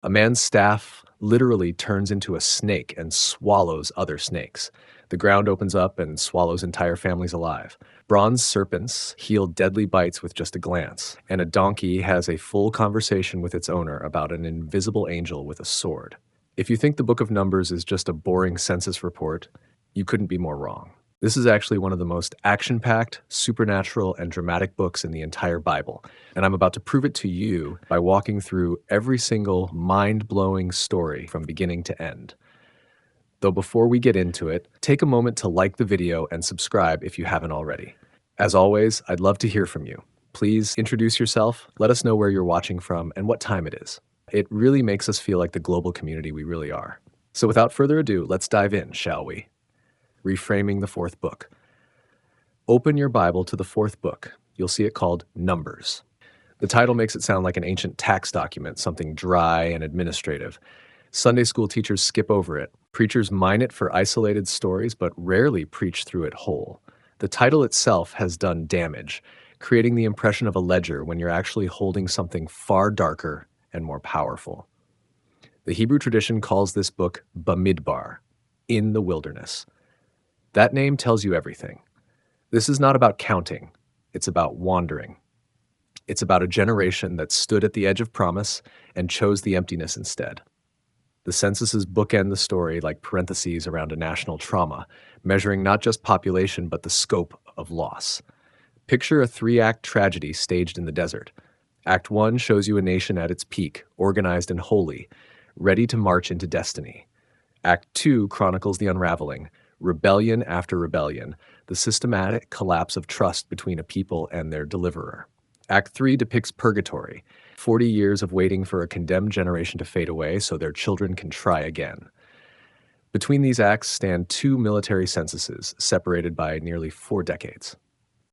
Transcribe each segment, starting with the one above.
A man's staff literally turns into a snake and swallows other snakes. The ground opens up and swallows entire families alive. Bronze serpents heal deadly bites with just a glance, and a donkey has a full conversation with its owner about an invisible angel with a sword. If you think the Book of Numbers is just a boring census report, you couldn't be more wrong. This is actually one of the most action-packed, supernatural, and dramatic books in the entire Bible, and I'm about to prove it to you by walking through every single mind-blowing story from beginning to end. Though before we get into it, take a moment to like the video and subscribe if you haven't already. As always, I'd love to hear from you. Please introduce yourself, let us know where you're watching from and what time it is. It really makes us feel like the global community we really are. So without further ado, let's dive in, shall we? Reframing the fourth book. Open your Bible to the fourth book. You'll see it called Numbers. The title makes it sound like an ancient tax document, something dry and administrative. Sunday school teachers skip over it. Preachers mine it for isolated stories, but rarely preach through it whole. The title itself has done damage, creating the impression of a ledger when you're actually holding something far darker and more powerful. The Hebrew tradition calls this book Bamidbar, in the wilderness. That name tells you everything. This is not about counting. It's about wandering. It's about a generation that stood at the edge of promise and chose the emptiness instead. The censuses bookend the story like parentheses around a national trauma, measuring not just population but the scope of loss. Picture a three-act tragedy staged in the desert. Act 1 shows you a nation at its peak, organized and holy, ready to march into destiny. Act 2 chronicles the unraveling, rebellion after rebellion, the systematic collapse of trust between a people and their deliverer. Act 3 depicts purgatory, 40 years of waiting for a condemned generation to fade away so their children can try again. Between these acts stand two military censuses, separated by nearly 4 decades.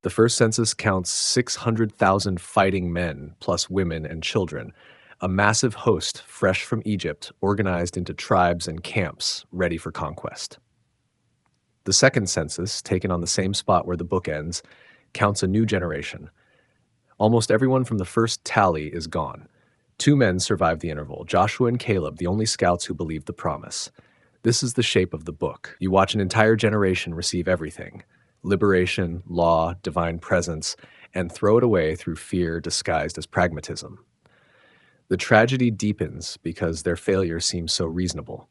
The first census counts 600,000 fighting men, plus women and children, a massive host fresh from Egypt, organized into tribes and camps, ready for conquest. The second census, taken on the same spot where the book ends, counts a new generation. Almost everyone from the first tally is gone. 2 men survived the interval, Joshua and Caleb, the only scouts who believed the promise. This is the shape of the book. You watch an entire generation receive everything: liberation, law, divine presence, and throw it away through fear disguised as pragmatism. The tragedy deepens because their failure seems so reasonable.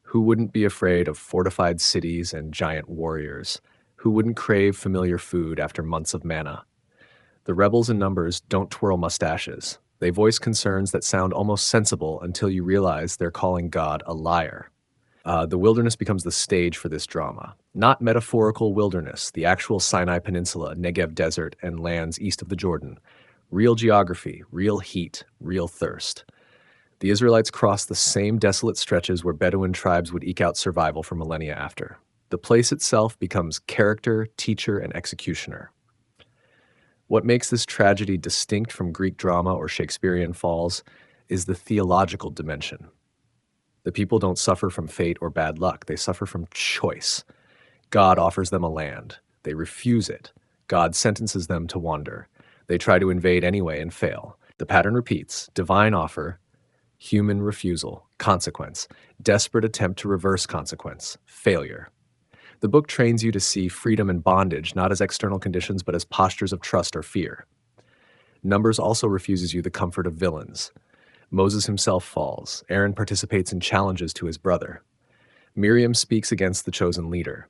Who wouldn't be afraid of fortified cities and giant warriors? Who wouldn't crave familiar food after months of manna? The rebels in Numbers don't twirl mustaches. They voice concerns that sound almost sensible until you realize they're calling God a liar. The wilderness becomes the stage for this drama. Not metaphorical wilderness, the actual Sinai Peninsula, Negev Desert, and lands east of the Jordan. Real geography, real heat, real thirst. The Israelites crossed the same desolate stretches where Bedouin tribes would eke out survival for millennia after. The place itself becomes character, teacher, and executioner. What makes this tragedy distinct from Greek drama or Shakespearean falls is the theological dimension. The people don't suffer from fate or bad luck, they suffer from choice. God offers them a land. They refuse it. God sentences them to wander. They try to invade anyway and fail. The pattern repeats: divine offer, human refusal, consequence, desperate attempt to reverse consequence, failure. The book trains you to see freedom and bondage not as external conditions but as postures of trust or fear. Numbers also refuses you the comfort of villains. Moses himself falls. Aaron participates in challenges to his brother. Miriam speaks against the chosen leader.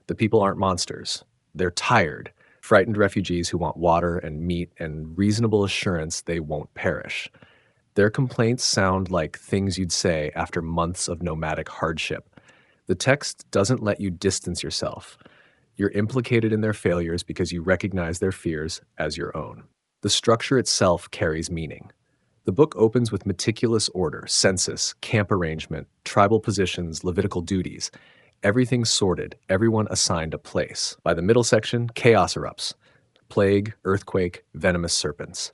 The people aren't monsters. They're tired, frightened refugees who want water and meat and reasonable assurance they won't perish. Their complaints sound like things you'd say after months of nomadic hardship. The text doesn't let you distance yourself. You're implicated in their failures because you recognize their fears as your own. The structure itself carries meaning. The book opens with meticulous order: census, camp arrangement, tribal positions, Levitical duties. Everything sorted, everyone assigned a place. By the middle section, chaos erupts: plague, earthquake, venomous serpents.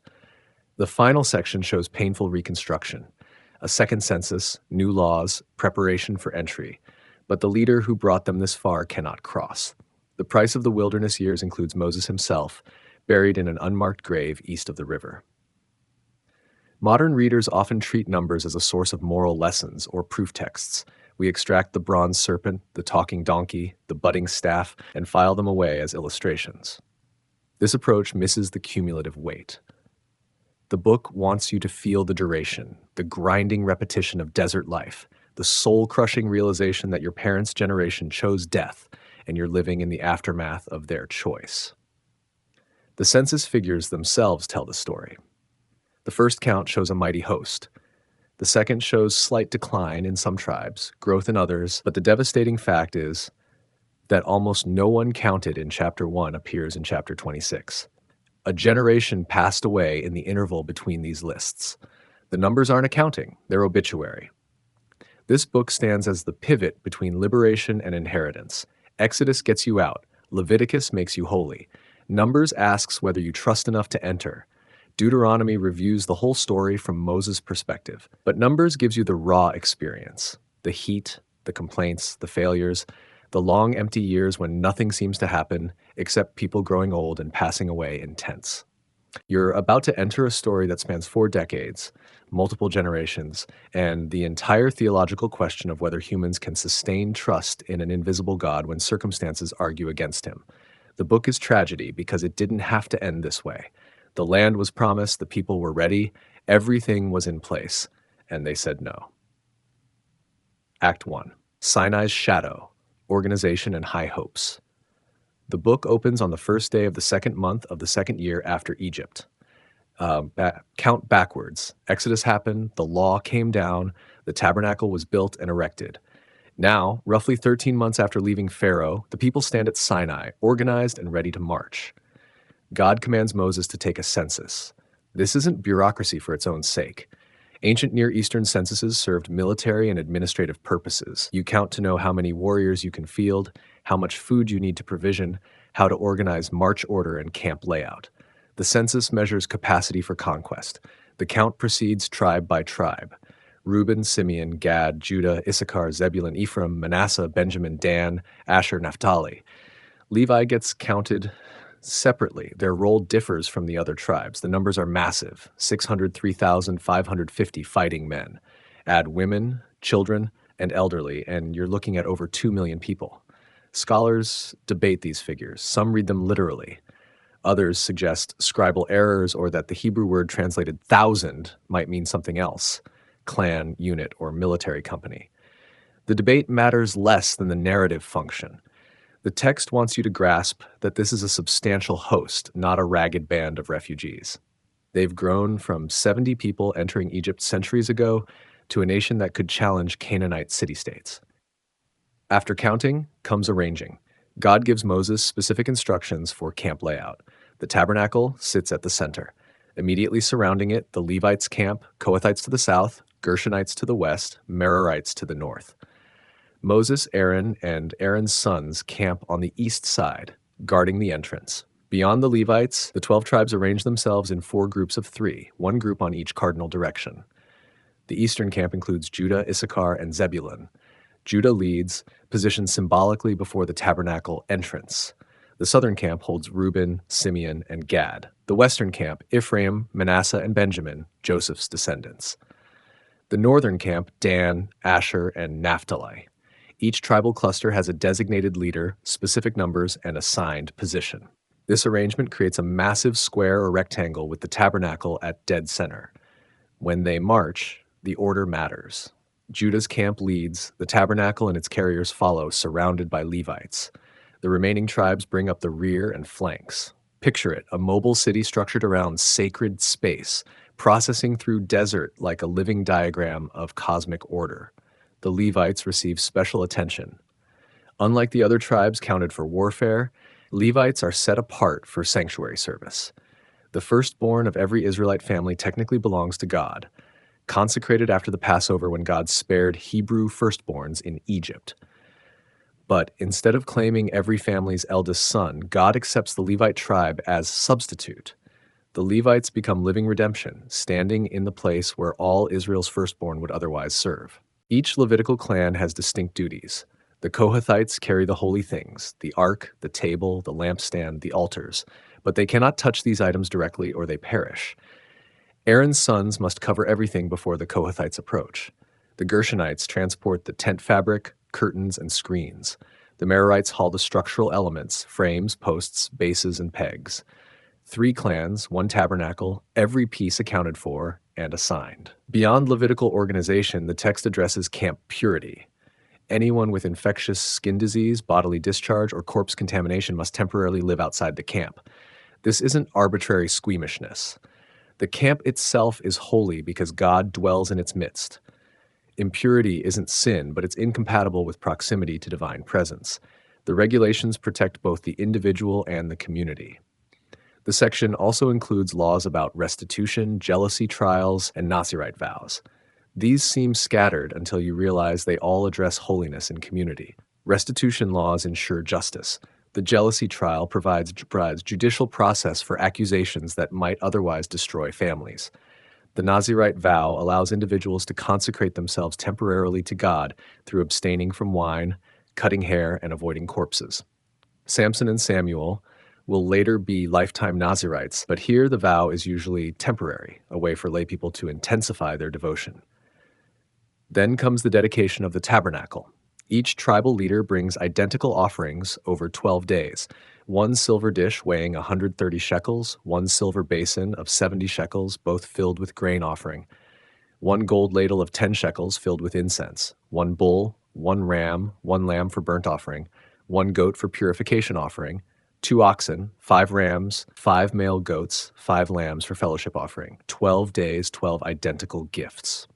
The final section shows painful reconstruction: a second census, new laws, preparation for entry. But the leader who brought them this far cannot cross. The price of the wilderness years includes Moses himself, buried in an unmarked grave east of the river. Modern readers often treat numbers as a source of moral lessons or proof texts. We extract the bronze serpent, the talking donkey, the budding staff, and file them away as illustrations. This approach misses the cumulative weight. The book wants you to feel the duration, the grinding repetition of desert life, the soul-crushing realization that your parents' generation chose death, and you're living in the aftermath of their choice. The census figures themselves tell the story. The first count shows a mighty host. The second shows slight decline in some tribes, growth in others, but the devastating fact is that almost no one counted in chapter 1 appears in chapter 26. A generation passed away in the interval between these lists. The numbers aren't accounting, they're obituary. This book stands as the pivot between liberation and inheritance. Exodus gets you out. Leviticus makes you holy. Numbers asks whether you trust enough to enter. Deuteronomy reviews the whole story from Moses' perspective. But Numbers gives you the raw experience. The heat, the complaints, the failures, the long empty years when nothing seems to happen except people growing old and passing away in tents. You're about to enter a story that spans 4 decades, multiple generations, and the entire theological question of whether humans can sustain trust in an invisible God when circumstances argue against him. The book is tragedy because it didn't have to end this way. The land was promised, the people were ready, everything was in place, and they said no. Act 1. Sinai's Shadow, Organization and High Hopes. The book opens on the first day of the second month of the second year after Egypt. Count backwards. Exodus happened, the law came down, the tabernacle was built and erected. Now, roughly 13 months after leaving Pharaoh, the people stand at Sinai, organized and ready to march. God commands Moses to take a census. This isn't bureaucracy for its own sake. Ancient Near Eastern censuses served military and administrative purposes. You count to know how many warriors you can field, how much food you need to provision, how to organize march order and camp layout. The census measures capacity for conquest. The count proceeds tribe by tribe. Reuben, Simeon, Gad, Judah, Issachar, Zebulun, Ephraim, Manasseh, Benjamin, Dan, Asher, Naphtali. Levi gets counted separately. Their role differs from the other tribes. The numbers are massive, 603,550 fighting men. Add women, children, and elderly, and you're looking at over 2 million people. Scholars debate these figures. Some read them literally. Others suggest scribal errors or that the Hebrew word translated thousand might mean something else, clan, unit, or military company. The debate matters less than the narrative function. The text wants you to grasp that this is a substantial host, not a ragged band of refugees. They've grown from 70 people entering Egypt centuries ago to a nation that could challenge Canaanite city-states. After counting comes arranging. God gives Moses specific instructions for camp layout. The tabernacle sits at the center. Immediately surrounding it, the Levites camp, Kohathites to the south, Gershonites to the west, Merarites to the north. Moses, Aaron, and Aaron's sons camp on the east side, guarding the entrance. Beyond the Levites, the 12 tribes arrange themselves in 4 groups of 3, one group on each cardinal direction. The eastern camp includes Judah, Issachar, and Zebulun. Judah leads, positioned symbolically before the tabernacle entrance. The southern camp holds Reuben, Simeon, and Gad. The western camp, Ephraim, Manasseh, and Benjamin, Joseph's descendants. The northern camp, Dan, Asher, and Naphtali. Each tribal cluster has a designated leader, specific numbers, and assigned position. This arrangement creates a massive square or rectangle with the tabernacle at dead center. When they march, the order matters. Judah's camp leads, the tabernacle and its carriers follow, surrounded by Levites. The remaining tribes bring up the rear and flanks. Picture it, a mobile city structured around sacred space, processing through desert like a living diagram of cosmic order. The Levites receive special attention. Unlike the other tribes counted for warfare, Levites are set apart for sanctuary service. The firstborn of every Israelite family technically belongs to God, consecrated after the Passover when God spared Hebrew firstborns in Egypt. But instead of claiming every family's eldest son, God accepts the Levite tribe as substitute. The Levites become living redemption, standing in the place where all Israel's firstborn would otherwise serve. Each Levitical clan has distinct duties. The Kohathites carry the holy things, the ark, the table, the lampstand, the altars, but they cannot touch these items directly or they perish. Aaron's sons must cover everything before the Kohathites approach. The Gershonites transport the tent fabric, curtains, and screens. The Merarites haul the structural elements, frames, posts, bases, and pegs. 3 clans, 1 tabernacle, every piece accounted for and assigned. Beyond Levitical organization, the text addresses camp purity. Anyone with infectious skin disease, bodily discharge, or corpse contamination must temporarily live outside the camp. This isn't arbitrary squeamishness. The camp itself is holy because God dwells in its midst. Impurity isn't sin, but it's incompatible with proximity to divine presence. The regulations protect both the individual and the community. The section also includes laws about restitution, jealousy trials, and Nazirite vows. These seem scattered until you realize they all address holiness and community. Restitution laws ensure justice. The jealousy trial provides judicial process for accusations that might otherwise destroy families. The Nazirite vow allows individuals to consecrate themselves temporarily to God through abstaining from wine, cutting hair, and avoiding corpses. Samson and Samuel will later be lifetime Nazirites, but here the vow is usually temporary, a way for laypeople to intensify their devotion. Then comes the dedication of the tabernacle. Each tribal leader brings identical offerings over 12 days. 1 silver dish weighing 130 shekels, 1 silver basin of 70 shekels, both filled with grain offering, 1 gold ladle of 10 shekels filled with incense, 1 bull, 1 ram, 1 lamb for burnt offering, 1 goat for purification offering, 2 oxen, 5 rams, 5 male goats, 5 lambs for fellowship offering. 12 days, 12 identical gifts.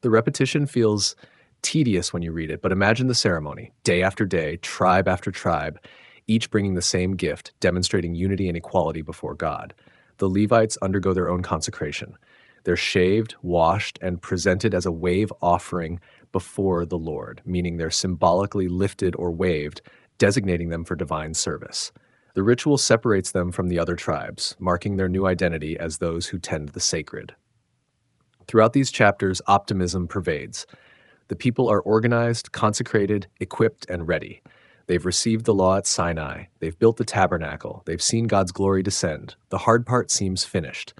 The repetition feels tedious when you read it, but imagine the ceremony, day after day, tribe after tribe, each bringing the same gift, demonstrating unity and equality before God. The Levites undergo their own consecration. They're shaved, washed, and presented as a wave offering before the Lord, meaning they're symbolically lifted or waved, designating them for divine service. The ritual separates them from the other tribes, marking their new identity as those who tend the sacred. Throughout these chapters, optimism pervades. The people are organized, consecrated, equipped, and ready. They've received the law at Sinai. They've built the tabernacle. They've seen God's glory descend. The hard part seems finished.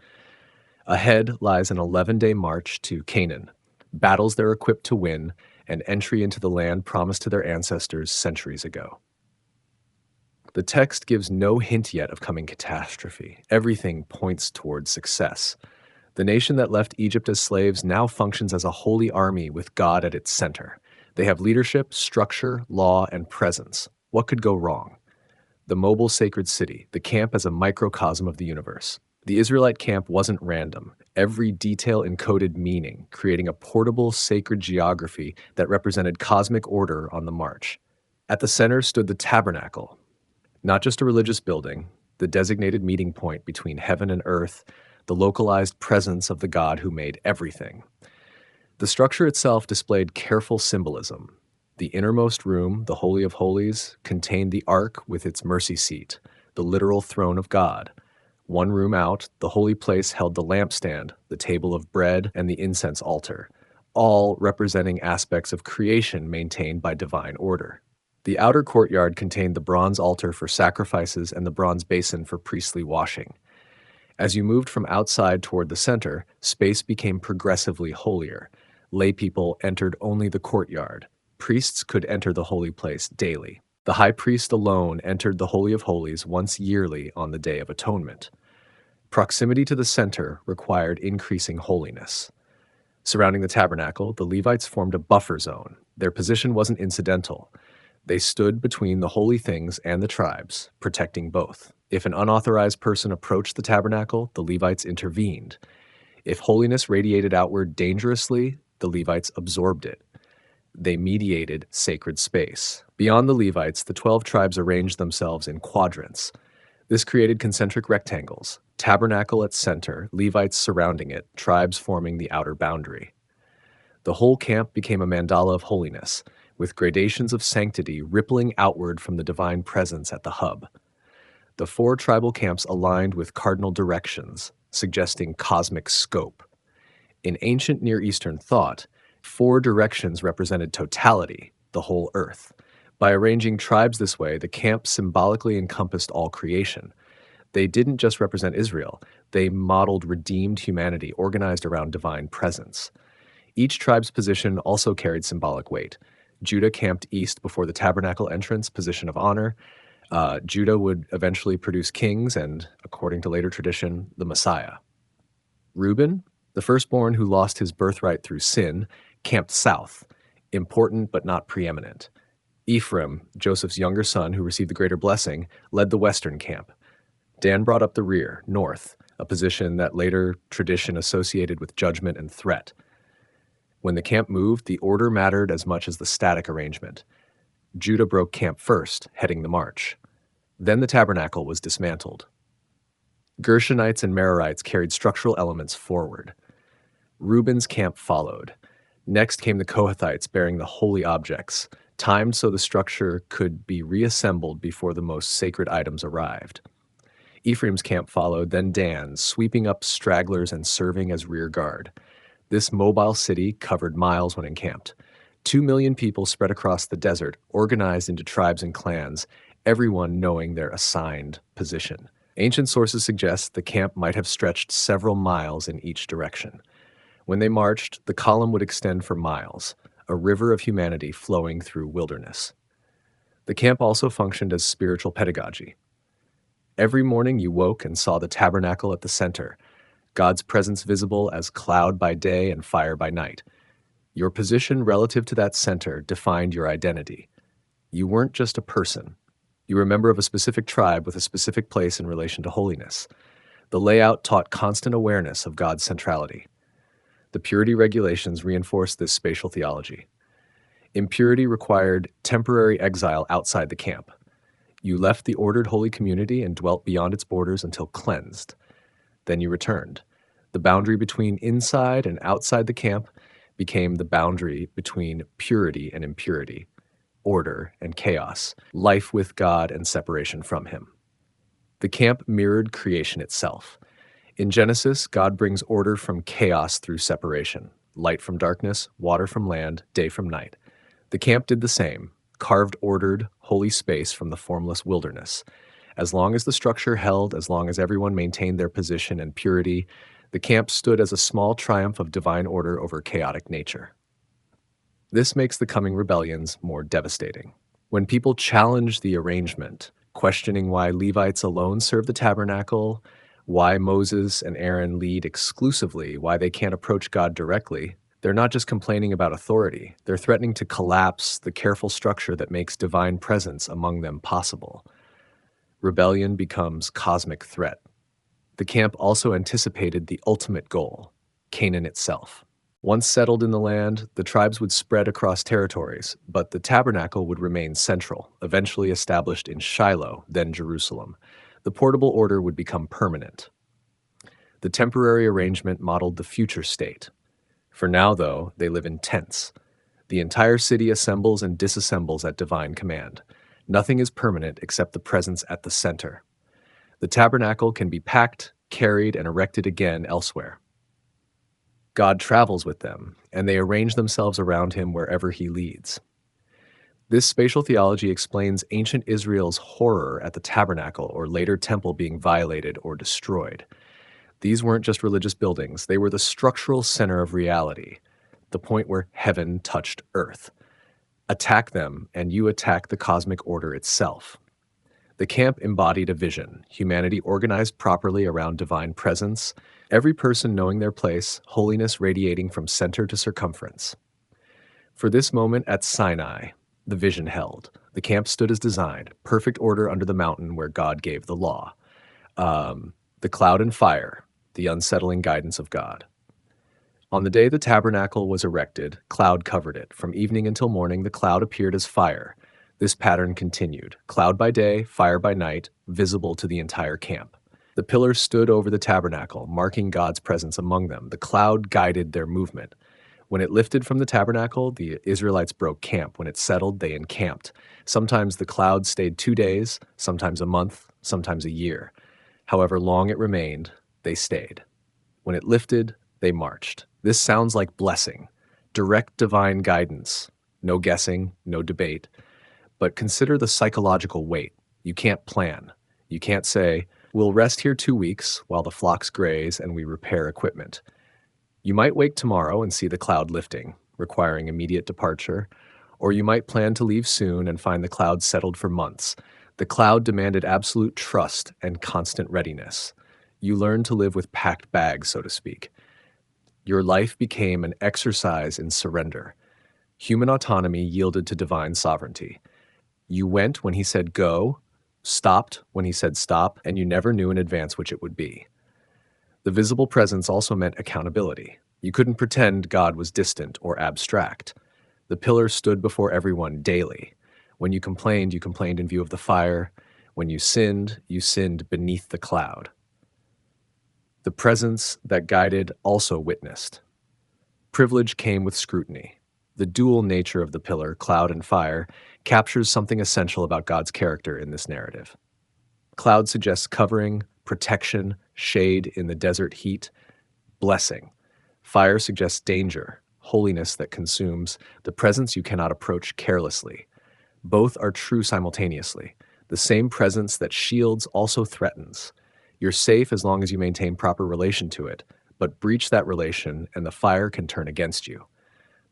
Ahead lies an 11-day march to Canaan, battles they're equipped to win, and entry into the land promised to their ancestors centuries ago. The text gives no hint yet of coming catastrophe. Everything points towards success. The nation that left Egypt as slaves now functions as a holy army with God at its center. They have leadership, structure, law, and presence. What could go wrong? The mobile sacred city, the camp as a microcosm of the universe. The Israelite camp wasn't random. Every detail encoded meaning, creating a portable sacred geography that represented cosmic order on the march. At the center stood the tabernacle, not just a religious building, the designated meeting point between heaven and earth, the localized presence of the God who made everything. The structure itself displayed careful symbolism. The innermost room, the Holy of Holies, contained the ark with its mercy seat, the literal throne of God. 1 room out, the holy place held the lampstand, the table of bread, and the incense altar, all representing aspects of creation maintained by divine order. The outer courtyard contained the bronze altar for sacrifices and the bronze basin for priestly washing. As you moved from outside toward the center, space became progressively holier. Laypeople entered only the courtyard. Priests could enter the holy place daily. The high priest alone entered the Holy of Holies once yearly on the Day of Atonement. Proximity to the center required increasing holiness. Surrounding the tabernacle, the Levites formed a buffer zone. Their position wasn't incidental. They stood between the holy things and the tribes, protecting both. If an unauthorized person approached the tabernacle, the Levites intervened. If holiness radiated outward dangerously, the Levites absorbed it. They mediated sacred space. Beyond the Levites, the 12 tribes arranged themselves in quadrants. This created concentric rectangles, tabernacle at center, Levites surrounding it, tribes forming the outer boundary. The whole camp became a mandala of holiness, with gradations of sanctity rippling outward from the divine presence at the hub. The 4 tribal camps aligned with cardinal directions, suggesting cosmic scope. In ancient Near Eastern thought, 4 directions represented totality, the whole earth. By arranging tribes this way, the camp symbolically encompassed all creation. They didn't just represent Israel, they modeled redeemed humanity organized around divine presence. Each tribe's position also carried symbolic weight. Judah camped east before the tabernacle entrance, position of honor. Judah would eventually produce kings and, according to later tradition, the Messiah. Reuben, the firstborn who lost his birthright through sin, camped south, important but not preeminent. Ephraim, Joseph's younger son who received the greater blessing, led the western camp. Dan brought up the rear, north, a position that later tradition associated with judgment and threat. When the camp moved, the order mattered as much as the static arrangement. Judah broke camp first, heading the march. Then the tabernacle was dismantled. Gershonites and Merarites carried structural elements forward. Reuben's camp followed. Next came the Kohathites bearing the holy objects, timed so the structure could be reassembled before the most sacred items arrived. Ephraim's camp followed, then Dan's, sweeping up stragglers and serving as rear guard. This mobile city covered miles when encamped. 2 million people spread across the desert, organized into tribes and clans, everyone knowing their assigned position. Ancient sources suggest the camp might have stretched several miles in each direction. When they marched, the column would extend for miles, a river of humanity flowing through wilderness. The camp also functioned as spiritual pedagogy. Every morning you woke and saw the tabernacle at the center, God's presence visible as cloud by day and fire by night. Your position relative to that center defined your identity. You weren't just a person. You were a member of a specific tribe with a specific place in relation to holiness. The layout taught constant awareness of God's centrality. The purity regulations reinforced this spatial theology. Impurity required temporary exile outside the camp. You left the ordered holy community and dwelt beyond its borders until cleansed. Then you returned. The boundary between inside and outside the camp became the boundary between purity and impurity, order and chaos, life with God and separation from Him. The camp mirrored creation itself. In Genesis, God brings order from chaos through separation, light from darkness, water from land, day from night. The camp did the same, carved ordered, holy space from the formless wilderness. As long as the structure held, as long as everyone maintained their position and purity, the camp stood as a small triumph of divine order over chaotic nature. This makes the coming rebellions more devastating. When people challenge the arrangement, questioning why Levites alone serve the tabernacle, why Moses and Aaron lead exclusively, why they can't approach God directly, they're not just complaining about authority, they're threatening to collapse the careful structure that makes divine presence among them possible. Rebellion becomes cosmic threat. The camp also anticipated the ultimate goal, Canaan itself. Once settled in the land, the tribes would spread across territories, but the tabernacle would remain central, eventually established in Shiloh, then Jerusalem. The portable order would become permanent. The temporary arrangement modeled the future state. For now, though, they live in tents. The entire city assembles and disassembles at divine command. Nothing is permanent except the presence at the center. The tabernacle can be packed, carried, and erected again elsewhere. God travels with them, and they arrange themselves around Him wherever He leads. This spatial theology explains ancient Israel's horror at the tabernacle or later temple being violated or destroyed. These weren't just religious buildings, they were the structural center of reality, the point where heaven touched earth. Attack them, and you attack the cosmic order itself. The camp embodied a vision, humanity organized properly around divine presence, every person knowing their place, holiness radiating from center to circumference. For this moment at Sinai, the vision held. The camp stood as designed, perfect order under the mountain where God gave the law. The cloud and fire, the unsettling guidance of God. On the day the tabernacle was erected, cloud covered it. From evening until morning, the cloud appeared as fire. This pattern continued, cloud by day, fire by night, visible to the entire camp. The pillars stood over the tabernacle, marking God's presence among them. The cloud guided their movement. When it lifted from the tabernacle, the Israelites broke camp. When it settled, they encamped. Sometimes the cloud stayed 2 days, sometimes a month, sometimes a year. However long it remained, they stayed. When it lifted, they marched. This sounds like blessing, direct divine guidance, no guessing, no debate. But consider the psychological weight. You can't plan. You can't say, We'll rest here 2 weeks while the flocks graze and we repair equipment. You might wake tomorrow and see the cloud lifting, requiring immediate departure, or you might plan to leave soon and find the cloud settled for months. The cloud demanded absolute trust and constant readiness. You learned to live with packed bags, so to speak. Your life became an exercise in surrender. Human autonomy yielded to divine sovereignty. You went when he said go, stopped when he said stop, and you never knew in advance which it would be. The visible presence also meant accountability. You couldn't pretend God was distant or abstract. The pillar stood before everyone daily. When you complained in view of the fire. When you sinned beneath the cloud. The presence that guided also witnessed. Privilege came with scrutiny. The dual nature of the pillar, cloud and fire, captures something essential about God's character in this narrative. Cloud suggests covering, protection, shade in the desert heat, blessing. Fire suggests danger, holiness that consumes, the presence you cannot approach carelessly. Both are true simultaneously. The same presence that shields also threatens. You're safe as long as you maintain proper relation to it, but breach that relation and the fire can turn against you.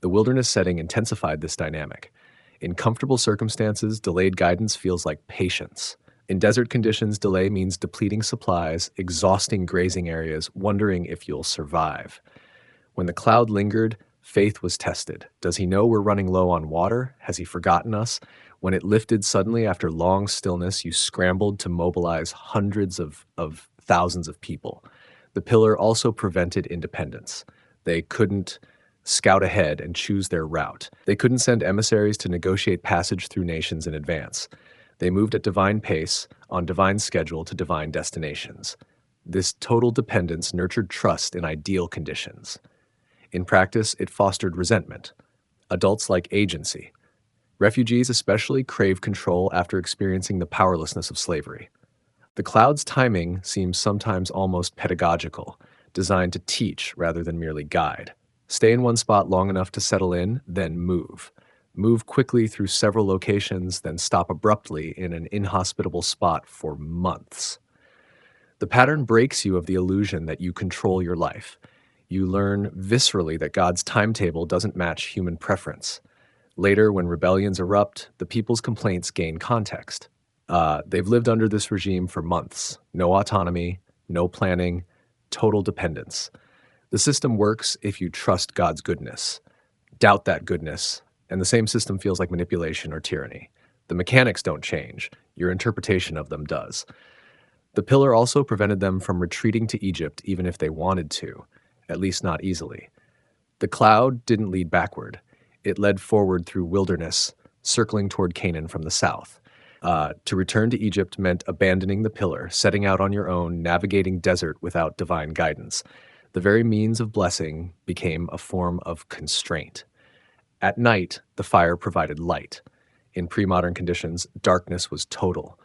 The wilderness setting intensified this dynamic. In comfortable circumstances, delayed guidance feels like patience. In desert conditions, delay means depleting supplies, exhausting grazing areas, wondering if you'll survive. When the cloud lingered, faith was tested. Does he know we're running low on water? Has he forgotten us? When it lifted suddenly after long stillness, you scrambled to mobilize hundreds of thousands of people. The pillar also prevented independence. They couldn't scout ahead and choose their route. They couldn't send emissaries to negotiate passage through nations in advance. They moved at divine pace, on divine schedule to divine destinations. This total dependence nurtured trust in ideal conditions. In practice, it fostered resentment. Adults like agency. Refugees especially crave control after experiencing the powerlessness of slavery. The cloud's timing seems sometimes almost pedagogical, designed to teach rather than merely guide. Stay in one spot long enough to settle in, then move. Move quickly through several locations, then stop abruptly in an inhospitable spot for months. The pattern breaks you of the illusion that you control your life. You learn viscerally that God's timetable doesn't match human preference. Later, when rebellions erupt, the people's complaints gain context. They've lived under this regime for months. No autonomy, no planning, total dependence. The system works if you trust God's goodness. Doubt that goodness, and the same system feels like manipulation or tyranny. The mechanics don't change. Your interpretation of them does. The pillar also prevented them from retreating to Egypt even if they wanted to, at least not easily. The cloud didn't lead backward. It led forward through wilderness, circling toward Canaan from the south. To return to Egypt meant abandoning the pillar, setting out on your own, navigating desert without divine guidance. The very means of blessing became a form of constraint. At night, the fire provided light. In pre-modern conditions, darkness was total.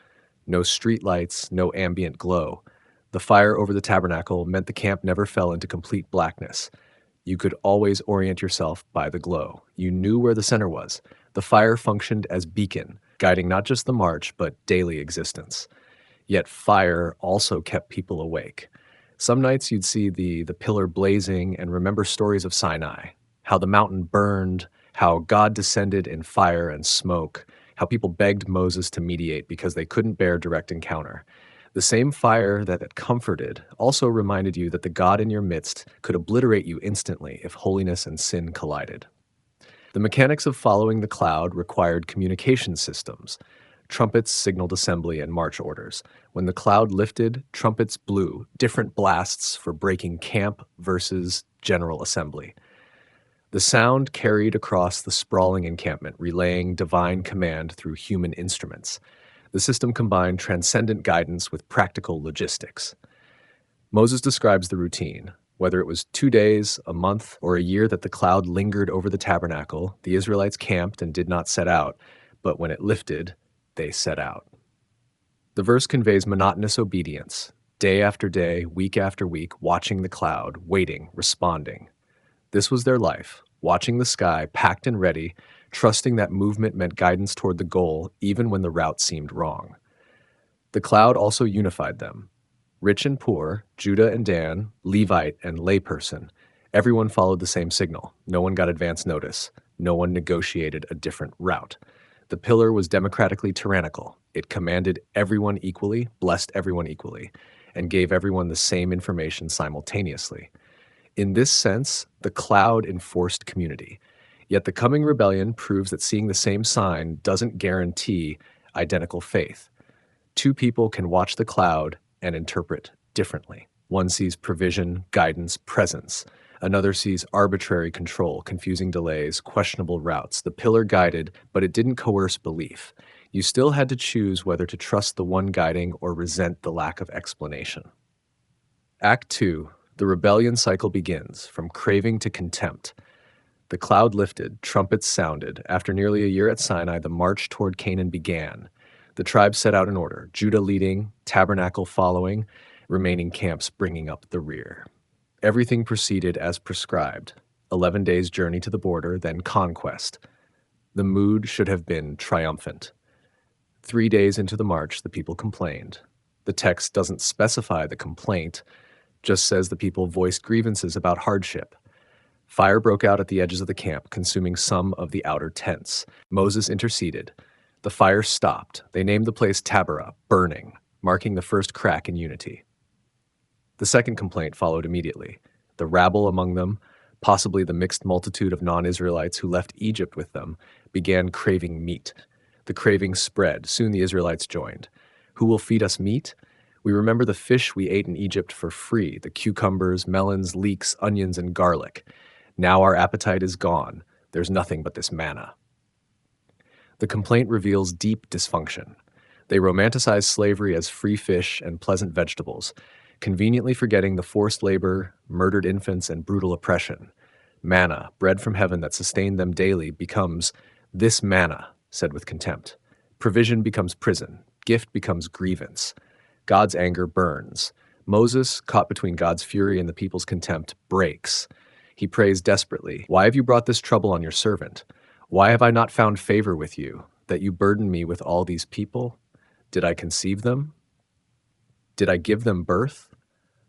No street lights, no ambient glow. The fire over the tabernacle meant the camp never fell into complete blackness. You could always orient yourself by the glow. You knew where the center was. The fire functioned as beacon, guiding not just the march, but daily existence. Yet fire also kept people awake. Some nights you'd see the pillar blazing and remember stories of Sinai, how the mountain burned, how God descended in fire and smoke, how people begged Moses to mediate because they couldn't bear direct encounter. The same fire that it comforted also reminded you that the God in your midst could obliterate you instantly if holiness and sin collided. The mechanics of following the cloud required communication systems. Trumpets signaled assembly and march orders. When the cloud lifted, trumpets blew, different blasts for breaking camp versus general assembly. The sound carried across the sprawling encampment, relaying divine command through human instruments. The system combined transcendent guidance with practical logistics. Moses describes the routine. Whether it was 2 days, a month, or a year that the cloud lingered over the tabernacle, the Israelites camped and did not set out, but when it lifted, they set out. The verse conveys monotonous obedience, day after day, week after week, watching the cloud, waiting, responding. This was their life, watching the sky, packed and ready, trusting that movement meant guidance toward the goal, even when the route seemed wrong. The cloud also unified them. Rich and poor, Judah and Dan, Levite and layperson. Everyone followed the same signal. No one got advance notice. No one negotiated a different route. The pillar was democratically tyrannical. It commanded everyone equally, blessed everyone equally, and gave everyone the same information simultaneously. In this sense, the cloud enforced community. Yet the coming rebellion proves that seeing the same sign doesn't guarantee identical faith. Two people can watch the cloud and interpret differently. One sees provision, guidance, presence. Another sees arbitrary control, confusing delays, questionable routes. The pillar guided, but it didn't coerce belief. You still had to choose whether to trust the one guiding or resent the lack of explanation. Act 2. The rebellion cycle begins, from craving to contempt. The cloud lifted, trumpets sounded. After nearly a year at Sinai, the march toward Canaan began. The tribes set out in order, Judah leading, tabernacle following, remaining camps bringing up the rear. Everything proceeded as prescribed. 11 days' journey to the border, then conquest. The mood should have been triumphant. 3 days into the march, the people complained. The text doesn't specify the complaint, just says the people voiced grievances about hardship. Fire broke out at the edges of the camp, consuming some of the outer tents. Moses interceded. The fire stopped. They named the place Taberah, burning, marking the first crack in unity. The second complaint followed immediately. The rabble among them, possibly the mixed multitude of non-Israelites who left Egypt with them, began craving meat. The craving spread. Soon the Israelites joined. Who will feed us meat? We remember the fish we ate in Egypt for free, the cucumbers, melons, leeks, onions, and garlic. Now our appetite is gone. There's nothing but this manna. The complaint reveals deep dysfunction. They romanticize slavery as free fish and pleasant vegetables, conveniently forgetting the forced labor, murdered infants, and brutal oppression. Manna, bread from heaven that sustained them daily, becomes this manna, said with contempt. Provision becomes prison. Gift becomes grievance. God's anger burns. Moses, caught between God's fury and the people's contempt, breaks. He prays desperately, "Why have you brought this trouble on your servant? Why have I not found favor with you, that you burden me with all these people? Did I conceive them? Did I give them birth?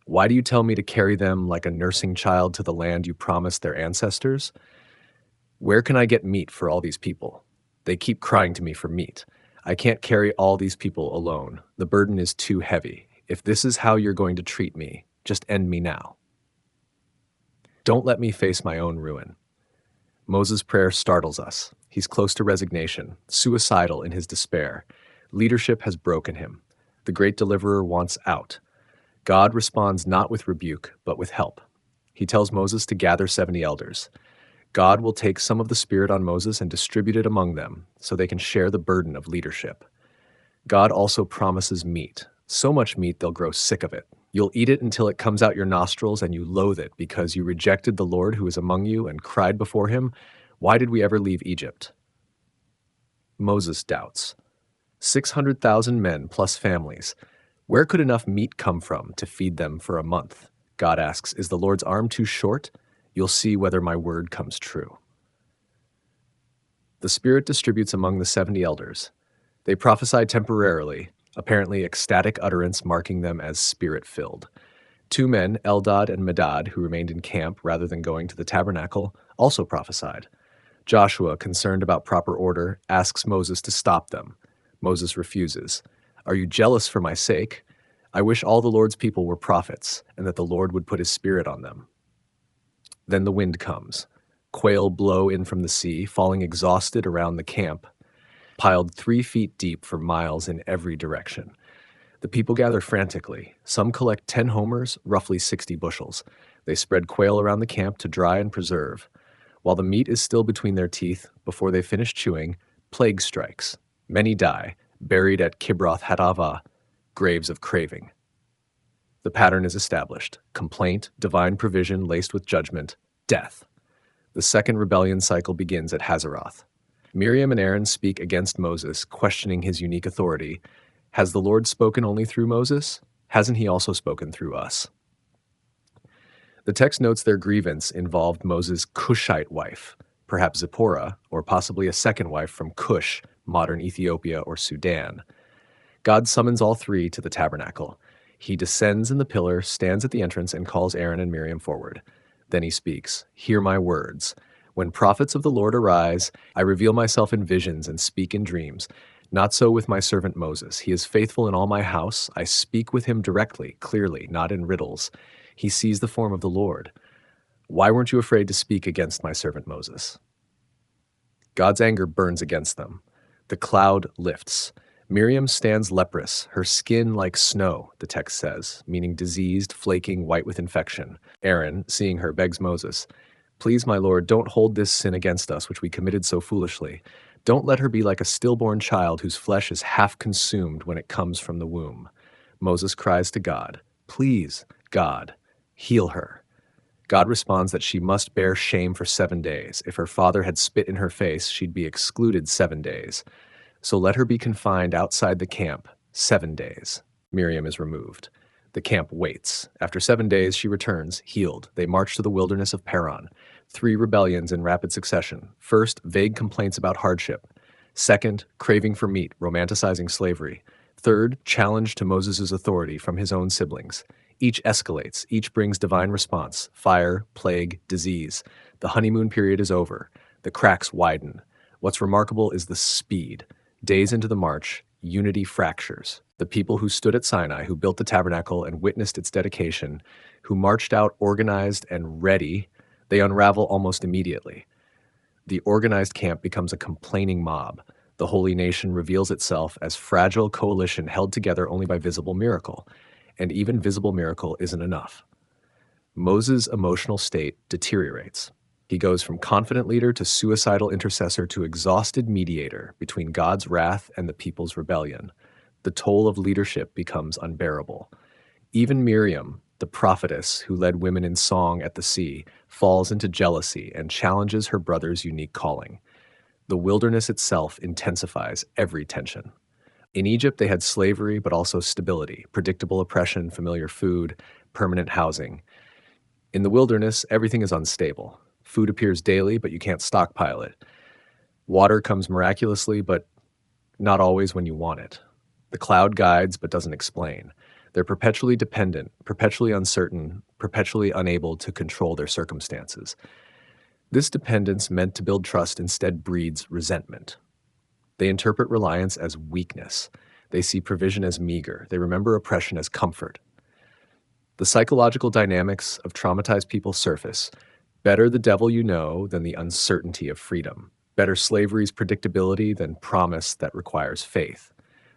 Why do you tell me to carry them like a nursing child to the land you promised their ancestors? Where can I get meat for all these people? They keep crying to me for meat. I can't carry all these people alone. The burden is too heavy. If this is how you're going to treat me, just end me now. Don't let me face my own ruin." Moses' prayer startles us. He's close to resignation, suicidal in his despair. Leadership has broken him. The great deliverer wants out. God responds not with rebuke, but with help. He tells Moses to gather 70 elders. God will take some of the Spirit on Moses and distribute it among them so they can share the burden of leadership. God also promises meat, so much meat they'll grow sick of it. You'll eat it until it comes out your nostrils and you loathe it because you rejected the Lord who is among you and cried before him, "Why did we ever leave Egypt?" Moses doubts. 600,000 men plus families. Where could enough meat come from to feed them for a month? God asks, "Is the Lord's arm too short? You'll see whether my word comes true." The Spirit distributes among the 70 elders. They prophesy temporarily, apparently ecstatic utterance marking them as Spirit-filled. 2 men, Eldad and Medad, who remained in camp rather than going to the tabernacle, also prophesied. Joshua, concerned about proper order, asks Moses to stop them. Moses refuses. "Are you jealous for my sake? I wish all the Lord's people were prophets, and that the Lord would put his Spirit on them." Then the wind comes. Quail blow in from the sea, falling exhausted around the camp, piled 3 feet deep for miles in every direction. The people gather frantically. Some collect 10 homers, roughly 60 bushels. They spread quail around the camp to dry and preserve. While the meat is still between their teeth, before they finish chewing, plague strikes. Many die, buried at Kibroth Hattaavah, graves of craving. The pattern is established: complaint, divine provision laced with judgment, death. The second rebellion cycle begins at Hazeroth. Miriam and Aaron speak against Moses, questioning his unique authority. Has the Lord spoken only through Moses? Hasn't he also spoken through us? The text notes their grievance involved Moses' Cushite wife, perhaps Zipporah, or possibly a second wife from Cush, modern Ethiopia or Sudan. God summons all 3 to the tabernacle. He descends in the pillar, stands at the entrance, and calls Aaron and Miriam forward. Then he speaks, "Hear my words. When prophets of the Lord arise, I reveal myself in visions and speak in dreams. Not so with my servant Moses. He is faithful in all my house. I speak with him directly, clearly, not in riddles. He sees the form of the Lord. Why weren't you afraid to speak against my servant Moses?" God's anger burns against them. The cloud lifts. Miriam stands leprous, her skin like snow, the text says, meaning diseased, flaking, white with infection. Aaron, seeing her, begs Moses, "Please, my Lord, don't hold this sin against us, which we committed so foolishly. Don't let her be like a stillborn child whose flesh is half consumed when it comes from the womb." Moses cries to God, "Please, God, heal her." God responds that she must bear shame for 7 days. If her father had spit in her face, she'd be excluded 7 days. So let her be confined outside the camp 7 days. Miriam is removed. The camp waits. After 7 days, she returns, healed. They march to the wilderness of Paran. 3 rebellions in rapid succession. First, vague complaints about hardship. Second, craving for meat, romanticizing slavery. Third, challenge to Moses' authority from his own siblings. Each escalates. Each brings divine response. Fire, plague, disease. The honeymoon period is over. The cracks widen. What's remarkable is the speed. Days into the march, unity fractures. The people who stood at Sinai, who built the tabernacle and witnessed its dedication, who marched out organized and ready, they unravel almost immediately. The organized camp becomes a complaining mob. The holy nation reveals itself as fragile coalition held together only by visible miracle. And even visible miracle isn't enough. Moses' emotional state deteriorates. He goes from confident leader to suicidal intercessor to exhausted mediator between God's wrath and the people's rebellion. The toll of leadership becomes unbearable. Even Miriam, the prophetess who led women in song at the sea, falls into jealousy and challenges her brother's unique calling. The wilderness itself intensifies every tension. In Egypt, they had slavery, but also stability, predictable oppression, familiar food, permanent housing. In the wilderness, everything is unstable. Food appears daily, but you can't stockpile it. Water comes miraculously, but not always when you want it. The cloud guides, but doesn't explain. They're perpetually dependent, perpetually uncertain, perpetually unable to control their circumstances. This dependence meant to build trust instead breeds resentment. They interpret reliance as weakness. They see provision as meager. They remember oppression as comfort. The psychological dynamics of traumatized people surface. Better the devil you know than the uncertainty of freedom. Better slavery's predictability than promise that requires faith.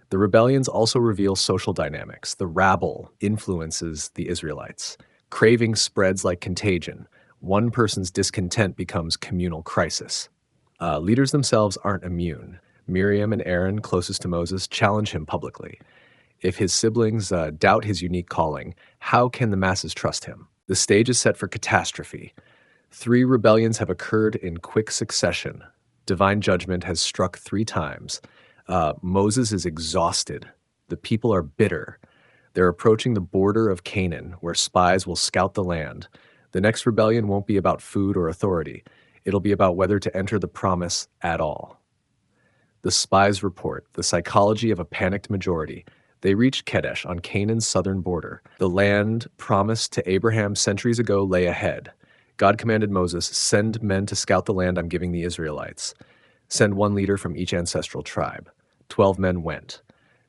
The rebellions also reveal social dynamics. The rabble influences the Israelites. Craving spreads like contagion. One person's discontent becomes communal crisis. Leaders themselves aren't immune. Miriam and Aaron, closest to Moses, challenge him publicly. If his siblings doubt his unique calling, how can the masses trust him? The stage is set for catastrophe. 3 rebellions have occurred in quick succession. Divine judgment has struck 3 times. Moses is exhausted. The people are bitter. They're approaching the border of Canaan, where spies will scout the land. The next rebellion won't be about food or authority. It'll be about whether to enter the promise at all. The spies report the psychology of a panicked majority. They reached Kadesh on Canaan's southern border. The land promised to Abraham centuries ago lay ahead. God commanded Moses, "Send men to scout the land I'm giving the Israelites. Send 1 leader from each ancestral tribe." 12 men went.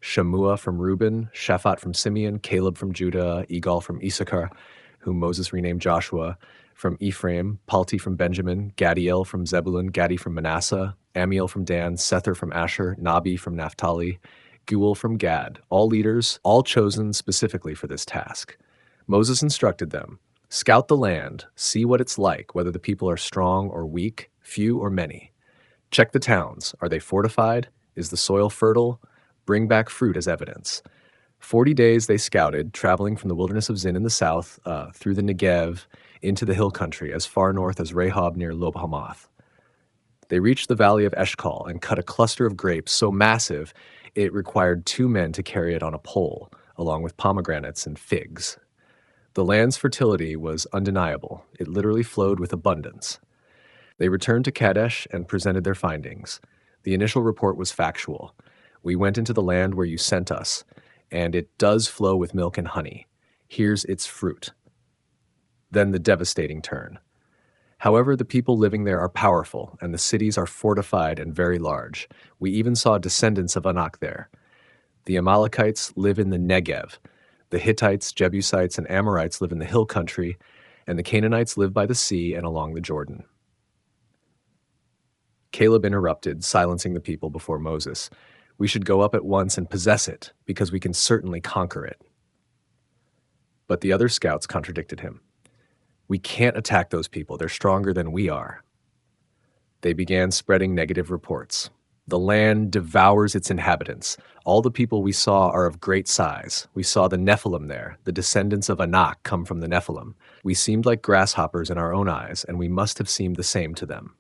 Shammua from Reuben, Shaphat from Simeon, Caleb from Judah, Igal from Issachar, whom Moses renamed Joshua, from Ephraim, Palti from Benjamin, Gadiel from Zebulun, Gadi from Manasseh, Amiel from Dan, Sether from Asher, Nabi from Naphtali, Guel from Gad, all leaders, all chosen specifically for this task. Moses instructed them, "Scout the land, see what it's like, whether the people are strong or weak, few or many. Check the towns. Are they fortified? Is the soil fertile? Bring back fruit as evidence." 40 days they scouted, traveling from the wilderness of Zin in the south, through the Negev, into the hill country, as far north as Rehob near Lob Hamath. They reached the valley of Eshcol and cut a cluster of grapes so massive it required 2 men to carry it on a pole, along with pomegranates and figs. The land's fertility was undeniable. It literally flowed with abundance. They returned to Kadesh and presented their findings. The initial report was factual. "We went into the land where you sent us. and it does flow with milk and honey. Here's its fruit. Then the devastating turn. However, the people living there are powerful, and the cities are fortified and very large. We even saw descendants of Anak there. The Amalekites live in the Negev. The Hittites, Jebusites, and Amorites live in the hill country, and the Canaanites live by the sea and along the Jordan. Caleb interrupted, silencing the people before Moses. We should go up at once and possess it, because we can certainly conquer it. But the other scouts contradicted him. We can't attack those people. They're stronger than we are. They began spreading negative reports. The land devours its inhabitants. All the people we saw are of great size. We saw the Nephilim there. The descendants of Anak come from the Nephilim. We seemed like grasshoppers in our own eyes, and we must have seemed the same to them.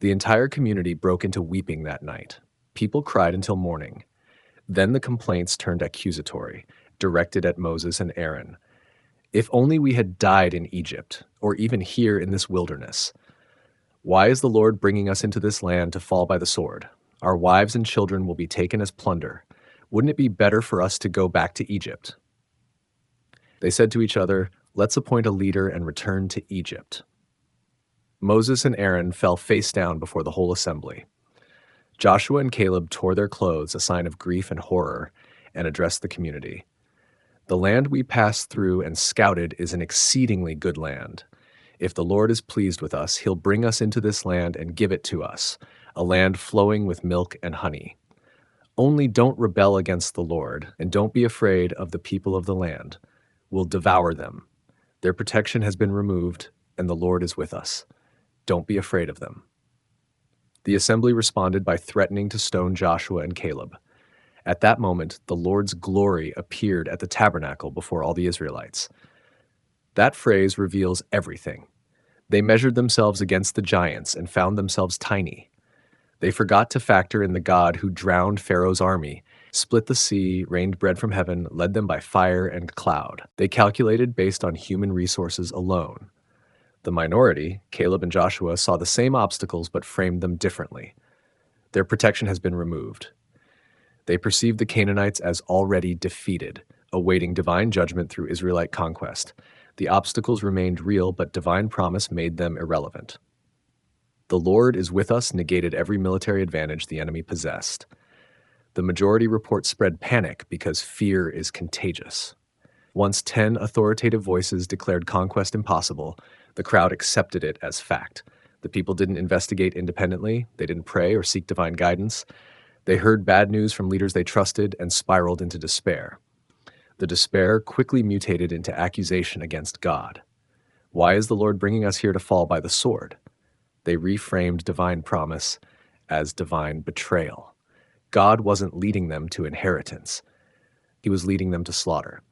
The entire community broke into weeping that night. People cried until morning. Then the complaints turned accusatory, directed at Moses and Aaron. If only we had died in Egypt, or even here in this wilderness. Why is the Lord bringing us into this land to fall by the sword? Our wives and children will be taken as plunder. Wouldn't it be better for us to go back to Egypt? They said to each other, let's appoint a leader and return to Egypt. Moses and Aaron fell face down before the whole assembly. Joshua and Caleb tore their clothes, a sign of grief and horror, and addressed the community. The land we passed through and scouted is an exceedingly good land. If the Lord is pleased with us, he'll bring us into this land and give it to us, a land flowing with milk and honey. Only don't rebel against the Lord, and don't be afraid of the people of the land. We'll devour them. Their protection has been removed, and the Lord is with us. Don't be afraid of them. The assembly responded by threatening to stone Joshua and Caleb. At that moment, the Lord's glory appeared at the tabernacle before all the Israelites. That phrase reveals everything. They measured themselves against the giants and found themselves tiny. They forgot to factor in the God who drowned Pharaoh's army, split the sea, rained bread from heaven, led them by fire and cloud. They calculated based on human resources alone. The minority, Caleb and Joshua, saw the same obstacles but framed them differently. Their protection has been removed. They perceived the Canaanites as already defeated, awaiting divine judgment through Israelite conquest. The obstacles remained real, but divine promise made them irrelevant. The Lord is with us negated every military advantage the enemy possessed. The majority report spread panic because fear is contagious. Once 10 authoritative voices declared conquest impossible, the crowd accepted it as fact. The people didn't investigate independently, they didn't pray or seek divine guidance. They heard bad news from leaders they trusted and spiraled into despair. The despair quickly mutated into accusation against God. Why is the Lord bringing us here to fall by the sword? They reframed divine promise as divine betrayal. God wasn't leading them to inheritance. He was leading them to slaughter.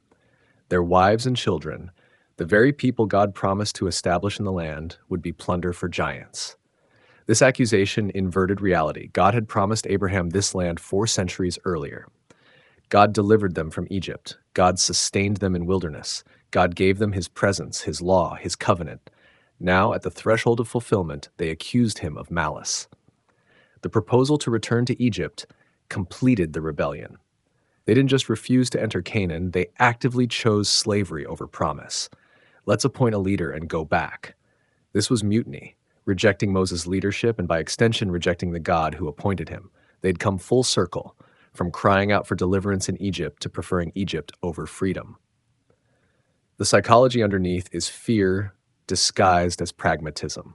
Their wives and children, the very people God promised to establish in the land, would be plunder for giants. This accusation inverted reality. God had promised Abraham this land 4 centuries earlier. God delivered them from Egypt. God sustained them in wilderness. God gave them his presence, his law, his covenant. Now, at the threshold of fulfillment, they accused him of malice. The proposal to return to Egypt completed the rebellion. They didn't just refuse to enter Canaan, they actively chose slavery over promise. Let's appoint a leader and go back. This was mutiny, rejecting Moses' leadership and by extension rejecting the God who appointed him. They'd come full circle, from crying out for deliverance in Egypt to preferring Egypt over freedom. The psychology underneath is fear disguised as pragmatism.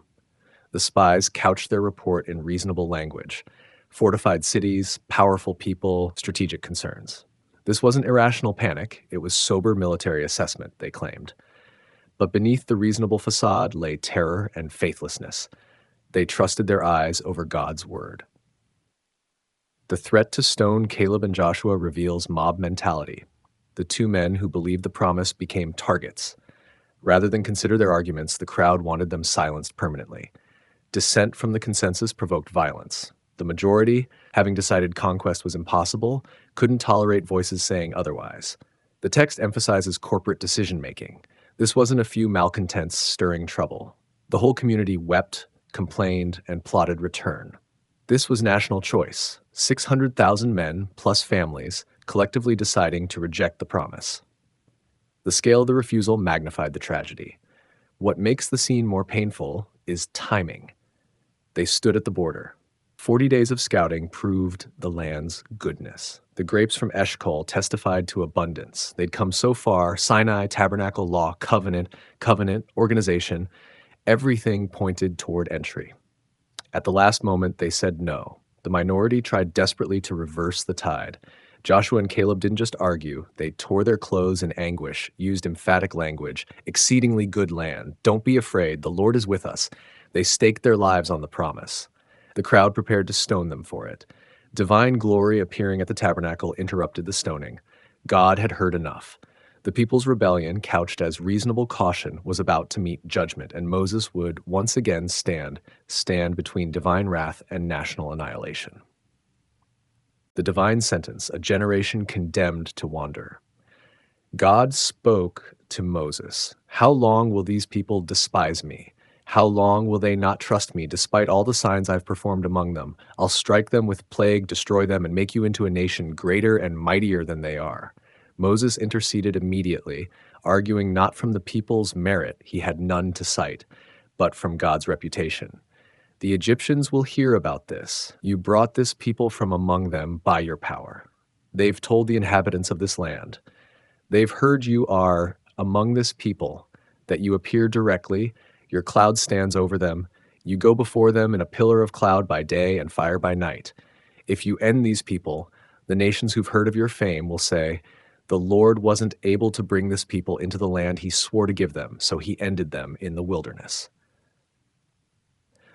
The spies couched their report in reasonable language: fortified cities, powerful people, strategic concerns. This wasn't irrational panic, it was sober military assessment, they claimed. But beneath the reasonable facade lay terror and faithlessness. They trusted their eyes over God's word. The threat to stone Caleb and Joshua reveals mob mentality. The 2 men who believed the promise became targets. Rather than consider their arguments, the crowd wanted them silenced permanently. Dissent from the consensus provoked violence. The majority, having decided conquest was impossible, couldn't tolerate voices saying otherwise. The text emphasizes corporate decision-making. This wasn't a few malcontents stirring trouble. The whole community wept, complained, and plotted return. This was national choice. 600,000 men, plus families, collectively deciding to reject the promise. The scale of the refusal magnified the tragedy. What makes the scene more painful is timing. They stood at the border. 40 days of scouting proved the land's goodness. The grapes from Eshcol testified to abundance. They'd come so far: Sinai, tabernacle, law, covenant, organization, everything pointed toward entry. At the last moment, they said no. The minority tried desperately to reverse the tide. Joshua and Caleb didn't just argue, they tore their clothes in anguish, used emphatic language: exceedingly good land. Don't be afraid, the Lord is with us. They staked their lives on the promise. The crowd prepared to stone them for it. Divine glory appearing at the tabernacle interrupted the stoning. God had heard enough. The people's rebellion, couched as reasonable caution, was about to meet judgment, and Moses would once again stand between divine wrath and national annihilation. The divine sentence: a generation condemned to wander. God spoke to Moses: "How long will these people despise me? How long will they not trust me, despite all the signs I've performed among them? I'll strike them with plague, destroy them, and make you into a nation greater and mightier than they are." Moses interceded immediately, arguing not from the people's merit — he had none to cite — but from God's reputation. "The Egyptians will hear about this. You brought this people from among them by your power. They've told the inhabitants of this land. They've heard you are among this people, that you appear directly, your cloud stands over them, you go before them in a pillar of cloud by day and fire by night. If you end these people, the nations who've heard of your fame will say, 'The Lord wasn't able to bring this people into the land he swore to give them, so he ended them in the wilderness.'"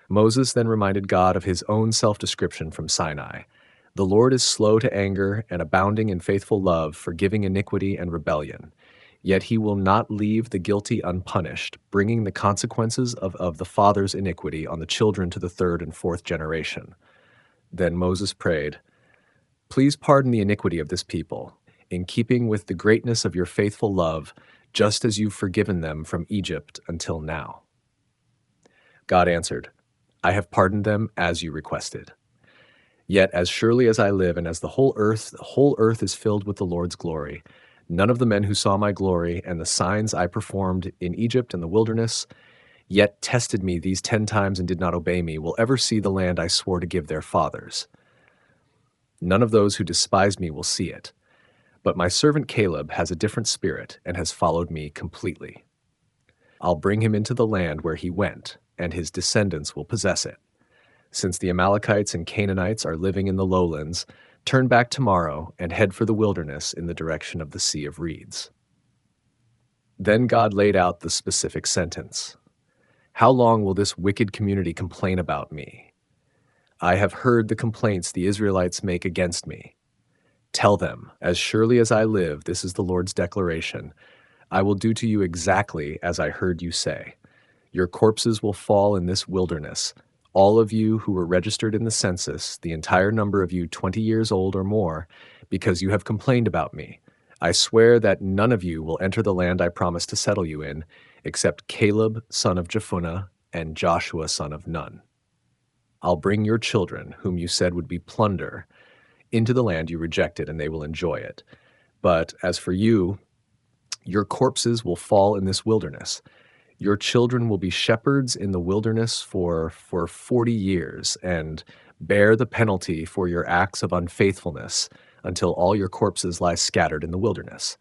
Moses then reminded God of his own self-description from Sinai: "The Lord is slow to anger and abounding in faithful love, forgiving iniquity and rebellion. Yet he will not leave the guilty unpunished, bringing the consequences of the father's iniquity on the children to the third and fourth generation." Then Moses prayed, "Please pardon the iniquity of this people, in keeping with the greatness of your faithful love, just as you've forgiven them from Egypt until now." God answered, "I have pardoned them as you requested. Yet as surely as I live, and as the whole earth is filled with the Lord's glory, none of the men who saw my glory and the signs I performed in Egypt and the wilderness, yet tested me these 10 times and did not obey me, will ever see the land I swore to give their fathers. None of those who despise me will see it. But my servant Caleb has a different spirit and has followed me completely. I'll bring him into the land where he went, and his descendants will possess it. Since the Amalekites and Canaanites are living in the lowlands, turn back tomorrow and head for the wilderness in the direction of the Sea of Reeds." Then God laid out the specific sentence: "How long will this wicked community complain about me? I have heard the complaints the Israelites make against me. Tell them, as surely as I live, this is the Lord's declaration, I will do to you exactly as I heard you say. Your corpses will fall in this wilderness. All of you who were registered in the census, the entire number of you 20 years old or more, because you have complained about me. I swear that none of you will enter the land I promised to settle you in, except Caleb, son of Jephunneh, and Joshua, son of Nun. I'll bring your children, whom you said would be plunder, into the land you rejected, and they will enjoy it. But as for you, your corpses will fall in this wilderness. Your children will be shepherds in the wilderness for 40 years and bear the penalty for your acts of unfaithfulness until all your corpses lie scattered in the wilderness.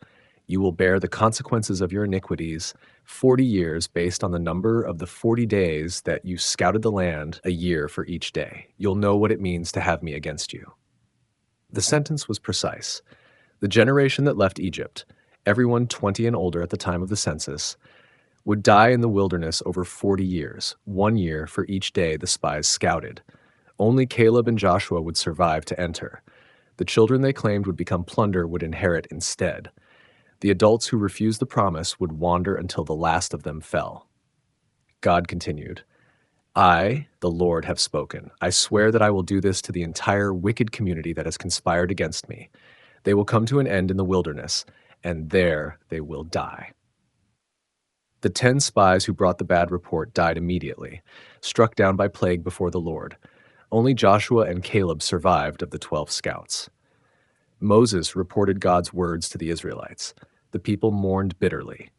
You will bear the consequences of your iniquities 40 years based on the number of the 40 days that you scouted the land, a year for each day. You'll know what it means to have me against you." The sentence was precise. The generation that left Egypt, everyone 20 and older at the time of the census, would die in the wilderness over 40 years, 1 year for each day the spies scouted. Only Caleb and Joshua would survive to enter. The children they claimed would become plunder would inherit instead. The adults who refused the promise would wander until the last of them fell. God continued, "I, the Lord, have spoken. I swear that I will do this to the entire wicked community that has conspired against me. They will come to an end in the wilderness, and there they will die." The 10 spies who brought the bad report died immediately, struck down by plague before the Lord. Only Joshua and Caleb survived of the 12 scouts. Moses reported God's words to the Israelites. The people mourned bitterly.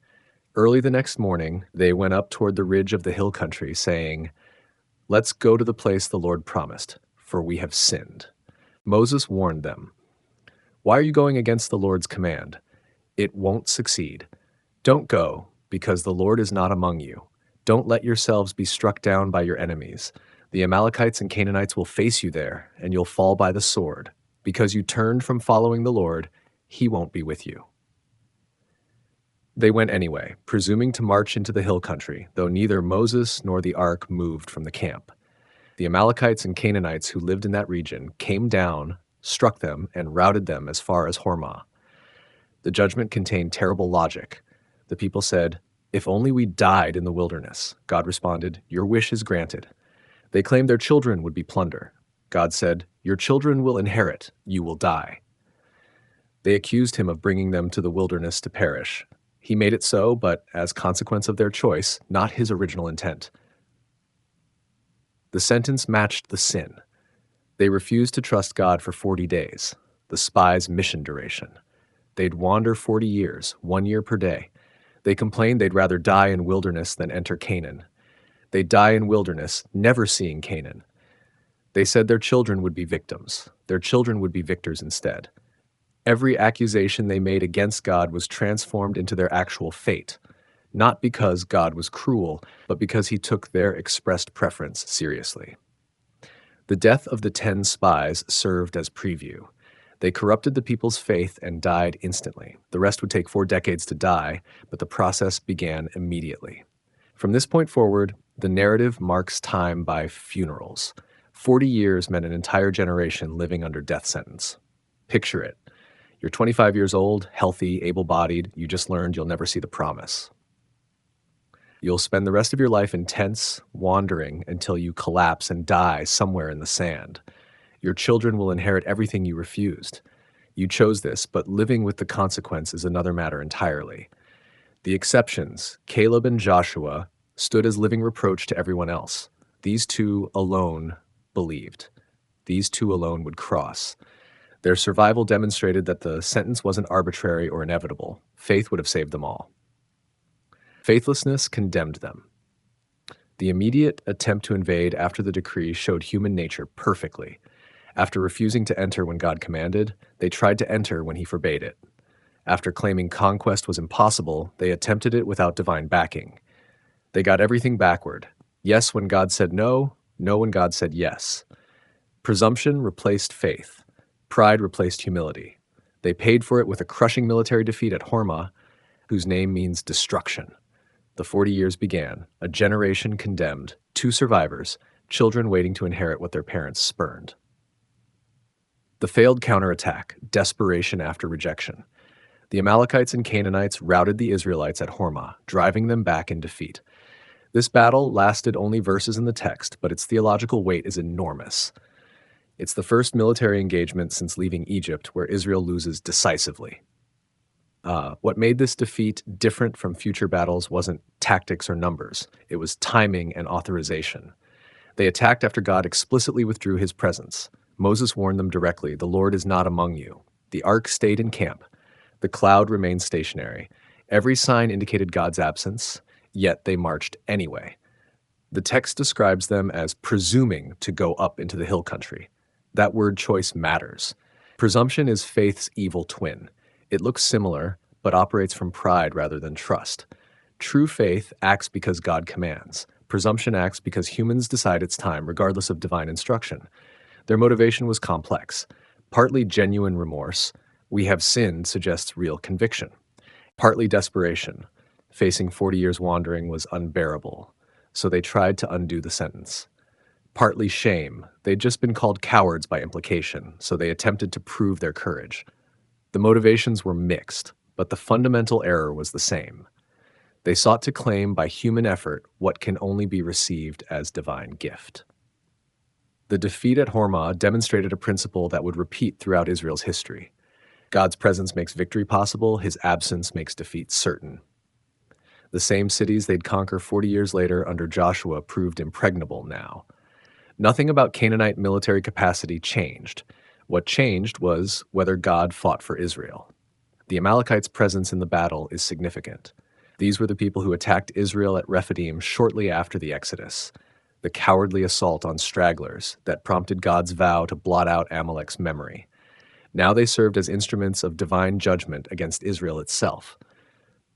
Early the next morning, they went up toward the ridge of the hill country, saying, "Let's go to the place the Lord promised, for we have sinned." Moses warned them, "Why are you going against the Lord's command? It won't succeed. Don't go, because the Lord is not among you. Don't let yourselves be struck down by your enemies. The Amalekites and Canaanites will face you there, and you'll fall by the sword. Because you turned from following the Lord, he won't be with you." They went anyway, presuming to march into the hill country, though neither Moses nor the ark moved from the camp. The Amalekites and Canaanites who lived in that region came down, struck them, and routed them as far as Hormah. The judgment contained terrible logic. The people said, "If only we died in the wilderness." God responded, "Your wish is granted." They claimed their children would be plunder. God said, "Your children will inherit, you will die." They accused him of bringing them to the wilderness to perish. He made it so, but as consequence of their choice, not his original intent. The sentence matched the sin. They refused to trust God for 40 days, the spies' mission duration. They'd wander 40 years, 1 year per day. They complained they'd rather die in wilderness than enter Canaan. They'd die in wilderness, never seeing Canaan. They said their children would be victims. Their children would be victors instead. Every accusation they made against God was transformed into their actual fate, not because God was cruel, but because he took their expressed preference seriously. The death of the 10 spies served as preview. They corrupted the people's faith and died instantly. The rest would take 4 decades to die, but the process began immediately. From this point forward, the narrative marks time by funerals. 40 years meant an entire generation living under death sentence. Picture it. You're 25 years old, healthy, able-bodied. You just learned you'll never see the promise. You'll spend the rest of your life intense, wandering until you collapse and die somewhere in the sand. Your children will inherit everything you refused. You chose this, but living with the consequence is another matter entirely. The exceptions, Caleb and Joshua, stood as living reproach to everyone else. These two alone believed. These two alone would cross. Their survival demonstrated that the sentence wasn't arbitrary or inevitable. Faith would have saved them all. Faithlessness condemned them. The immediate attempt to invade after the decree showed human nature perfectly. After refusing to enter when God commanded, they tried to enter when he forbade it. After claiming conquest was impossible, they attempted it without divine backing. They got everything backward. Yes when God said no, no when God said yes. Presumption replaced faith. Pride replaced humility. They paid for it with a crushing military defeat at Hormah, whose name means destruction. The 40 years began, a generation condemned, 2 survivors, children waiting to inherit what their parents spurned. The failed counterattack, desperation after rejection. The Amalekites and Canaanites routed the Israelites at Hormah, driving them back in defeat. This battle lasted only verses in the text, but its theological weight is enormous. It's the first military engagement since leaving Egypt where Israel loses decisively. What made this defeat different from future battles wasn't tactics or numbers. It was timing and authorization. They attacked after God explicitly withdrew his presence. Moses warned them directly, "The Lord is not among you." The ark stayed in camp. The cloud remained stationary. Every sign indicated God's absence, yet they marched anyway. The text describes them as presuming to go up into the hill country. That word choice matters. Presumption is faith's evil twin. It looks similar, but operates from pride rather than trust. True faith acts because God commands. Presumption acts because humans decide it's time, regardless of divine instruction. Their motivation was complex. Partly genuine remorse. We have sinned suggests real conviction. Partly desperation. Facing 40 years wandering was unbearable, so they tried to undo the sentence. Partly shame. They'd just been called cowards by implication, so they attempted to prove their courage. The motivations were mixed, but the fundamental error was the same. They sought to claim by human effort what can only be received as divine gift. The defeat at Hormah demonstrated a principle that would repeat throughout Israel's history. God's presence makes victory possible, his absence makes defeat certain. The same cities they'd conquer 40 years later under Joshua proved impregnable now. Nothing about Canaanite military capacity changed. What changed was whether God fought for Israel. The Amalekites' presence in the battle is significant. These were the people who attacked Israel at Rephidim shortly after the Exodus, the cowardly assault on stragglers that prompted God's vow to blot out Amalek's memory. Now they served as instruments of divine judgment against Israel itself.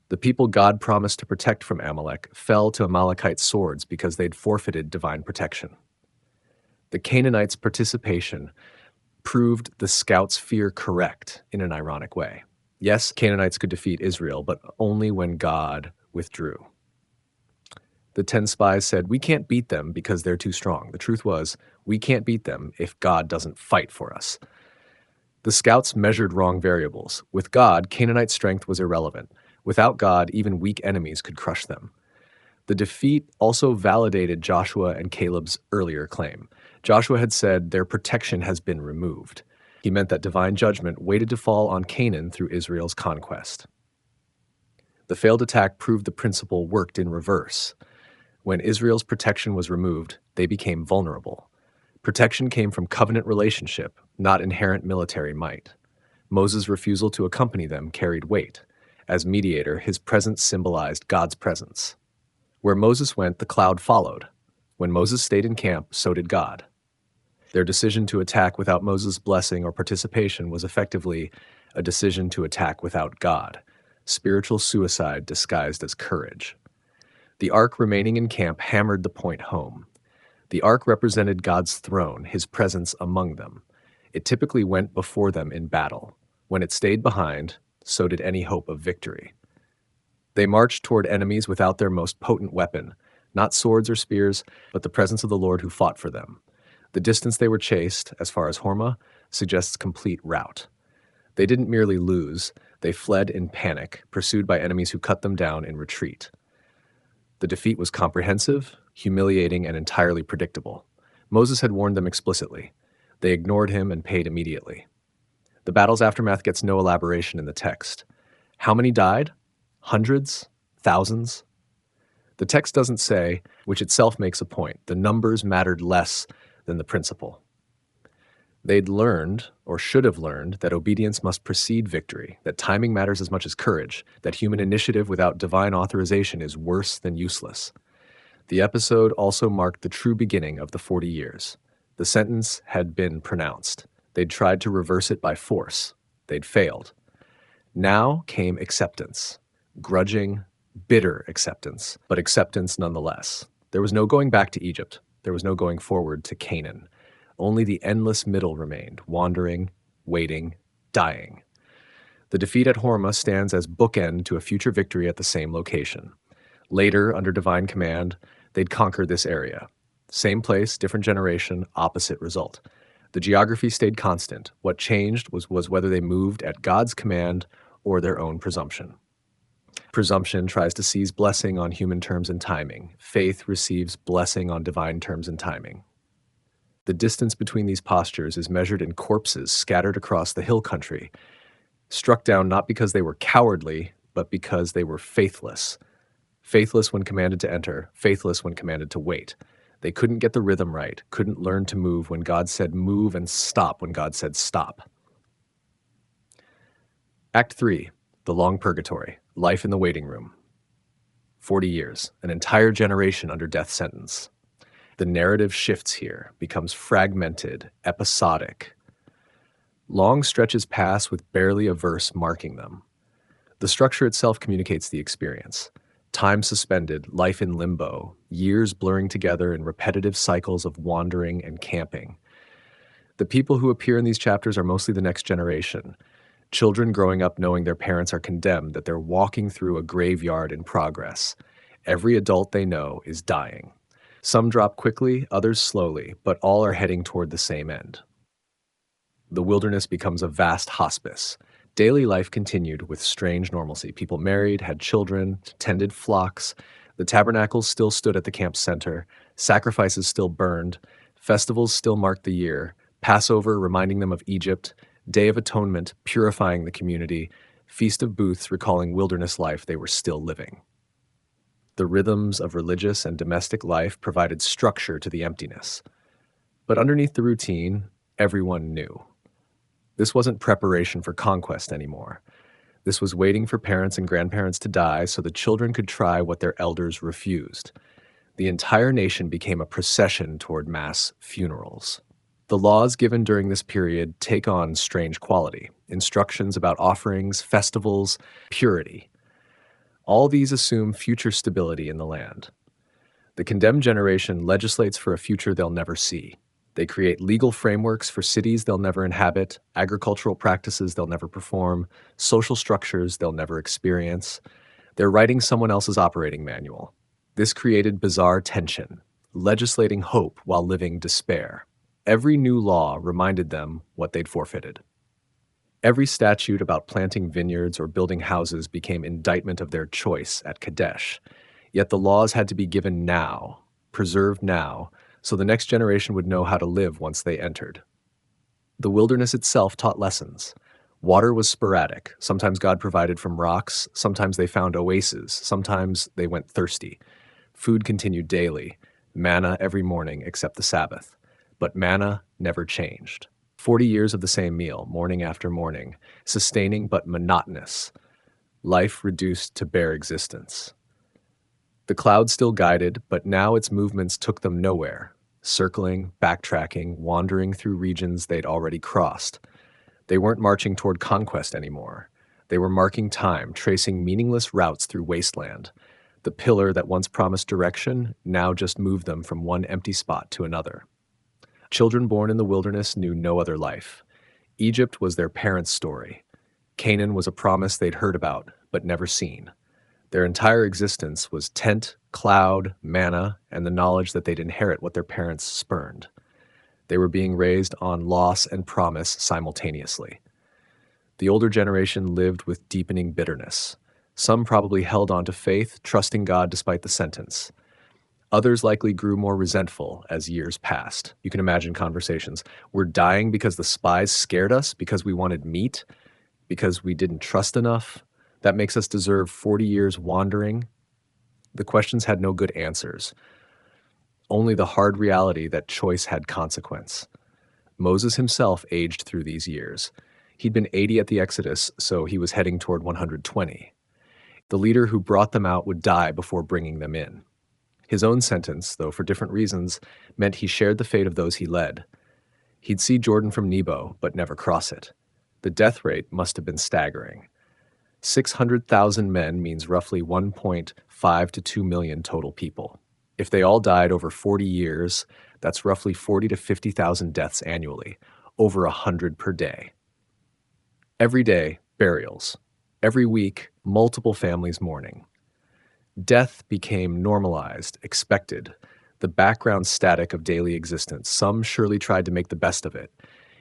The people God promised to protect from Amalek fell to Amalekite swords because they'd forfeited divine protection. The Canaanites' participation proved the scouts' fear correct in an ironic way. Yes, Canaanites could defeat Israel, but only when God withdrew. The 10 spies said, "We can't beat them because they're too strong." The truth was, we can't beat them if God doesn't fight for us. The scouts measured wrong variables. With God, Canaanite strength was irrelevant. Without God, even weak enemies could crush them. The defeat also validated Joshua and Caleb's earlier claim. Joshua had said their protection has been removed. He meant that divine judgment waited to fall on Canaan through Israel's conquest. The failed attack proved the principle worked in reverse. When Israel's protection was removed, they became vulnerable. Protection came from covenant relationship, not inherent military might. Moses' refusal to accompany them carried weight. As mediator, his presence symbolized God's presence. Where Moses went, the cloud followed. When Moses stayed in camp, so did God. Their decision to attack without Moses' blessing or participation was effectively a decision to attack without God, spiritual suicide disguised as courage. The ark remaining in camp hammered the point home. The ark represented God's throne, his presence among them. It typically went before them in battle. When it stayed behind, so did any hope of victory. They marched toward enemies without their most potent weapon, not swords or spears, but the presence of the Lord who fought for them. The distance they were chased, as far as Hormah, suggests complete rout. They didn't merely lose, they fled in panic, pursued by enemies who cut them down in retreat. The defeat was comprehensive, humiliating, and entirely predictable. Moses had warned them explicitly. They ignored him and paid immediately. The battle's aftermath gets no elaboration in the text. How many died? Hundreds? Thousands? The text doesn't say, which itself makes a point. The numbers mattered less than the principle. They'd learned, or should have learned, that obedience must precede victory, that timing matters as much as courage, that human initiative without divine authorization is worse than useless. The episode also marked the true beginning of the 40 years. The sentence had been pronounced. They'd tried to reverse it by force. They'd failed. Now came acceptance. Grudging, bitter acceptance, but acceptance nonetheless. There was no going back to Egypt. There was no going forward to Canaan. Only the endless middle remained, wandering, waiting, dying. The defeat at Hormah stands as bookend to a future victory at the same location. Later, under divine command, they'd conquer this area. Same place, different generation, opposite result. The geography stayed constant. What changed was whether they moved at God's command or their own presumption. Presumption tries to seize blessing on human terms and timing. Faith receives blessing on divine terms and timing. The distance between these postures is measured in corpses scattered across the hill country, struck down not because they were cowardly, but because they were faithless. Faithless when commanded to enter, faithless when commanded to wait. They couldn't get the rhythm right, couldn't learn to move when God said move and stop when God said stop. Act 3, the long purgatory, life in the waiting room. 40 years, an entire generation under death sentence. The narrative shifts here, becomes fragmented, episodic. Long stretches pass with barely a verse marking them. The structure itself communicates the experience. Time suspended, life in limbo, years blurring together in repetitive cycles of wandering and camping. The people who appear in these chapters are mostly the next generation. Children growing up knowing their parents are condemned, that they're walking through a graveyard in progress. Every adult they know is dying. Some drop quickly, others slowly, but all are heading toward the same end. The wilderness becomes a vast hospice. Daily life continued with strange normalcy. People married, had children, tended flocks. The tabernacles still stood at the camp center. Sacrifices still burned. Festivals still marked the year. Passover reminding them of Egypt. Day of Atonement purifying the community. Feast of Booths recalling wilderness life they were still living. The rhythms of religious and domestic life provided structure to the emptiness. But underneath the routine, everyone knew. This wasn't preparation for conquest anymore. This was waiting for parents and grandparents to die so the children could try what their elders refused. The entire nation became a procession toward mass funerals. The laws given during this period take on strange quality. Instructions about offerings, festivals, purity. All these assume future stability in the land. The condemned generation legislates for a future they'll never see. They create legal frameworks for cities they'll never inhabit, agricultural practices they'll never perform, social structures they'll never experience. They're writing someone else's operating manual. This created bizarre tension, legislating hope while living despair. Every new law reminded them what they'd forfeited. Every statute about planting vineyards or building houses became indictment of their choice at Kadesh. Yet the laws had to be given now, preserved now, so the next generation would know how to live once they entered. The wilderness itself taught lessons. Water was sporadic. Sometimes God provided from rocks, sometimes they found oases, sometimes they went thirsty. Food continued daily, manna every morning except the Sabbath. But manna never changed. 40 years of the same meal, morning after morning, sustaining but monotonous. Life reduced to bare existence. The cloud still guided, but now its movements took them nowhere, circling, backtracking, wandering through regions they'd already crossed. They weren't marching toward conquest anymore. They were marking time, tracing meaningless routes through wasteland. The pillar that once promised direction now just moved them from one empty spot to another. Children born in the wilderness knew no other life. Egypt was their parents' story. Canaan was a promise they'd heard about, but never seen. Their entire existence was tent, cloud, manna, and the knowledge that they'd inherit what their parents spurned. They were being raised on loss and promise simultaneously. The older generation lived with deepening bitterness. Some probably held on to faith, trusting God despite the sentence. Others likely grew more resentful as years passed. You can imagine conversations. We're dying because the spies scared us, because we wanted meat, because we didn't trust enough. That makes us deserve 40 years wandering. The questions had no good answers. Only the hard reality that choice had consequence. Moses himself aged through these years. He'd been 80 at the Exodus, so he was heading toward 120. The leader who brought them out would die before bringing them in. His own sentence, though for different reasons, meant he shared the fate of those he led. He'd see Jordan from Nebo, but never cross it. The death rate must have been staggering. 600,000 men means roughly 1.5 to 2 million total people. If they all died over 40 years, that's roughly 40 to 50,000 deaths annually, over 100 per day. Every day, burials. Every week, multiple families mourning. Death became normalized, expected, the background static of daily existence. Some surely tried to make the best of it.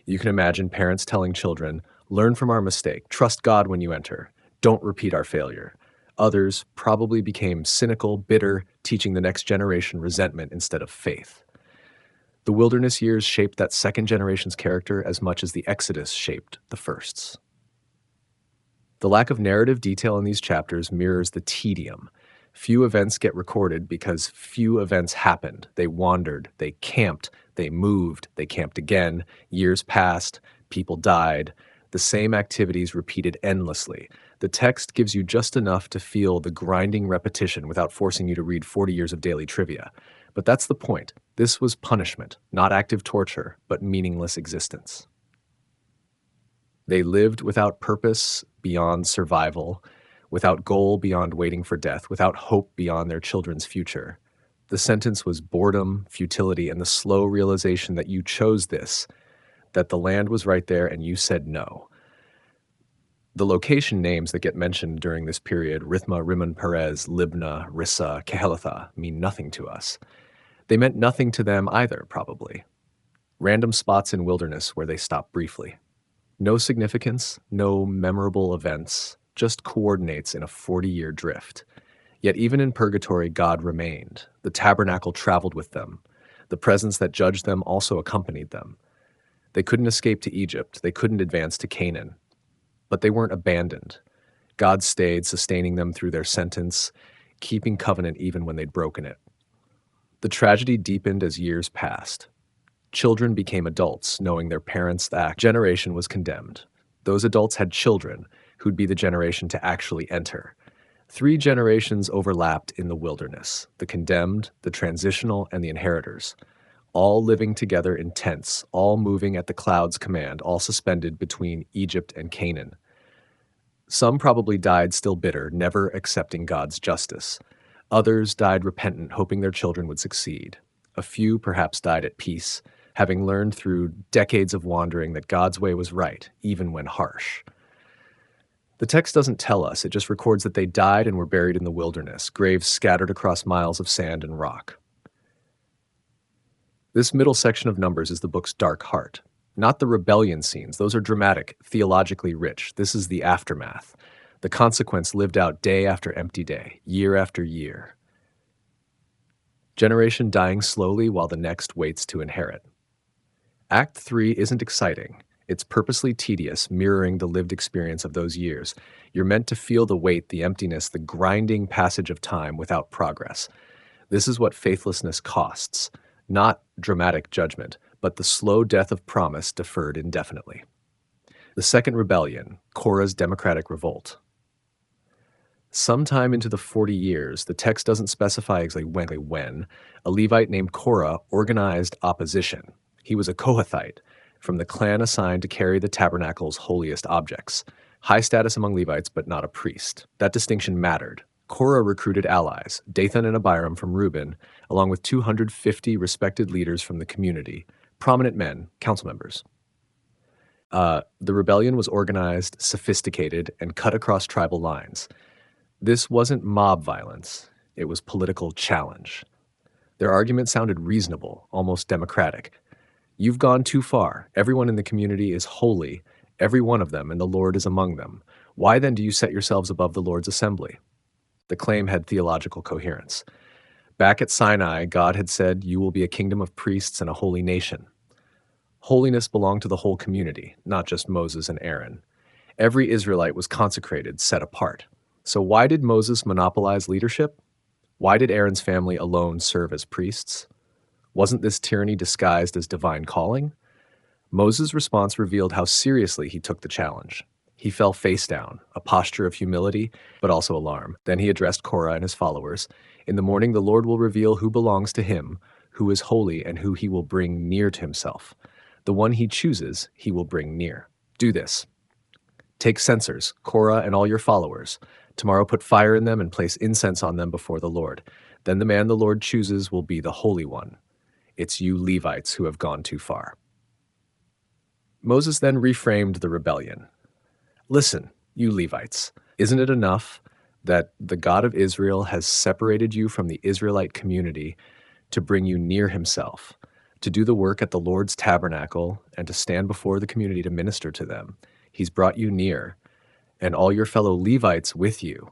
You can imagine parents telling children, "Learn from our mistake, trust God when you enter, don't repeat our failure." Others probably became cynical, bitter, teaching the next generation resentment instead of faith. The wilderness years shaped that second generation's character as much as the Exodus shaped the first's. The lack of narrative detail in these chapters mirrors the tedium. Few events get recorded because few events happened. They wandered, they camped, they moved, they camped again. Years passed, people died. The same activities repeated endlessly. The text gives you just enough to feel the grinding repetition without forcing you to read 40 years of daily trivia. But that's the point. This was punishment, not active torture, but meaningless existence. They lived without purpose beyond survival, without goal beyond waiting for death, without hope beyond their children's future. The sentence was boredom, futility, and the slow realization that you chose this, that the land was right there and you said no. The location names that get mentioned during this period, Rithma, Rimmon, Perez, Libnah, Rissa, Kehelatha, mean nothing to us. They meant nothing to them either, probably. Random spots in wilderness where they stopped briefly. No significance, no memorable events, just coordinates in a 40-year drift. Yet even in purgatory, God remained. The tabernacle traveled with them. The presence that judged them also accompanied them. They couldn't escape to Egypt. They couldn't advance to Canaan. But they weren't abandoned. God stayed, sustaining them through their sentence, keeping covenant even when they'd broken it. The tragedy deepened as years passed. Children became adults, knowing their parents' act. Generation was condemned. Those adults had children, who'd be the generation to actually enter. 3 generations overlapped in the wilderness: the condemned, the transitional, and the inheritors, all living together in tents, all moving at the cloud's command, all suspended between Egypt and Canaan. Some probably died still bitter, never accepting God's justice. Others died repentant, hoping their children would succeed. A few perhaps died at peace, having learned through decades of wandering that God's way was right, even when harsh. The text doesn't tell us, it just records that they died and were buried in the wilderness, graves scattered across miles of sand and rock. This middle section of Numbers is the book's dark heart. Not the rebellion scenes, those are dramatic, theologically rich. This is the aftermath. The consequence lived out day after empty day, year after year. Generation dying slowly while the next waits to inherit. Act 3 isn't exciting. It's purposely tedious, mirroring the lived experience of those years. You're meant to feel the weight, the emptiness, the grinding passage of time without progress. This is what faithlessness costs. Not dramatic judgment, but the slow death of promise deferred indefinitely. The second rebellion, Korah's democratic revolt. Sometime into the 40 years, the text doesn't specify exactly when, a Levite named Korah organized opposition. He was a Kohathite, from the clan assigned to carry the tabernacle's holiest objects. High status among Levites, but not a priest. That distinction mattered. Korah recruited allies, Dathan and Abiram from Reuben, along with 250 respected leaders from the community, prominent men, council members. The rebellion was organized, sophisticated, and cut across tribal lines. This wasn't mob violence, it was political challenge. Their argument sounded reasonable, almost democratic. You've gone too far. Everyone in the community is holy, every one of them, and the Lord is among them. Why then do you set yourselves above the Lord's assembly? The claim had theological coherence. Back at Sinai, God had said, "You will be a kingdom of priests and a holy nation." Holiness belonged to the whole community, not just Moses and Aaron. Every Israelite was consecrated, set apart. So why did Moses monopolize leadership? Why did Aaron's family alone serve as priests? Wasn't this tyranny disguised as divine calling? Moses' response revealed how seriously he took the challenge. He fell face down, a posture of humility, but also alarm. Then he addressed Korah and his followers. "In the morning the Lord will reveal who belongs to him, who is holy, and who he will bring near to himself. The one he chooses, he will bring near. Do this. Take censers, Korah and all your followers. Tomorrow put fire in them and place incense on them before the Lord. Then the man the Lord chooses will be the Holy One. It's you Levites who have gone too far." Moses then reframed the rebellion. "Listen, you Levites, isn't it enough that the God of Israel has separated you from the Israelite community to bring you near himself, to do the work at the Lord's tabernacle, and to stand before the community to minister to them? He's brought you near, and all your fellow Levites with you,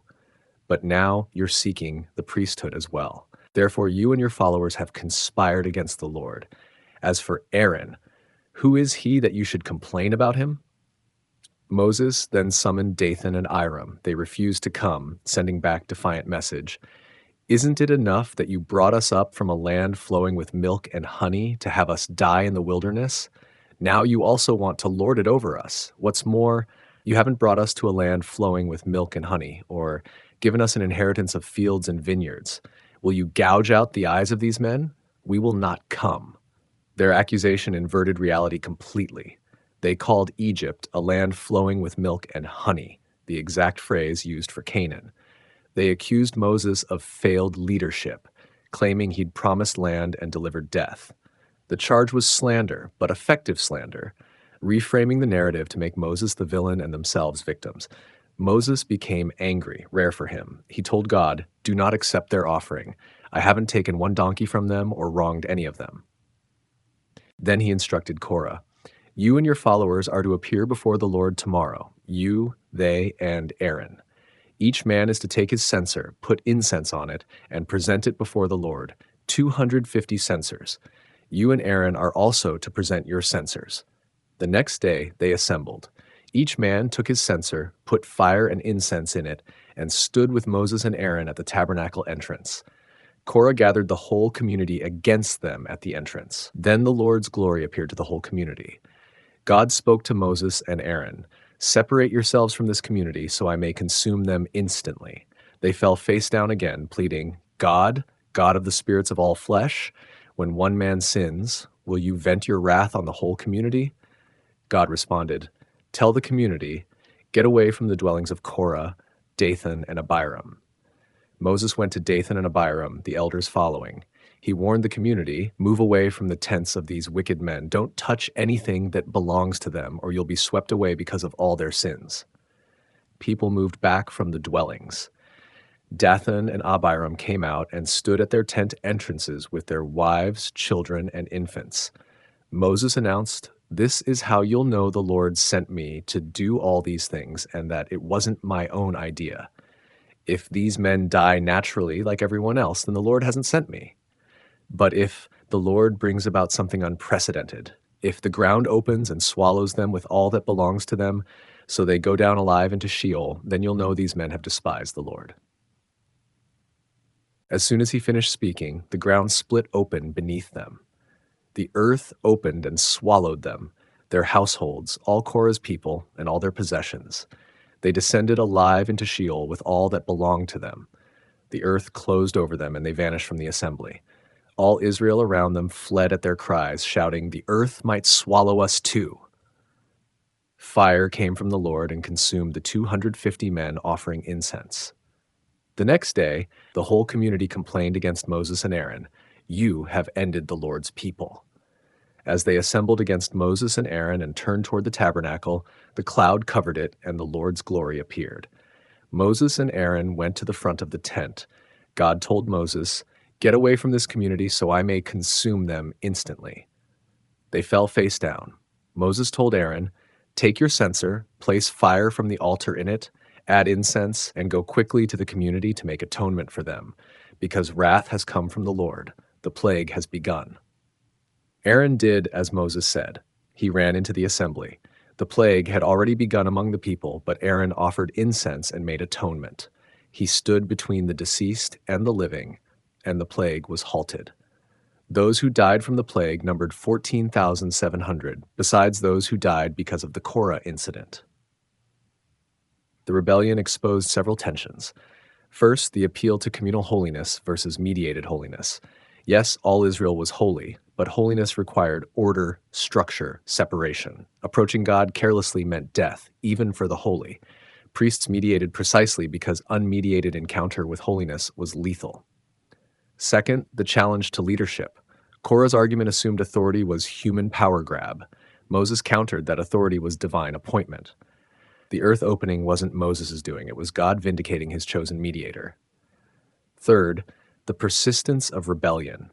but now you're seeking the priesthood as well. Therefore you and your followers have conspired against the Lord. As for Aaron, who is he that you should complain about him?" Moses then summoned Dathan and Abiram. They refused to come, sending back defiant message. "Isn't it enough that you brought us up from a land flowing with milk and honey to have us die in the wilderness? Now you also want to lord it over us. What's more, you haven't brought us to a land flowing with milk and honey, or given us an inheritance of fields and vineyards. Will you gouge out the eyes of these men? We will not come." Their accusation inverted reality completely. They called Egypt a land flowing with milk and honey, the exact phrase used for Canaan. They accused Moses of failed leadership, claiming he'd promised land and delivered death. The charge was slander, but effective slander, reframing the narrative to make Moses the villain and themselves victims. Moses became angry, rare for him. He told God, "Do not accept their offering. I haven't taken one donkey from them or wronged any of them." Then he instructed Korah, "You and your followers are to appear before the Lord tomorrow, you, they, and Aaron. Each man is to take his censer, put incense on it, and present it before the Lord, 250 censers. You and Aaron are also to present your censers." The next day they assembled. Each man took his censer, put fire and incense in it, and stood with Moses and Aaron at the tabernacle entrance. Korah gathered the whole community against them at the entrance. Then the Lord's glory appeared to the whole community. God spoke to Moses and Aaron, "Separate yourselves from this community so I may consume them instantly." They fell face down again, pleading, "God, God of the spirits of all flesh, when one man sins, will you vent your wrath on the whole community?" God responded, "Tell the community, get away from the dwellings of Korah, Dathan, and Abiram." Moses went to Dathan and Abiram, the elders following. He warned the community, "Move away from the tents of these wicked men. Don't touch anything that belongs to them, or you'll be swept away because of all their sins." People moved back from the dwellings. Dathan and Abiram came out and stood at their tent entrances with their wives, children, and infants. Moses announced, "This is how you'll know the Lord sent me to do all these things and that it wasn't my own idea. If these men die naturally like everyone else, then the Lord hasn't sent me. But if the Lord brings about something unprecedented, if the ground opens and swallows them with all that belongs to them, so they go down alive into Sheol, then you'll know these men have despised the Lord." As soon as he finished speaking, the ground split open beneath them. The earth opened and swallowed them, their households, all Korah's people, and all their possessions. They descended alive into Sheol with all that belonged to them. The earth closed over them, and they vanished from the assembly. All Israel around them fled at their cries, shouting, "The earth might swallow us too." Fire came from the Lord and consumed the 250 men offering incense. The next day, the whole community complained against Moses and Aaron, "You have ended the Lord's people." As they assembled against Moses and Aaron and turned toward the tabernacle, the cloud covered it, and the Lord's glory appeared. Moses and Aaron went to the front of the tent. God told Moses, "Get away from this community so I may consume them instantly." They fell face down. Moses told Aaron, "Take your censer, place fire from the altar in it, add incense, and go quickly to the community to make atonement for them, because wrath has come from the Lord. The plague has begun." Aaron did as Moses said. He ran into the assembly. The plague had already begun among the people, but Aaron offered incense and made atonement. He stood between the deceased and the living, and the plague was halted. Those who died from the plague numbered 14,700, besides those who died because of the Korah incident. The rebellion exposed several tensions. First, the appeal to communal holiness versus mediated holiness. Yes, all Israel was holy, but holiness required order, structure, separation. Approaching God carelessly meant death, even for the holy. Priests mediated precisely because unmediated encounter with holiness was lethal. Second, the challenge to leadership. Korah's argument assumed authority was human power grab. Moses countered that authority was divine appointment. The earth opening wasn't Moses' doing, it was God vindicating his chosen mediator. Third, the persistence of rebellion.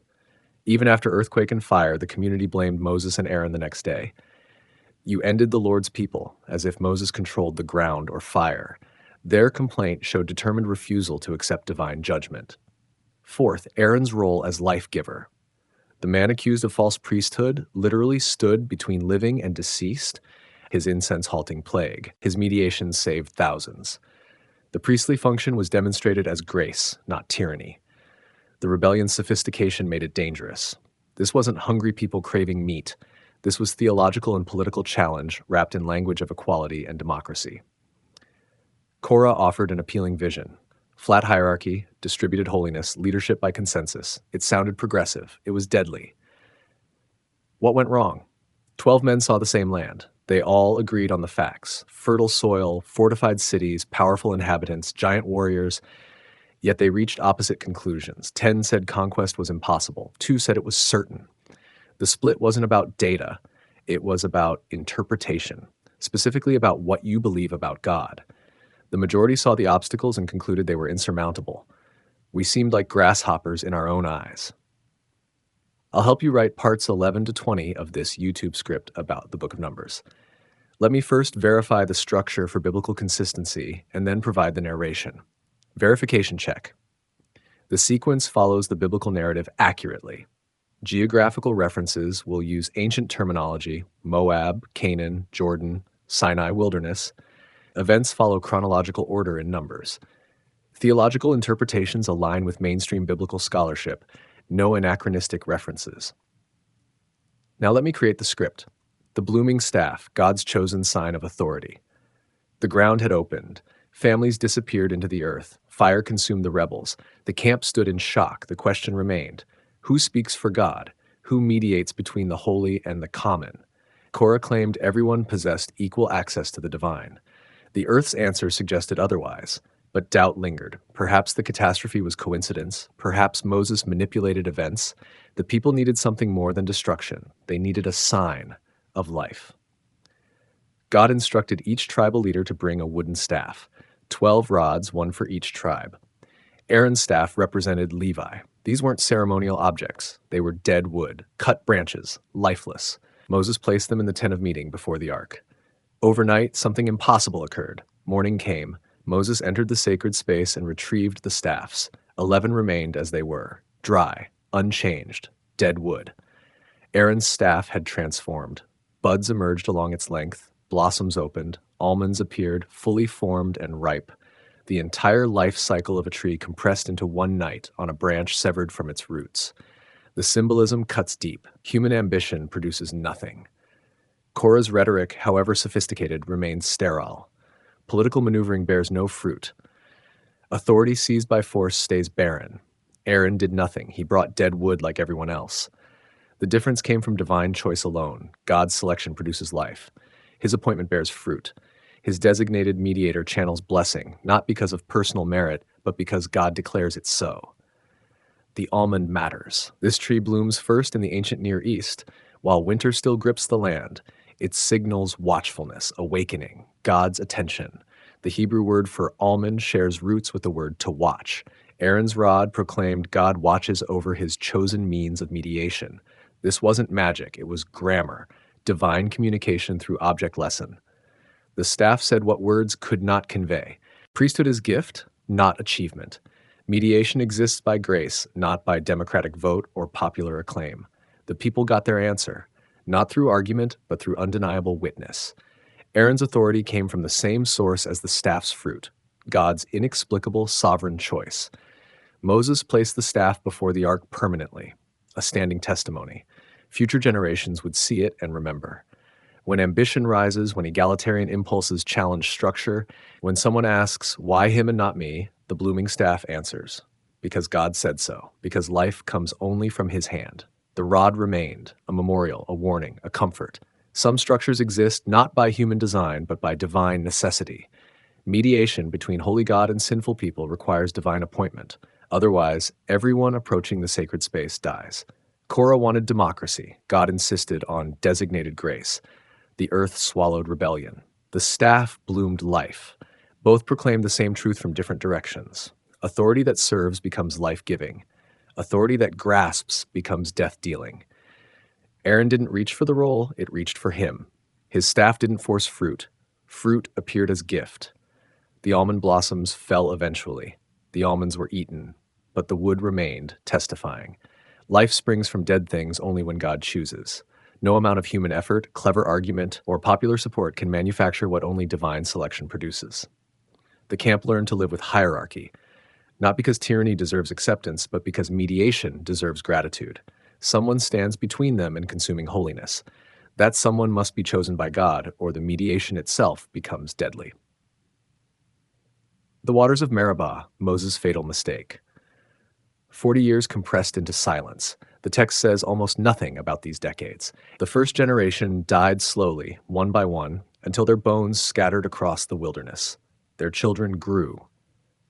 Even after earthquake and fire, the community blamed Moses and Aaron the next day. "You ended the Lord's people," as if Moses controlled the ground or fire. Their complaint showed determined refusal to accept divine judgment. Fourth, Aaron's role as life giver. The man accused of false priesthood literally stood between living and deceased, his incense halting plague. His mediation saved thousands. The priestly function was demonstrated as grace, not tyranny. The rebellion's sophistication made it dangerous. This wasn't hungry people craving meat. This was theological and political challenge wrapped in language of equality and democracy. Korah offered an appealing vision. Flat hierarchy, distributed holiness, leadership by consensus. It sounded progressive. It was deadly. What went wrong? 12 men saw the same land. They all agreed on the facts. Fertile soil, fortified cities, powerful inhabitants, giant warriors. Yet they reached opposite conclusions. 10 said conquest was impossible. 2 said it was certain. The split wasn't about data. It was about interpretation, specifically about what you believe about God. The majority saw the obstacles and concluded they were insurmountable. We seemed like grasshoppers in our own eyes. I'll help you write parts 11 to 20 of this YouTube script about the Book of Numbers. Let me first verify the structure for biblical consistency and then provide the narration. Verification check. The sequence follows the biblical narrative accurately. Geographical references will use ancient terminology: Moab, Canaan, Jordan, Sinai wilderness. Events follow chronological order in Numbers. Theological interpretations align with mainstream biblical scholarship, no anachronistic references. Now let me create the script. The blooming staff, God's chosen sign of authority. The ground had opened. Families disappeared into the earth. Fire consumed the rebels. The camp stood in shock. The question remained, who speaks for God? Who mediates between the holy and the common? Korah claimed everyone possessed equal access to the divine. The earth's answer suggested otherwise, but doubt lingered. Perhaps the catastrophe was coincidence. Perhaps Moses manipulated events. The people needed something more than destruction. They needed a sign of life. God instructed each tribal leader to bring a wooden staff, 12 rods, one for each tribe. Aaron's staff represented Levi. These weren't ceremonial objects. They were dead wood, cut branches, lifeless. Moses placed them in the tent of meeting before the ark. Overnight, something impossible occurred. Morning came. Moses entered the sacred space and retrieved the staffs. 11 remained as they were, dry, unchanged, dead wood. Aaron's staff had transformed. Buds emerged along its length, blossoms opened, almonds appeared, fully formed and ripe. The entire life cycle of a tree compressed into one night on a branch severed from its roots. The symbolism cuts deep. Human ambition produces nothing. Korah's rhetoric, however sophisticated, remains sterile. Political maneuvering bears no fruit. Authority seized by force stays barren. Aaron did nothing. He brought dead wood like everyone else. The difference came from divine choice alone. God's selection produces life. His appointment bears fruit. His designated mediator channels blessing, not because of personal merit, but because God declares it so. The almond matters. This tree blooms first in the ancient Near East. While winter still grips the land, it signals watchfulness, awakening, God's attention. The Hebrew word for almond shares roots with the word to watch. Aaron's rod proclaimed God watches over his chosen means of mediation. This wasn't magic, it was grammar, divine communication through object lesson. The staff said what words could not convey. Priesthood is gift, not achievement. Mediation exists by grace, not by democratic vote or popular acclaim. The people got their answer, not through argument, but through undeniable witness. Aaron's authority came from the same source as the staff's fruit, God's inexplicable sovereign choice. Moses placed the staff before the ark permanently, a standing testimony. Future generations would see it and remember. When ambition rises, when egalitarian impulses challenge structure, when someone asks, why him and not me, the blooming staff answers, because God said so, because life comes only from his hand. The rod remained, a memorial, a warning, a comfort. Some structures exist not by human design, but by divine necessity. Mediation between holy God and sinful people requires divine appointment. Otherwise, everyone approaching the sacred space dies. Korah wanted democracy. God insisted on designated grace. The earth swallowed rebellion. The staff bloomed life. Both proclaim the same truth from different directions. Authority that serves becomes life-giving. Authority that grasps becomes death-dealing. Aaron didn't reach for the role, it reached for him. His staff didn't force fruit. Fruit appeared as gift. The almond blossoms fell eventually. The almonds were eaten, but the wood remained, testifying. Life springs from dead things only when God chooses. No amount of human effort, clever argument, or popular support can manufacture what only divine selection produces. The camp learned to live with hierarchy, not because tyranny deserves acceptance, but because mediation deserves gratitude. Someone stands between them and consuming holiness. That someone must be chosen by God, or the mediation itself becomes deadly. The waters of Meribah, Moses' fatal mistake. 40 years compressed into silence. The text says almost nothing about these decades. The first generation died slowly, one by one, until their bones scattered across the wilderness. Their children grew,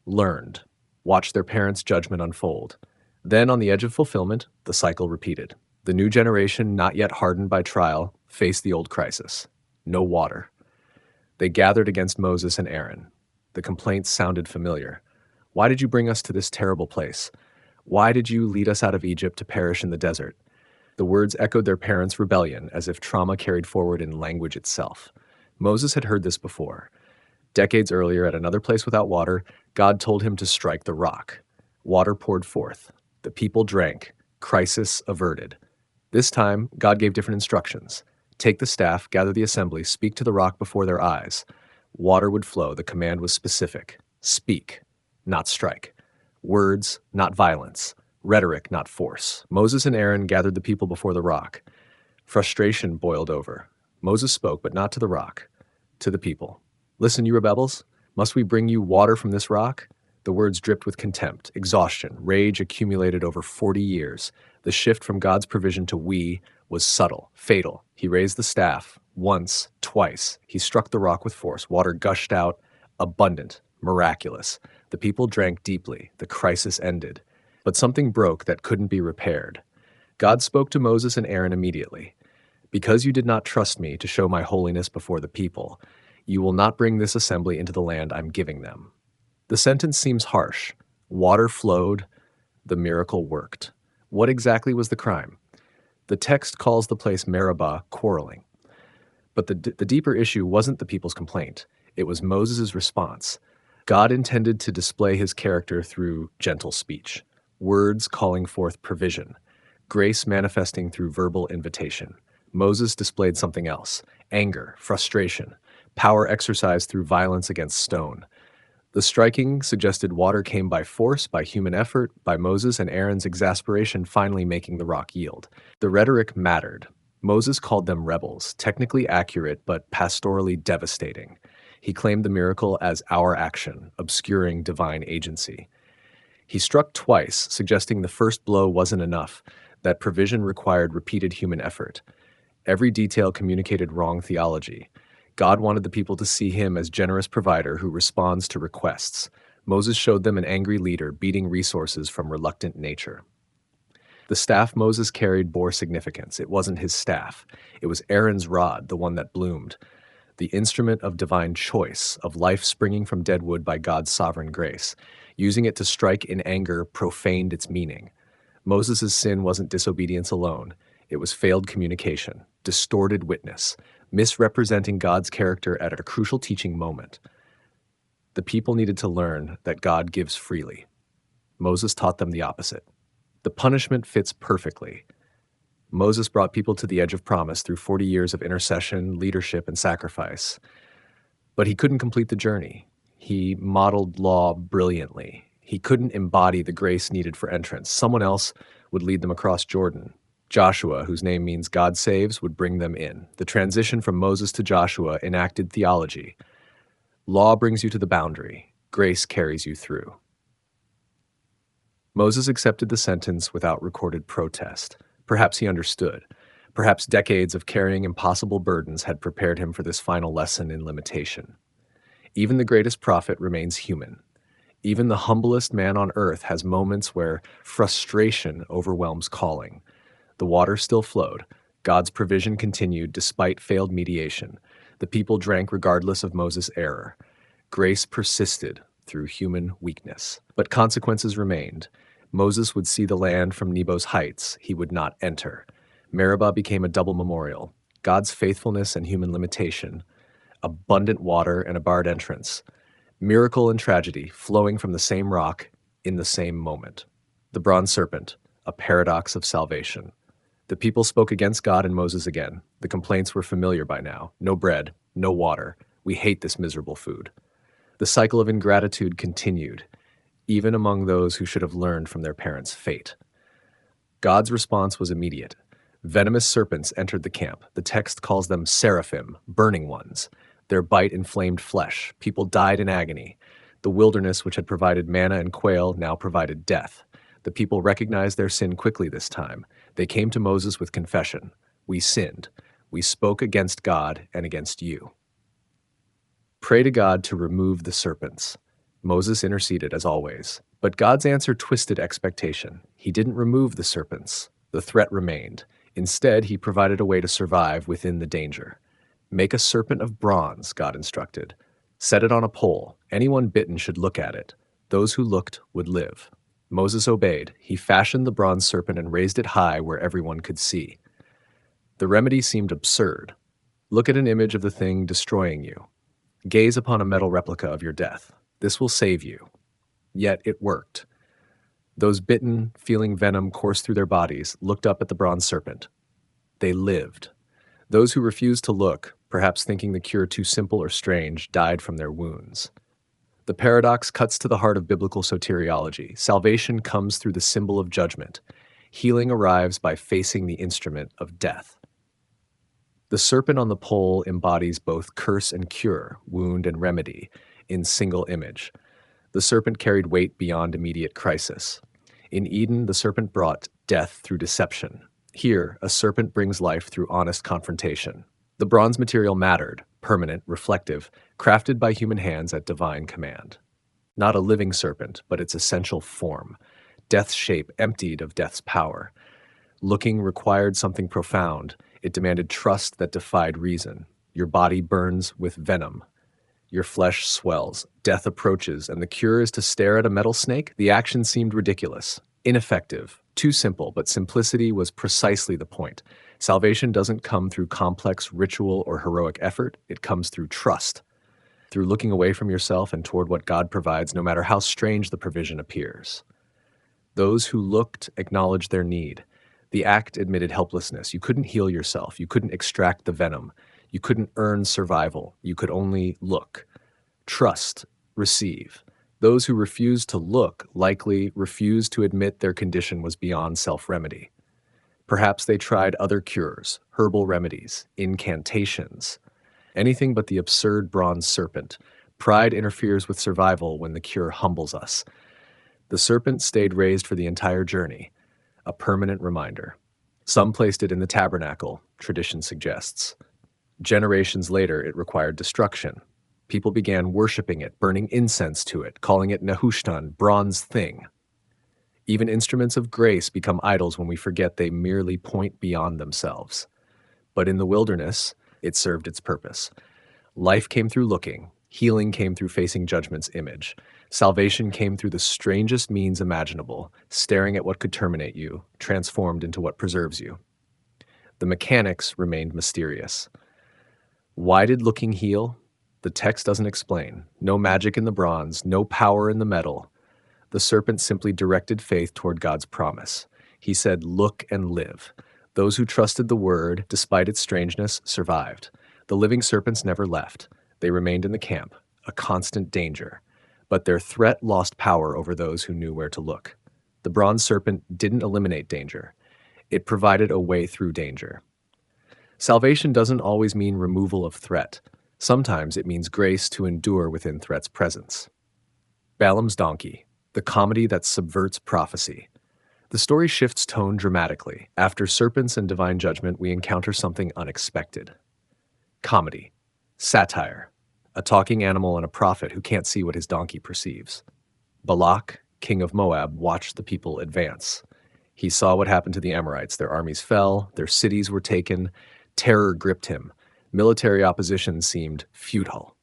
learned, watched their parents' judgment unfold. Then, on the edge of fulfillment, the cycle repeated. The new generation, not yet hardened by trial, faced the old crisis. No water. They gathered against Moses and Aaron. The complaints sounded familiar. Why did you bring us to this terrible place? Why did you lead us out of Egypt to perish in the desert? The words echoed their parents' rebellion, as if trauma carried forward in language itself. Moses had heard this before. Decades earlier, at another place without water, God told him to strike the rock. Water poured forth. The people drank. Crisis averted. This time, God gave different instructions. Take the staff, gather the assembly, speak to the rock before their eyes. Water would flow. The command was specific. Speak. not strike. Words, not violence. Rhetoric, not force. Moses and Aaron gathered the people before the rock. Frustration boiled over. Moses spoke, but not to the rock, to the people. Listen, you rebels, must we bring you water from this rock? The words dripped with contempt, exhaustion, rage accumulated over 40 years. The shift from God's provision to we was subtle, fatal. He raised the staff, once, twice. He struck the rock with force. Water gushed out, abundant, miraculous. The people drank deeply. The crisis ended. But something broke that couldn't be repaired. God spoke to Moses and Aaron immediately. Because you did not trust me to show my holiness before the people, you will not bring this assembly into the land I'm giving them. The sentence seems harsh. Water flowed, the miracle worked. What exactly was the crime? The text calls the place Meribah, quarreling. But the deeper issue wasn't the people's complaint. It was Moses' response. God intended to display his character through gentle speech, words calling forth provision, grace manifesting through verbal invitation. Moses displayed something else: anger, frustration, power exercised through violence against stone. The striking suggested water came by force, by human effort, by Moses and Aaron's exasperation finally making the rock yield. The rhetoric mattered. Moses called them rebels, technically accurate but pastorally devastating. He claimed the miracle as our action, obscuring divine agency. He struck twice, suggesting the first blow wasn't enough, that provision required repeated human effort. Every detail communicated wrong theology. God wanted the people to see him as generous provider who responds to requests. Moses showed them an angry leader beating resources from reluctant nature. The staff Moses carried bore significance. It wasn't his staff. It was Aaron's rod, the one that bloomed, the instrument of divine choice, of life springing from dead wood by God's sovereign grace. Using it to strike in anger profaned its meaning. Moses' sin wasn't disobedience alone. It was failed communication, distorted witness, misrepresenting God's character at a crucial teaching moment. The people needed to learn that God gives freely. Moses taught them the opposite. The punishment fits perfectly. Moses brought people to the edge of promise through 40 years of intercession, leadership, and sacrifice. But he couldn't complete the journey. He modeled law brilliantly. He couldn't embody the grace needed for entrance. Someone else would lead them across Jordan. Joshua, whose name means God saves, would bring them in. The transition from Moses to Joshua enacted theology. Law brings you to the boundary. Grace carries you through. Moses accepted the sentence without recorded protest. Perhaps he understood. Perhaps decades of carrying impossible burdens had prepared him for this final lesson in limitation. Even the greatest prophet remains human. Even the humblest man on earth has moments where frustration overwhelms calling. The water still flowed. God's provision continued despite failed mediation. The people drank regardless of Moses' error. Grace persisted through human weakness. But consequences remained. Moses would see the land from Nebo's heights. He would not enter. Meribah became a double memorial: God's faithfulness and human limitation, abundant water and a barred entrance, miracle and tragedy flowing from the same rock in the same moment. The bronze serpent, a paradox of salvation. The people spoke against God and Moses again. The complaints were familiar by now. No bread, no water. We hate this miserable food. The cycle of ingratitude continued, even among those who should have learned from their parents' fate. God's response was immediate. Venomous serpents entered the camp. The text calls them seraphim, burning ones. Their bite inflamed flesh. People died in agony. The wilderness, which had provided manna and quail, now provided death. The people recognized their sin quickly this time. They came to Moses with confession. We sinned. We spoke against God and against you. Pray to God to remove the serpents. Moses interceded as always. But God's answer twisted expectation. He didn't remove the serpents. The threat remained. Instead, he provided a way to survive within the danger. Make a serpent of bronze, God instructed. Set it on a pole. Anyone bitten should look at it. Those who looked would live. Moses obeyed. He fashioned the bronze serpent and raised it high where everyone could see. The remedy seemed absurd. Look at an image of the thing destroying you. Gaze upon a metal replica of your death. This will save you. Yet it worked. Those bitten, feeling venom course through their bodies, looked up at the bronze serpent. They lived. Those who refused to look, perhaps thinking the cure too simple or strange, died from their wounds. The paradox cuts to the heart of biblical soteriology. Salvation comes through the symbol of judgment. Healing arrives by facing the instrument of death. The serpent on the pole embodies both curse and cure, wound and remedy, in single image. The serpent carried weight beyond immediate crisis. In Eden, the serpent brought death through deception. Here, a serpent brings life through honest confrontation. The bronze material mattered, permanent, reflective, crafted by human hands at divine command. Not a living serpent, but its essential form. Death's shape emptied of death's power. Looking required something profound. It demanded trust that defied reason. Your body burns with venom. Your flesh swells. Death approaches, and the cure is to stare at a metal snake? The action seemed ridiculous, ineffective, too simple, but simplicity was precisely the point. Salvation doesn't come through complex ritual or heroic effort. It comes through trust, through looking away from yourself and toward what God provides, no matter how strange the provision appears. Those who looked acknowledged their need. The act admitted helplessness. You couldn't heal yourself. You couldn't extract the venom. You couldn't earn survival. You could only look. Trust. Receive. Those who refused to look likely refused to admit their condition was beyond self-remedy. Perhaps they tried other cures, herbal remedies, incantations, anything but the absurd bronze serpent. Pride interferes with survival when the cure humbles us. The serpent stayed raised for the entire journey, a permanent reminder. Some placed it in the tabernacle, tradition suggests. Generations later, it required destruction. People began worshiping it, burning incense to it, calling it Nehushtan, bronze thing. Even instruments of grace become idols when we forget they merely point beyond themselves. But in the wilderness, it served its purpose. Life came through looking. Healing came through facing judgment's image. Salvation came through the strangest means imaginable, staring at what could terminate you, transformed into what preserves you. The mechanics remained mysterious. Why did looking heal? The text doesn't explain. No magic in the bronze, no power in the metal. The serpent simply directed faith toward God's promise. He said, "Look and live." Those who trusted the word, despite its strangeness, survived. The living serpents never left. They remained in the camp, a constant danger. But their threat lost power over those who knew where to look. The bronze serpent didn't eliminate danger. It provided a way through danger. Salvation doesn't always mean removal of threat. Sometimes it means grace to endure within threat's presence. Balaam's donkey, the comedy that subverts prophecy. The story shifts tone dramatically. After serpents and divine judgment, we encounter something unexpected. Comedy, satire, a talking animal and a prophet who can't see what his donkey perceives. Balak, king of Moab, watched the people advance. He saw what happened to the Amorites. Their armies fell, their cities were taken, terror gripped him. Military opposition seemed futile.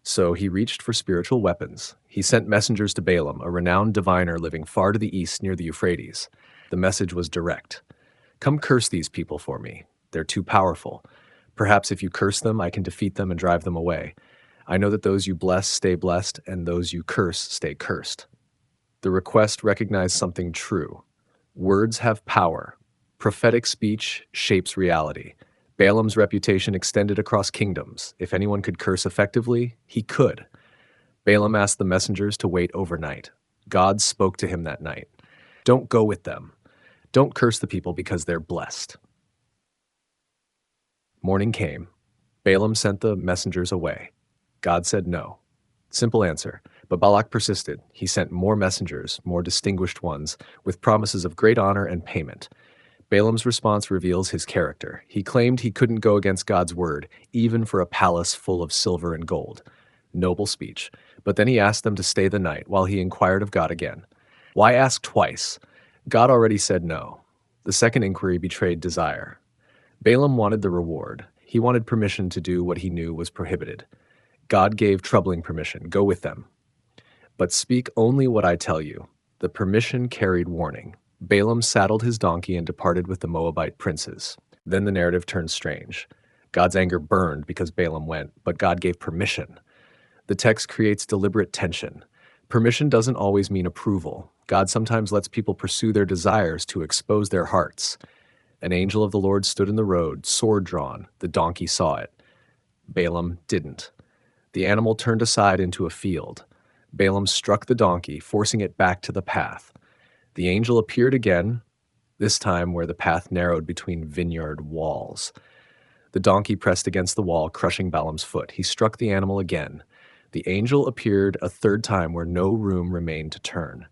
So he reached for spiritual weapons. He sent messengers to Balaam, a renowned diviner living far to the east near the Euphrates. The message was direct. "Come curse these people for me. They're too powerful. Perhaps if you curse them, I can defeat them and drive them away. I know that those you bless stay blessed, and those you curse stay cursed." The request recognized something true. Words have power. Prophetic speech shapes reality. Balaam's reputation extended across kingdoms. If anyone could curse effectively, he could. Balaam asked the messengers to wait overnight. God spoke to him that night. Don't go with them. Don't curse the people because they're blessed. Morning came. Balaam sent the messengers away. God said no. Simple answer. But Balak persisted. He sent more messengers, more distinguished ones, with promises of great honor and payment. Balaam's response reveals his character. He claimed he couldn't go against God's word, even for a palace full of silver and gold. Noble speech. But then he asked them to stay the night while he inquired of God again. Why ask twice? God already said no. The second inquiry betrayed desire. Balaam wanted the reward. He wanted permission to do what he knew was prohibited. God gave troubling permission. Go with them. But speak only what I tell you. The permission carried warning. Balaam saddled his donkey and departed with the Moabite princes. Then the narrative turned strange. God's anger burned because Balaam went, but God gave permission. The text creates deliberate tension. Permission doesn't always mean approval. God sometimes lets people pursue their desires to expose their hearts. An angel of the Lord stood in the road, sword drawn. The donkey saw it. Balaam didn't. The animal turned aside into a field. Balaam struck the donkey, forcing it back to the path. The angel appeared again, this time where the path narrowed between vineyard walls. The donkey pressed against the wall, crushing Balaam's foot. He struck the animal again. The angel appeared a third time where no room remained to turn.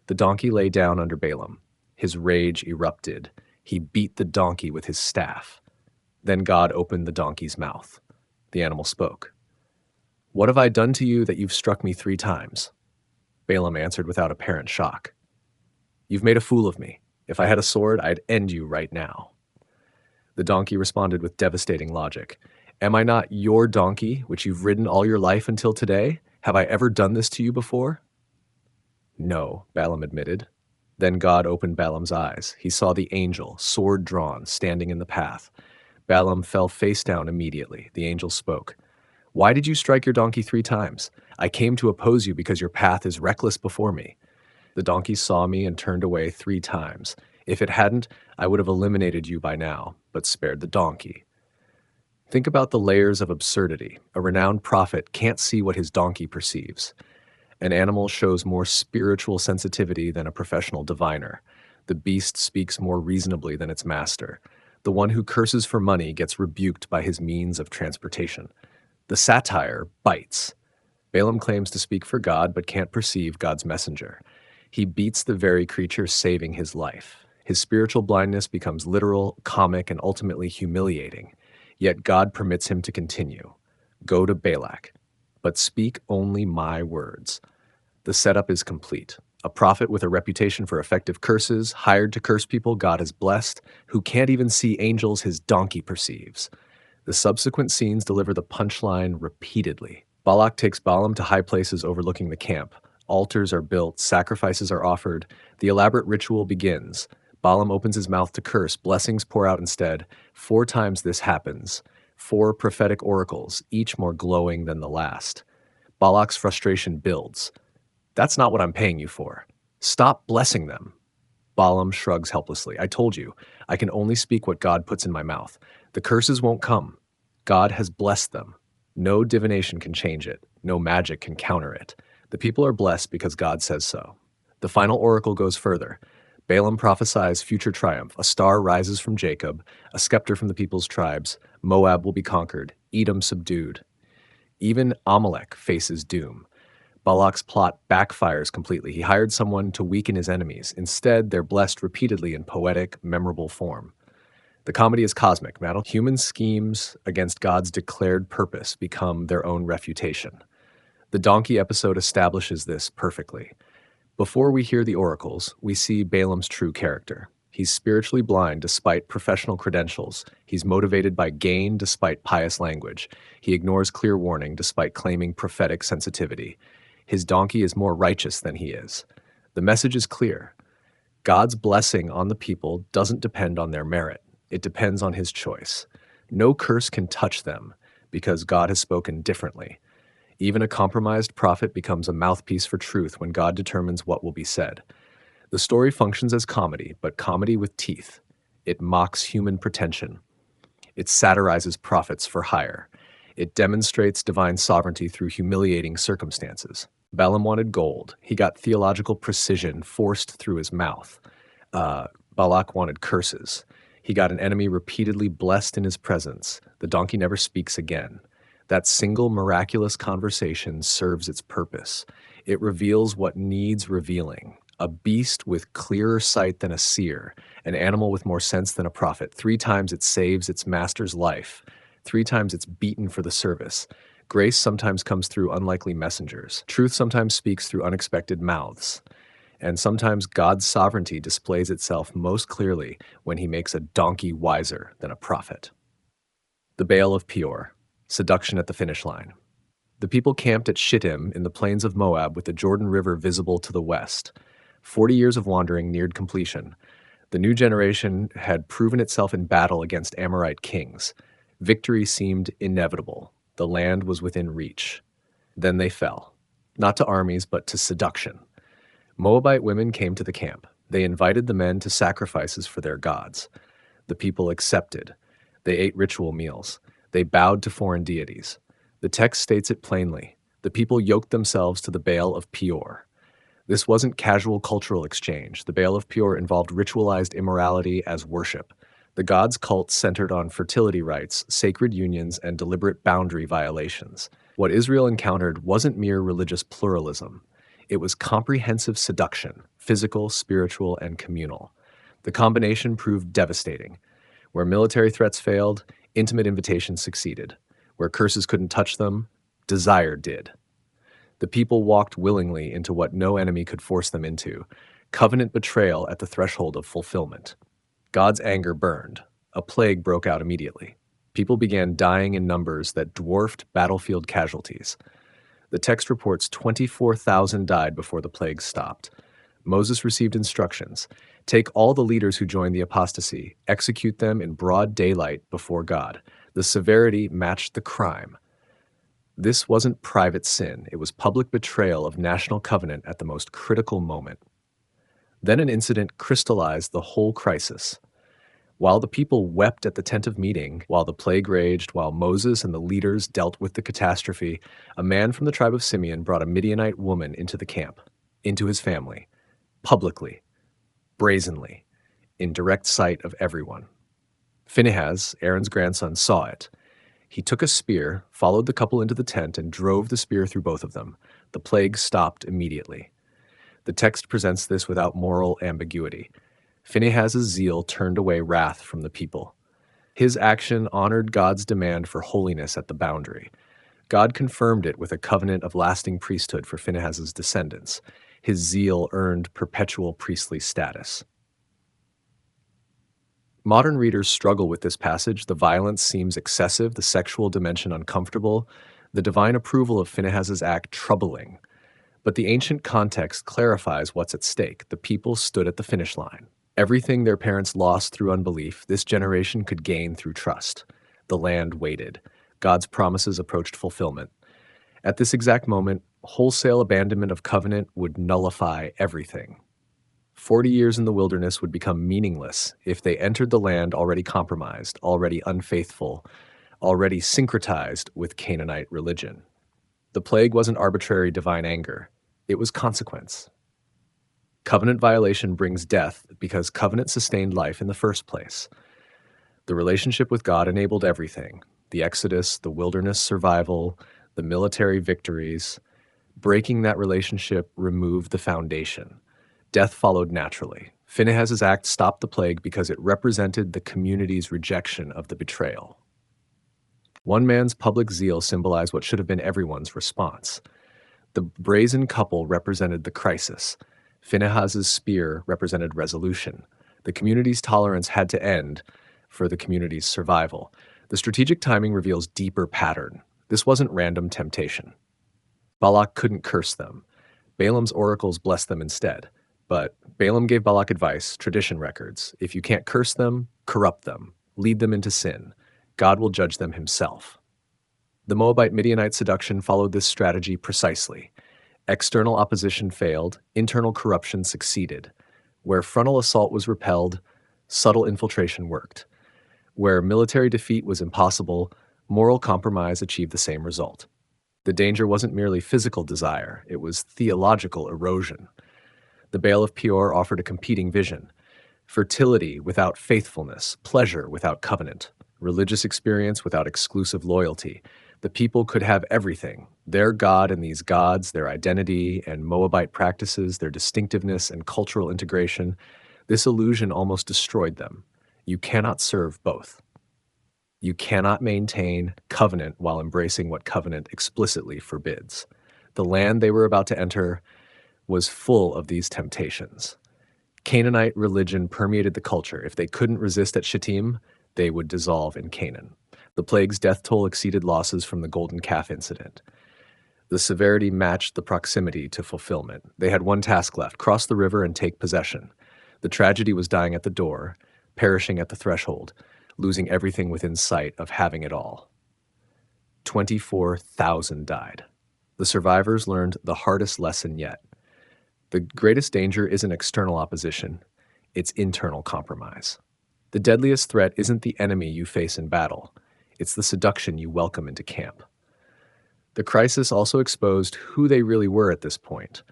The donkey lay down under Balaam. His rage erupted. He beat the donkey with his staff. Then God opened the donkey's mouth. The animal spoke. "What have I done to you that you've struck me 3 times?" Balaam answered without apparent shock. "You've made a fool of me. If I had a sword, I'd end you right now." The donkey responded with devastating logic. "Am I not your donkey, which you've ridden all your life until today? Have I ever done this to you before?" "No," Balaam admitted. Then God opened Balaam's eyes. He saw the angel, sword drawn, standing in the path. Balaam fell face down immediately. The angel spoke. "Why did you strike your donkey 3 times? I came to oppose you because your path is reckless before me. The donkey saw me and turned away 3 times. If it hadn't, I would have eliminated you by now, but spared the donkey." Think about the layers of absurdity. A renowned prophet can't see what his donkey perceives. An animal shows more spiritual sensitivity than a professional diviner. The beast speaks more reasonably than its master. The one who curses for money gets rebuked by his means of transportation. The satire bites. Balaam claims to speak for God but can't perceive God's messenger. He beats the very creature saving his life. His spiritual blindness becomes literal, comic, and ultimately humiliating. Yet God permits him to continue. "Go to Balak, but speak only my words." The setup is complete. A prophet with a reputation for effective curses, hired to curse people God has blessed, who can't even see angels his donkey perceives. The subsequent scenes deliver the punchline repeatedly. Balak takes Balaam to high places overlooking the camp. Altars are built, sacrifices are offered. The elaborate ritual begins. Balaam opens his mouth to curse, blessings pour out instead. 4 times this happens. 4 prophetic oracles, each more glowing than the last. Balak's frustration builds. "That's not what I'm paying you for. Stop blessing them." Balaam shrugs helplessly. "I told you, I can only speak what God puts in my mouth. The curses won't come. God has blessed them. No divination can change it. No magic can counter it. The people are blessed because God says so." The final oracle goes further. Balaam prophesies future triumph. A star rises from Jacob, a scepter from the people's tribes. Moab will be conquered, Edom subdued. Even Amalek faces doom. Balak's plot backfires completely. He hired someone to weaken his enemies. Instead, they're blessed repeatedly in poetic, memorable form. The comedy is cosmic. Human schemes against God's declared purpose become their own refutation. The donkey episode establishes this perfectly. Before we hear the oracles, we see Balaam's true character. He's spiritually blind despite professional credentials. He's motivated by gain despite pious language. He ignores clear warning despite claiming prophetic sensitivity. His donkey is more righteous than he is. The message is clear. God's blessing on the people doesn't depend on their merit. It depends on his choice. No curse can touch them because God has spoken differently. Even a compromised prophet becomes a mouthpiece for truth when God determines what will be said. The story functions as comedy, but comedy with teeth. It mocks human pretension. It satirizes prophets for hire. It demonstrates divine sovereignty through humiliating circumstances. Balaam wanted gold. He got theological precision forced through his mouth. Balak wanted curses. He got an enemy repeatedly blessed in his presence. The donkey never speaks again. That single miraculous conversation serves its purpose. It reveals what needs revealing. A beast with clearer sight than a seer, an animal with more sense than a prophet. 3 times it saves its master's life. 3 times it's beaten for the service. Grace sometimes comes through unlikely messengers. Truth sometimes speaks through unexpected mouths. And sometimes God's sovereignty displays itself most clearly when he makes a donkey wiser than a prophet. The Baal of Peor. Seduction at the finish line. The people camped at Shittim in the plains of Moab with the Jordan River visible to the west. 40 years of wandering neared completion. The new generation had proven itself in battle against Amorite kings. Victory seemed inevitable. The land was within reach. Then they fell. Not to armies, but to seduction. Moabite women came to the camp. They invited the men to sacrifices for their gods. The people accepted. They ate ritual meals. They bowed to foreign deities. The text states it plainly. The people yoked themselves to the Baal of Peor. This wasn't casual cultural exchange. The Baal of Peor involved ritualized immorality as worship. The god's cult centered on fertility rites, sacred unions, and deliberate boundary violations. What Israel encountered wasn't mere religious pluralism. It was comprehensive seduction, physical, spiritual, and communal. The combination proved devastating. Where military threats failed, intimate invitations succeeded. Where curses couldn't touch them, desire did. The people walked willingly into what no enemy could force them into, covenant betrayal at the threshold of fulfillment. God's anger burned. A plague broke out immediately. People began dying in numbers that dwarfed battlefield casualties. The text reports 24,000 died before the plague stopped. Moses received instructions: take all the leaders who joined the apostasy, execute them in broad daylight before God. The severity matched the crime. This wasn't private sin, it was public betrayal of national covenant at the most critical moment. Then an incident crystallized the whole crisis. While the people wept at the tent of meeting, while the plague raged, while Moses and the leaders dealt with the catastrophe, a man from the tribe of Simeon brought a Midianite woman into the camp, into his family, publicly, brazenly, in direct sight of everyone. Phinehas, Aaron's grandson, saw it. He took a spear, followed the couple into the tent, and drove the spear through both of them. The plague stopped immediately. The text presents this without moral ambiguity. Phinehas's zeal turned away wrath from the people. His action honored God's demand for holiness at the boundary. God confirmed it with a covenant of lasting priesthood for Phinehas's descendants. His zeal earned perpetual priestly status. Modern readers struggle with this passage. The violence seems excessive, the sexual dimension uncomfortable, the divine approval of Phinehas's act troubling. But the ancient context clarifies what's at stake. The people stood at the finish line. Everything their parents lost through unbelief, this generation could gain through trust. The land waited. God's promises approached fulfillment. At this exact moment, wholesale abandonment of covenant would nullify everything. 40 years in the wilderness would become meaningless if they entered the land already compromised, already unfaithful, already syncretized with Canaanite religion. The plague wasn't arbitrary divine anger. It was consequence. Covenant violation brings death because covenant sustained life in the first place. The relationship with God enabled everything: the Exodus, the wilderness survival, the military victories. Breaking that relationship removed the foundation. Death followed naturally. Phinehas's act stopped the plague because it represented the community's rejection of the betrayal. One man's public zeal symbolized what should have been everyone's response. The brazen couple represented the crisis. Phinehas's spear represented resolution. The community's tolerance had to end for the community's survival. The strategic timing reveals deeper pattern. This wasn't random temptation. Balak couldn't curse them. Balaam's oracles blessed them instead. But Balaam gave Balak advice, tradition records: if you can't curse them, corrupt them, lead them into sin. God will judge them himself. The Moabite Midianite seduction followed this strategy precisely. External opposition failed, internal corruption succeeded. Where frontal assault was repelled, subtle infiltration worked. Where military defeat was impossible, moral compromise achieved the same result. The danger wasn't merely physical desire, it was theological erosion. The Baal of Peor offered a competing vision: fertility without faithfulness, pleasure without covenant, religious experience without exclusive loyalty. The people could have everything: their God and these gods, their identity and Moabite practices, their distinctiveness and cultural integration. This illusion almost destroyed them. You cannot serve both. You cannot maintain covenant while embracing what covenant explicitly forbids. The land they were about to enter was full of these temptations. Canaanite religion permeated the culture. If they couldn't resist at Shittim, they would dissolve in Canaan. The plague's death toll exceeded losses from the golden calf incident. The severity matched the proximity to fulfillment. They had one task left: cross the river and take possession. The tragedy was dying at the door, perishing at the threshold, losing everything within sight of having it all. 24,000 died. The survivors learned the hardest lesson yet. The greatest danger isn't external opposition, it's internal compromise. The deadliest threat isn't the enemy you face in battle, it's the seduction you welcome into camp. The crisis also exposed who they really were at this point,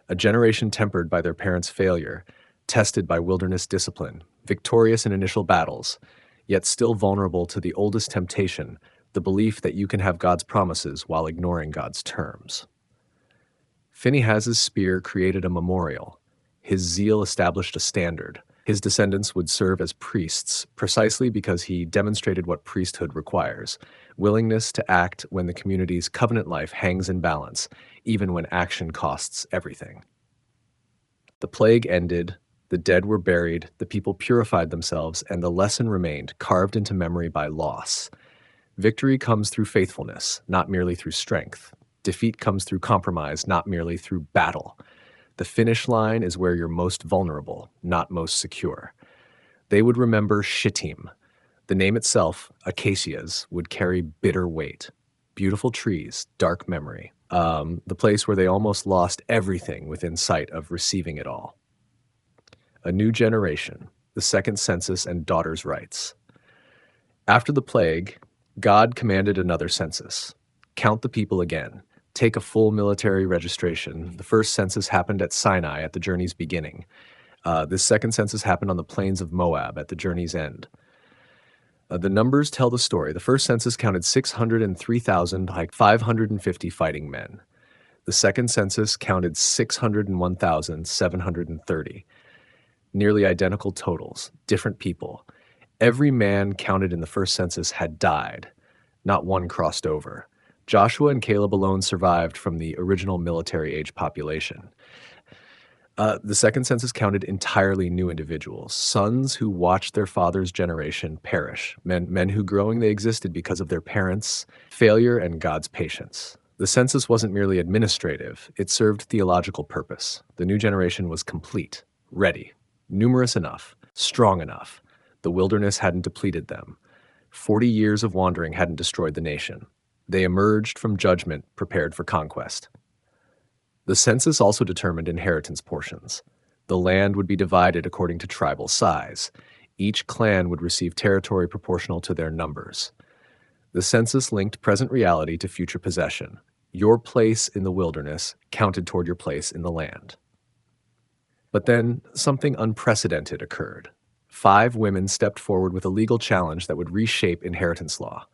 a generation tempered by their parents' failure, tested by wilderness discipline, victorious in initial battles, yet still vulnerable to the oldest temptation, the belief that you can have God's promises while ignoring God's terms. Phinehas's spear created a memorial. His zeal established a standard. His descendants would serve as priests precisely because he demonstrated what priesthood requires: willingness to act when the community's covenant life hangs in balance, even when action costs everything. The plague ended, the dead were buried, the people purified themselves, and the lesson remained, carved into memory by loss. Victory comes through faithfulness, not merely through strength. Defeat comes through compromise, not merely through battle. The finish line is where you're most vulnerable, not most secure. They would remember Shittim. The name itself, acacias, would carry bitter weight. Beautiful trees, dark memory. The place where they almost lost everything within sight of receiving it all. A new generation, the second census and daughters' rights. After the plague, God commanded another census. Count the people again. Take a full military registration. The first census happened at Sinai at the journey's beginning. This second census happened on the plains of Moab at the journey's end. The numbers tell the story. The first census counted 603,550 fighting men. The second census counted 601,730. Nearly identical totals, different people. Every man counted in the first census had died. Not one crossed over. Joshua and Caleb alone survived from the original military-age population. The second census counted entirely new individuals, sons who watched their father's generation perish, men who growing they existed because of their parents' failure and God's patience. The census wasn't merely administrative, it served theological purpose. The new generation was complete, ready, numerous enough, strong enough. The wilderness hadn't depleted them. 40 years of wandering hadn't destroyed the nation. They emerged from judgment prepared for conquest. The census also determined inheritance portions. The land would be divided according to tribal size. Each clan would receive territory proportional to their numbers. The census linked present reality to future possession. Your place in the wilderness counted toward your place in the land. But then something unprecedented occurred. 5 women stepped forward with a legal challenge that would reshape inheritance law.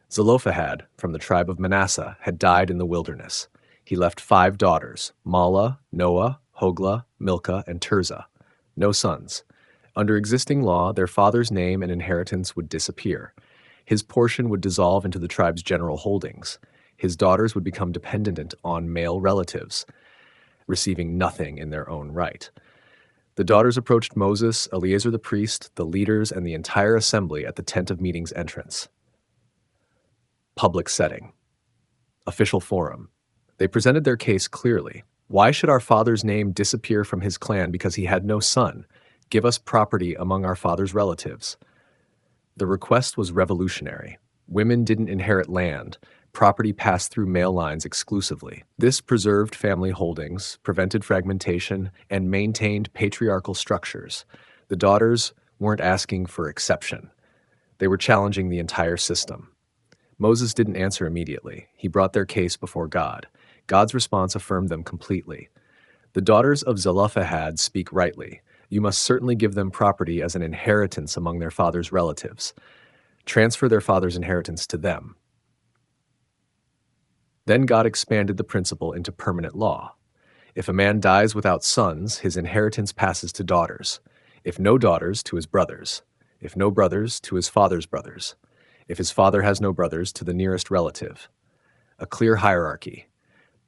Zelophehad, from the tribe of Manasseh, had died in the wilderness. He left 5 daughters, Mala, Noah, Hoglah, Milcah, and Tirzah. No sons. Under existing law, their father's name and inheritance would disappear. His portion would dissolve into the tribe's general holdings. His daughters would become dependent on male relatives, receiving nothing in their own right. The daughters approached Moses, Eleazar the priest, the leaders, and the entire assembly at the tent of meeting's entrance. Public setting. Official forum. They presented their case clearly. Why should our father's name disappear from his clan because he had no son? Give us property among our father's relatives. The request was revolutionary. Women didn't inherit land. Property passed through male lines exclusively. This preserved family holdings, prevented fragmentation, and maintained patriarchal structures. The daughters weren't asking for exception. They were challenging the entire system. Moses didn't answer immediately. He brought their case before God. God's response affirmed them completely. The daughters of Zelophehad speak rightly. You must certainly give them property as an inheritance among their father's relatives. Transfer their father's inheritance to them. Then God expanded the principle into permanent law. If a man dies without sons, his inheritance passes to daughters. If no daughters, to his brothers. If no brothers, to his father's brothers. If his father has no brothers, to the nearest relative. A clear hierarchy.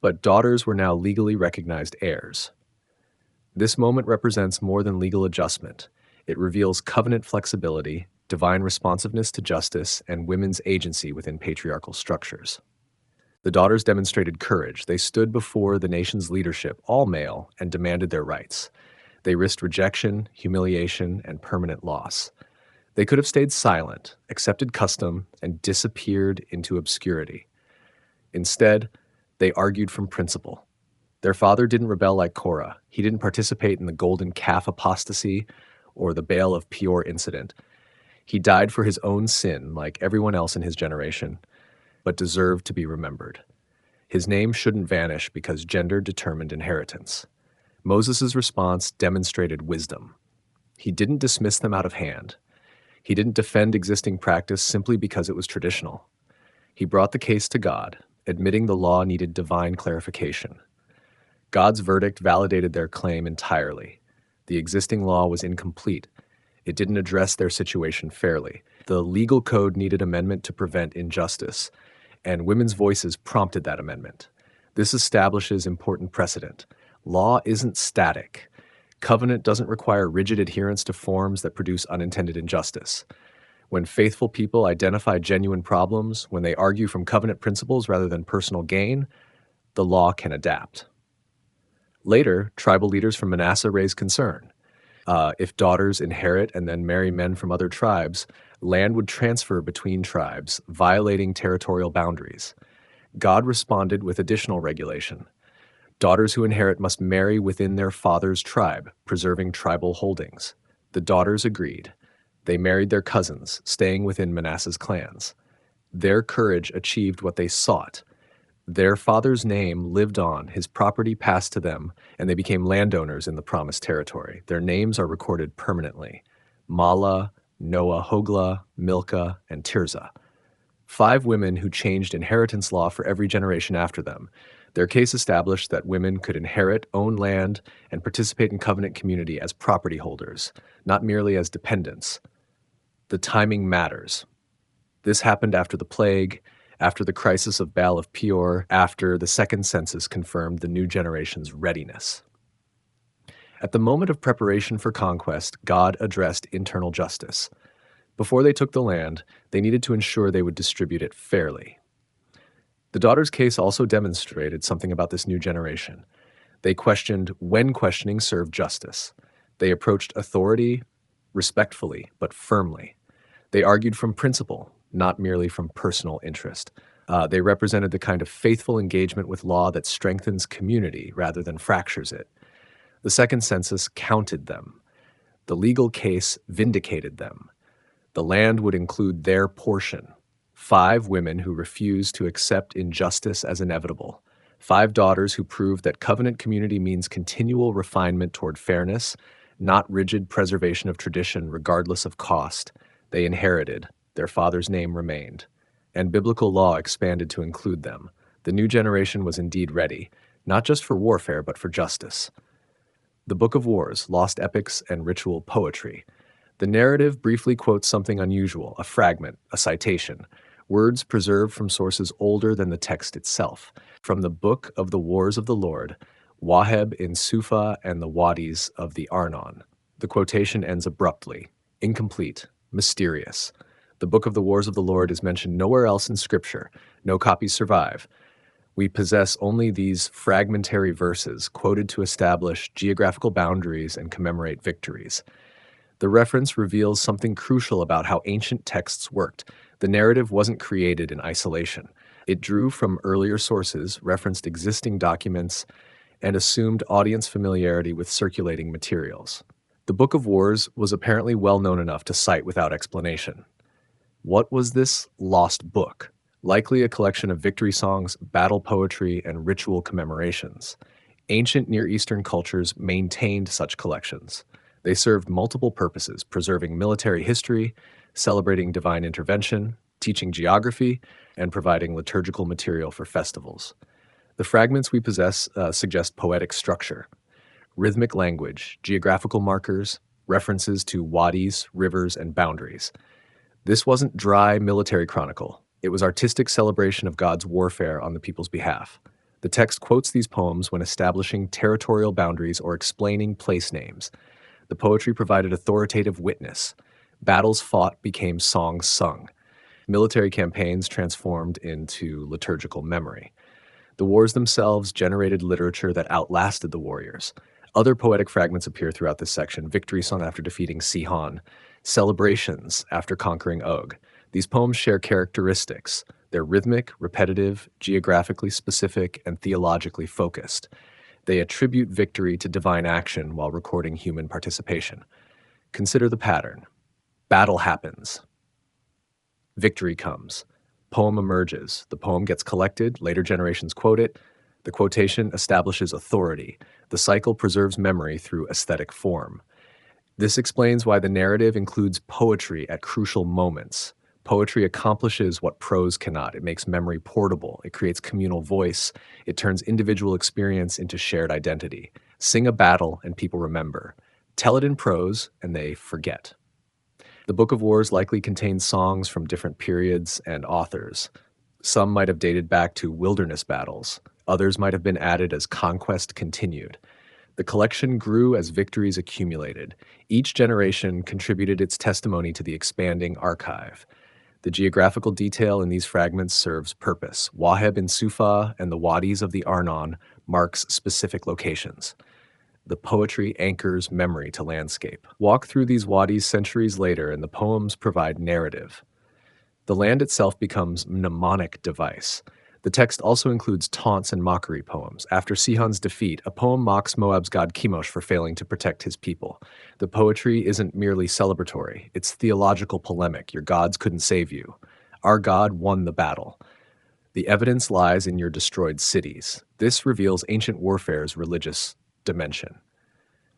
But daughters were now legally recognized heirs. This moment represents more than legal adjustment. It reveals covenant flexibility, divine responsiveness to justice, and women's agency within patriarchal structures. The daughters demonstrated courage. They stood before the nation's leadership, all male, and demanded their rights. They risked rejection, humiliation, and permanent loss. They could have stayed silent, accepted custom, and disappeared into obscurity. Instead, they argued from principle. Their father didn't rebel like Korah. He didn't participate in the golden calf apostasy or the Baal of Peor incident. He died for his own sin, like everyone else in his generation, but deserved to be remembered. His name shouldn't vanish because gender determined inheritance. Moses' response demonstrated wisdom. He didn't dismiss them out of hand. He didn't defend existing practice simply because it was traditional. He brought the case to God, admitting the law needed divine clarification. God's verdict validated their claim entirely. The existing law was incomplete. It didn't address their situation fairly. The legal code needed amendment to prevent injustice, and women's voices prompted that amendment. This establishes important precedent. Law isn't static. Covenant doesn't require rigid adherence to forms that produce unintended injustice. When faithful people identify genuine problems, when they argue from covenant principles rather than personal gain, the law can adapt. Later, tribal leaders from Manasseh raised concern. If daughters inherit and then marry men from other tribes, land would transfer between tribes, violating territorial boundaries. God responded with additional regulation. Daughters who inherit must marry within their father's tribe, preserving tribal holdings. The daughters agreed. They married their cousins, staying within Manasseh's clans. Their courage achieved what they sought. Their father's name lived on, his property passed to them, and they became landowners in the promised territory. Their names are recorded permanently: Mala, Noah, Hogla, Milcah, and Tirzah. 5 women who changed inheritance law for every generation after them. Their case established that women could inherit, own land, and participate in covenant community as property holders, not merely as dependents. The timing matters. This happened after the plague, after the crisis of Baal of Peor, after the second census confirmed the new generation's readiness. At the moment of preparation for conquest, God addressed internal justice. Before they took the land, they needed to ensure they would distribute it fairly. The daughter's case also demonstrated something about this new generation. They questioned when questioning served justice. They approached authority respectfully but firmly. They argued from principle, not merely from personal interest. They represented the kind of faithful engagement with law that strengthens community rather than fractures it. The second census counted them. The legal case vindicated them. The land would include their portion. 5 women who refused to accept injustice as inevitable. 5 daughters who proved that covenant community means continual refinement toward fairness, not rigid preservation of tradition regardless of cost. They inherited. Their father's name remained. And biblical law expanded to include them. The new generation was indeed ready, not just for warfare, but for justice. The Book of Wars, lost epics and ritual poetry. The narrative briefly quotes something unusual, a fragment, a citation, words preserved from sources older than the text itself. From the Book of the Wars of the Lord, Waheb in Sufa and the Wadis of the Arnon. The quotation ends abruptly, incomplete, mysterious. The Book of the Wars of the Lord is mentioned nowhere else in Scripture. No copies survive. We possess only these fragmentary verses quoted to establish geographical boundaries and commemorate victories. The reference reveals something crucial about how ancient texts worked. The narrative wasn't created in isolation. It drew from earlier sources, referenced existing documents, and assumed audience familiarity with circulating materials. The Book of Wars was apparently well known enough to cite without explanation. What was this lost book? Likely a collection of victory songs, battle poetry, and ritual commemorations. Ancient Near Eastern cultures maintained such collections. They served multiple purposes, preserving military history, celebrating divine intervention, teaching geography, and providing liturgical material for festivals. The fragments we possess suggest poetic structure, rhythmic language, geographical markers, references to wadis, rivers, and boundaries. This wasn't dry military chronicle. It was artistic celebration of God's warfare on the people's behalf. The text quotes these poems when establishing territorial boundaries or explaining place names. The poetry provided authoritative witness. Battles fought became songs sung. Military campaigns transformed into liturgical memory. The wars themselves generated literature that outlasted the warriors. Other poetic fragments appear throughout this section: victory song after defeating Sihon, celebrations after conquering Og. These poems share characteristics. They're rhythmic, repetitive, geographically specific, and theologically focused. They attribute victory to divine action while recording human participation. Consider the pattern. Battle happens. Victory comes. Poem emerges. The poem gets collected, later generations quote it. The quotation establishes authority. The cycle preserves memory through aesthetic form. This explains why the narrative includes poetry at crucial moments. Poetry accomplishes what prose cannot. It makes memory portable. It creates communal voice. It turns individual experience into shared identity. Sing a battle and people remember. Tell it in prose and they forget. The Book of Wars likely contains songs from different periods and authors. Some might have dated back to wilderness battles. Others might have been added as conquest continued. The collection grew as victories accumulated. Each generation contributed its testimony to the expanding archive. The geographical detail in these fragments serves purpose. Waheb in Sufa and the wadis of the Arnon marks specific locations. The poetry anchors memory to landscape. Walk through these wadis centuries later and the poems provide narrative. The land itself becomes mnemonic device. The text also includes taunts and mockery poems. After Sihon's defeat, a poem mocks Moab's god Chemosh for failing to protect his people. The poetry isn't merely celebratory, it's theological polemic. Your gods couldn't save you. Our God won the battle. The evidence lies in your destroyed cities. This reveals ancient warfare's religious dimension.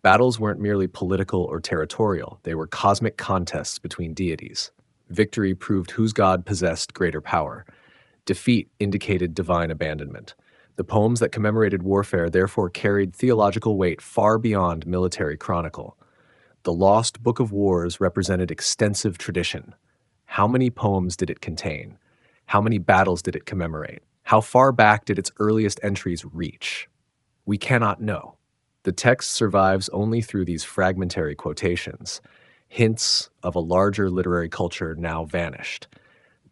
Battles weren't merely political or territorial, they were cosmic contests between deities. Victory proved whose god possessed greater power. Defeat indicated divine abandonment. The poems that commemorated warfare therefore carried theological weight far beyond military chronicle. The lost Book of Wars represented extensive tradition. How many poems did it contain? How many battles did it commemorate? How far back did its earliest entries reach? We cannot know. The text survives only through these fragmentary quotations, hints of a larger literary culture now vanished.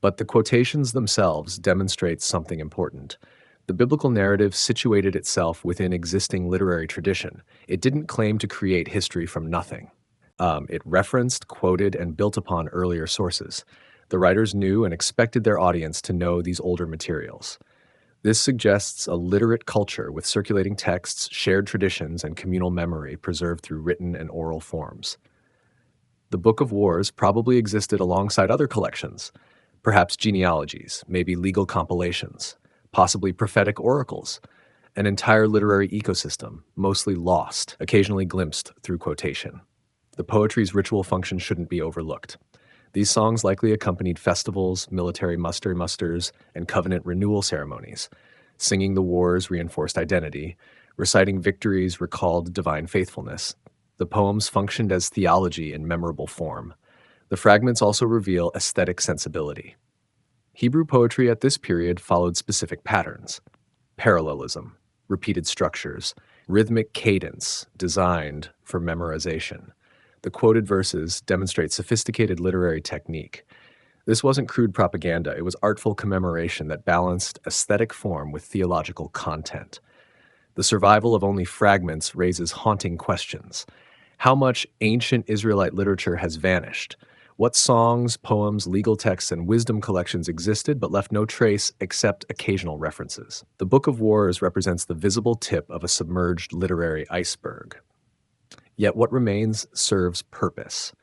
But the quotations themselves demonstrate something important. The biblical narrative situated itself within existing literary tradition. It didn't claim to create history from nothing. It referenced, quoted, and built upon earlier sources. The writers knew and expected their audience to know these older materials. This suggests a literate culture with circulating texts, shared traditions, and communal memory preserved through written and oral forms. The Book of Wars probably existed alongside other collections, perhaps genealogies, maybe legal compilations, possibly prophetic oracles, an entire literary ecosystem, mostly lost, occasionally glimpsed through quotation. The poetry's ritual function shouldn't be overlooked. These songs likely accompanied festivals, military musters, and covenant renewal ceremonies. Singing the wars reinforced identity. Reciting victories recalled divine faithfulness. The poems functioned as theology in memorable form. The fragments also reveal aesthetic sensibility. Hebrew poetry at this period followed specific patterns: parallelism, repeated structures, rhythmic cadence designed for memorization. The quoted verses demonstrate sophisticated literary technique. This wasn't crude propaganda, it was artful commemoration that balanced aesthetic form with theological content. The survival of only fragments raises haunting questions. How much ancient Israelite literature has vanished? What songs, poems, legal texts, and wisdom collections existed but left no trace except occasional references? The Book of Wars represents the visible tip of a submerged literary iceberg. Yet what remains serves purpose.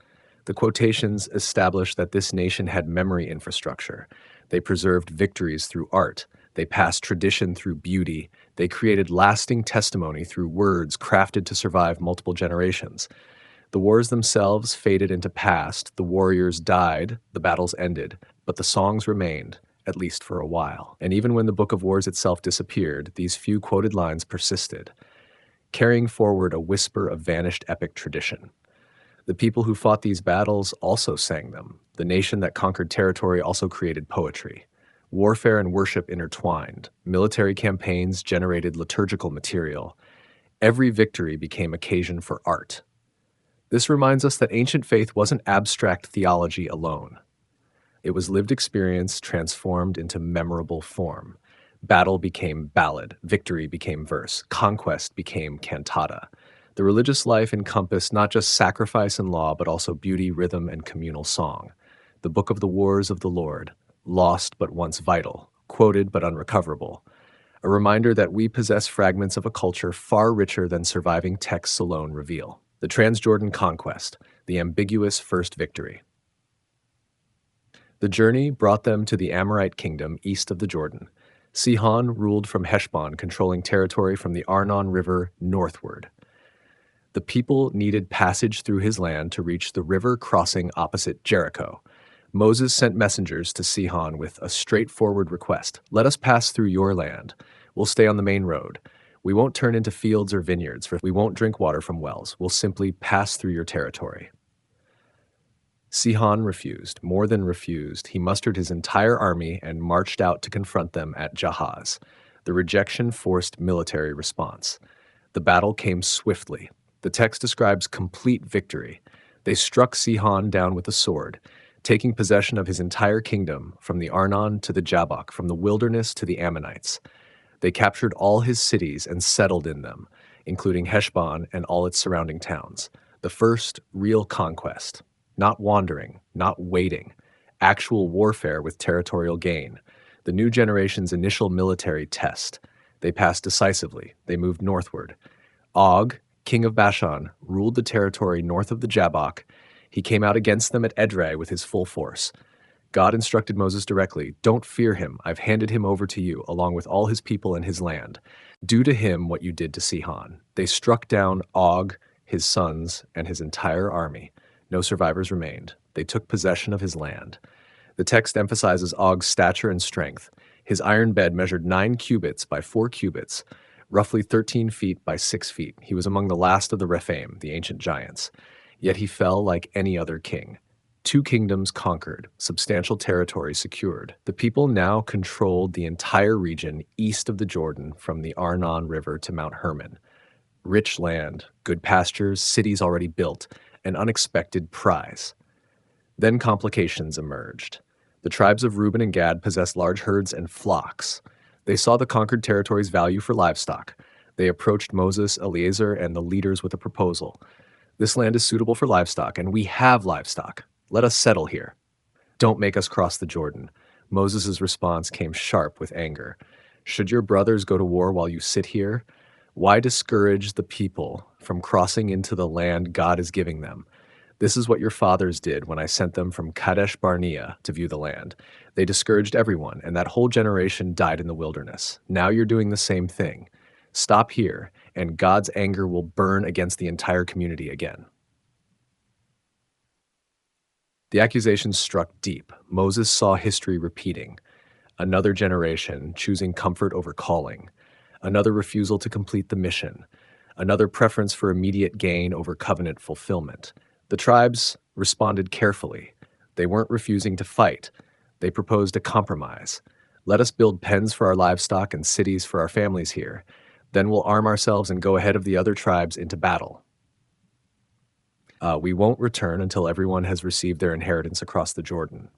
The quotations establish that this nation had memory infrastructure. They preserved victories through art. They passed tradition through beauty. They created lasting testimony through words crafted to survive multiple generations. The wars themselves faded into past, the warriors died, the battles ended, but the songs remained, at least for a while. And even when the Book of Wars itself disappeared, these few quoted lines persisted, carrying forward a whisper of vanished epic tradition. The people who fought these battles also sang them. The nation that conquered territory also created poetry. Warfare and worship intertwined. Military campaigns generated liturgical material. Every victory became occasion for art. This reminds us that ancient faith wasn't abstract theology alone. It was lived experience transformed into memorable form. Battle became ballad, victory became verse, conquest became cantata. The religious life encompassed not just sacrifice and law, but also beauty, rhythm, and communal song. The Book of the Wars of the Lord, lost but once vital, quoted but unrecoverable. A reminder that we possess fragments of a culture far richer than surviving texts alone reveal. The Transjordan Conquest, the ambiguous first victory. The journey brought them to the Amorite kingdom east of the Jordan. Sihon ruled from Heshbon, controlling territory from the Arnon River northward. The people needed passage through his land to reach the river crossing opposite Jericho. Moses sent messengers to Sihon with a straightforward request: "Let us pass through your land. We'll stay on the main road. We won't turn into fields or vineyards, for we won't drink water from wells. We'll simply pass through your territory." Sihon refused. More than refused, he mustered his entire army and marched out to confront them at Jahaz. The rejection forced military response. The battle came swiftly. The text describes complete victory. They struck Sihon down with a sword, taking possession of his entire kingdom, from the Arnon to the Jabbok, from the wilderness to the Ammonites. They captured all his cities and settled in them, including Heshbon and all its surrounding towns. The first real conquest. Not wandering, not waiting. Actual warfare with territorial gain. The new generation's initial military test. They passed decisively. They moved northward. Og, king of Bashan, ruled the territory north of the Jabbok. He came out against them at Edrei with his full force. God instructed Moses directly, "Don't fear him. I've handed him over to you, along with all his people and his land. Do to him what you did to Sihon." They struck down Og, his sons, and his entire army. No survivors remained. They took possession of his land. The text emphasizes Og's stature and strength. His iron bed measured 9 cubits by 4 cubits, roughly 13 feet by 6 feet. He was among the last of the Rephaim, the ancient giants. Yet he fell like any other king. 2 kingdoms conquered, substantial territory secured. The people now controlled the entire region east of the Jordan, from the Arnon River to Mount Hermon. Rich land, good pastures, cities already built, an unexpected prize. Then complications emerged. The tribes of Reuben and Gad possessed large herds and flocks. They saw the conquered territory's value for livestock. They approached Moses, Eleazar, and the leaders with a proposal. "This land is suitable for livestock, and we have livestock. Let us settle here. Don't make us cross the Jordan." Moses' response came sharp with anger. "Should your brothers go to war while you sit here? Why discourage the people from crossing into the land God is giving them? This is what your fathers did when I sent them from Kadesh Barnea to view the land. They discouraged everyone, and that whole generation died in the wilderness. Now you're doing the same thing. Stop here, and God's anger will burn against the entire community again." The accusations struck deep. Moses saw history repeating. Another generation choosing comfort over calling. Another refusal to complete the mission. Another preference for immediate gain over covenant fulfillment. The tribes responded carefully. They weren't refusing to fight. They proposed a compromise. "Let us build pens for our livestock and cities for our families here. Then we'll arm ourselves and go ahead of the other tribes into battle. We won't return until everyone has received their inheritance across the Jordan.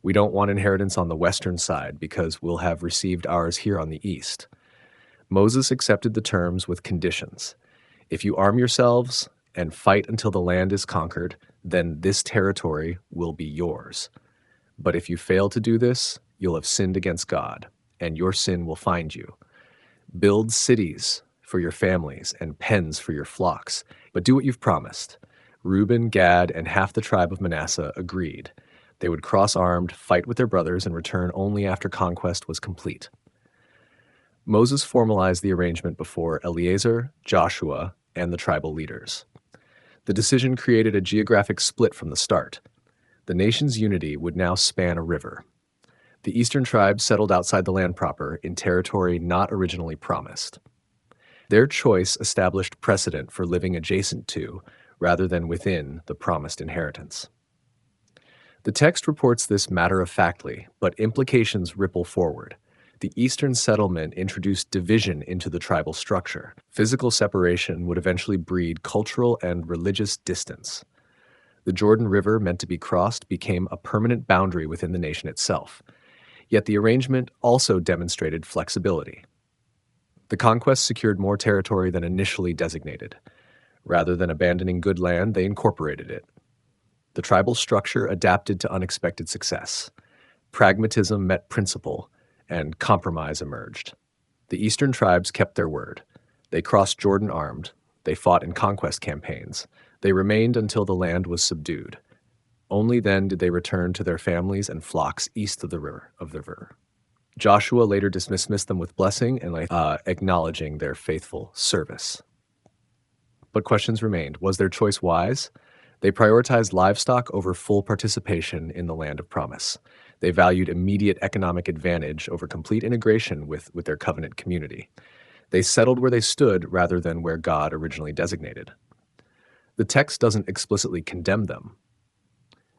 We don't want inheritance on the western side because we'll have received ours here on the east." Moses accepted the terms with conditions. "If you arm yourselves and fight until the land is conquered, then this territory will be yours. But if you fail to do this, you'll have sinned against God, and your sin will find you. Build cities for your families and pens for your flocks, but do what you've promised." Reuben, Gad, and half the tribe of Manasseh agreed. They would cross armed, fight with their brothers, and return only after conquest was complete. Moses formalized the arrangement before Eleazar, Joshua, and the tribal leaders. The decision created a geographic split from the start. The nation's unity would now span a river. The eastern tribes settled outside the land proper, in territory not originally promised. Their choice established precedent for living adjacent to, rather than within, the promised inheritance. The text reports this matter-of-factly, but implications ripple forward. The eastern settlement introduced division into the tribal structure. Physical separation would eventually breed cultural and religious distance. The Jordan River, meant to be crossed, became a permanent boundary within the nation itself. Yet the arrangement also demonstrated flexibility. The conquest secured more territory than initially designated. Rather than abandoning good land, they incorporated it. The tribal structure adapted to unexpected success. Pragmatism met principle, and compromise emerged. The eastern tribes kept their word. They crossed Jordan armed. They fought in conquest campaigns. They remained until the land was subdued. Only then did they return to their families and flocks east of the river. Joshua later dismissed them with blessing and acknowledging their faithful service. But questions remained. Was their choice wise? They prioritized livestock over full participation in the land of promise. They valued immediate economic advantage over complete integration with their covenant community. They settled where they stood rather than where God originally designated. The text doesn't explicitly condemn them,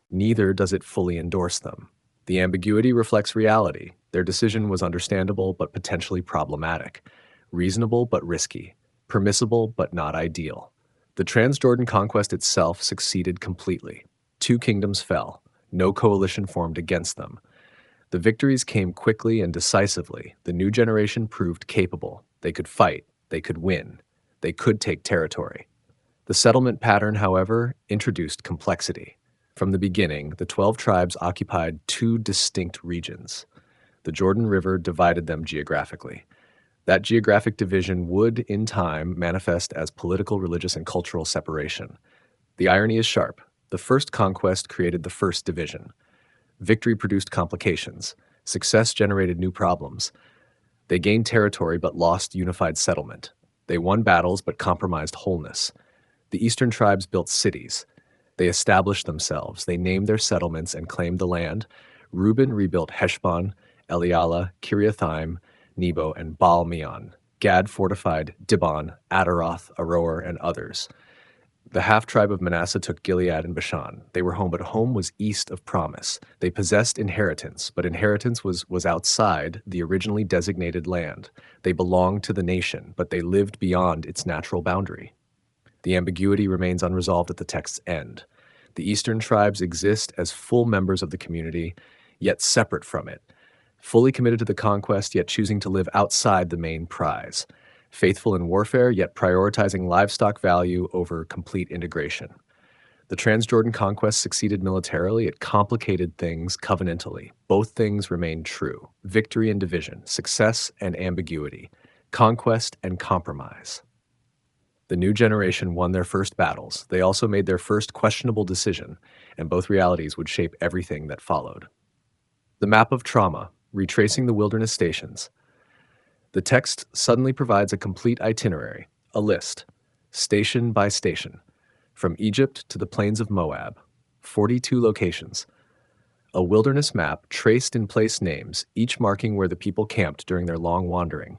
neither does it fully endorse them. The ambiguity reflects reality. Their decision was understandable but potentially problematic, reasonable but risky, permissible but not ideal. The Transjordan conquest itself succeeded completely. 2 kingdoms fell. No coalition formed against them. The victories came quickly and decisively. The new generation proved capable. They could fight. They could win. They could take territory. The settlement pattern, however, introduced complexity. From the beginning, the 12 tribes occupied 2 distinct regions. The Jordan River divided them geographically. That geographic division would, in time, manifest as political, religious, and cultural separation. The irony is sharp. The first conquest created the first division. Victory produced complications. Success generated new problems. They gained territory but lost unified settlement. They won battles but compromised wholeness. The eastern tribes built cities. They established themselves. They named their settlements and claimed the land. Reuben rebuilt Heshbon, Eliala, Kiriathaim, Nebo, and Baal-meon. Gad fortified Dibon, Ataroth, Aroer, and others. The half-tribe of Manasseh took Gilead and Bashan. They were home, but home was east of promise. They possessed inheritance, but inheritance was outside the originally designated land. They belonged to the nation, but they lived beyond its natural boundary. The ambiguity remains unresolved at the text's end. The eastern tribes exist as full members of the community, yet separate from it, fully committed to the conquest, yet choosing to live outside the main prize, faithful in warfare, yet prioritizing livestock value over complete integration. The Transjordan conquest succeeded militarily, it complicated things covenantally. Both things remained true: victory and division, success and ambiguity, conquest and compromise. The new generation won their first battles. They also made their first questionable decision, and both realities would shape everything that followed. The map of trauma, retracing the wilderness stations. The text suddenly provides a complete itinerary, a list, station by station, from Egypt to the plains of Moab, 42 locations. A wilderness map traced in place names, each marking where the people camped during their long wandering.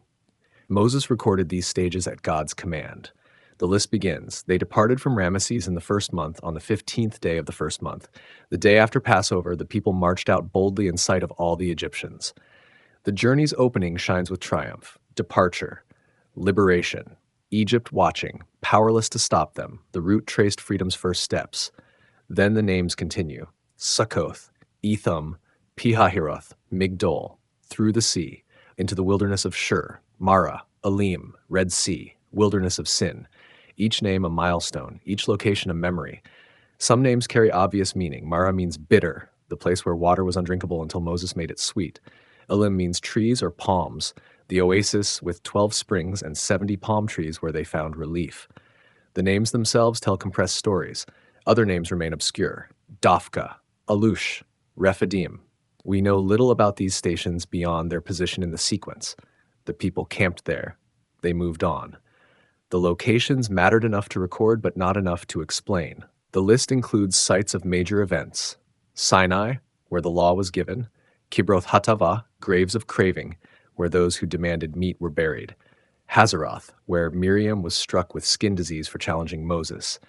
Moses recorded these stages at God's command. The list begins. They departed from Ramesses in the first month on the 15th day of the first month. The day after Passover, the people marched out boldly in sight of all the Egyptians. The journey's opening shines with triumph, departure, liberation, Egypt watching, powerless to stop them. The route traced freedom's first steps. Then the names continue: Sukkoth, Etham, Pihahiroth, Migdol, through the sea, into the wilderness of Shur, Mara, Elim, Red Sea, wilderness of Sin. Each name a milestone, each location a memory. Some names carry obvious meaning. Mara means bitter, the place where water was undrinkable until Moses made it sweet. Elim means trees or palms, the oasis with 12 springs and 70 palm trees where they found relief. The names themselves tell compressed stories. Other names remain obscure: Dafka, Alush, Rephidim. We know little about these stations beyond their position in the sequence. The people camped there. They moved on. The locations mattered enough to record, but not enough to explain. The list includes sites of major events: Sinai, where the law was given; Kibroth Hattava, graves of craving, where those who demanded meat were buried; Hazeroth, where Miriam was struck with skin disease for challenging Moses.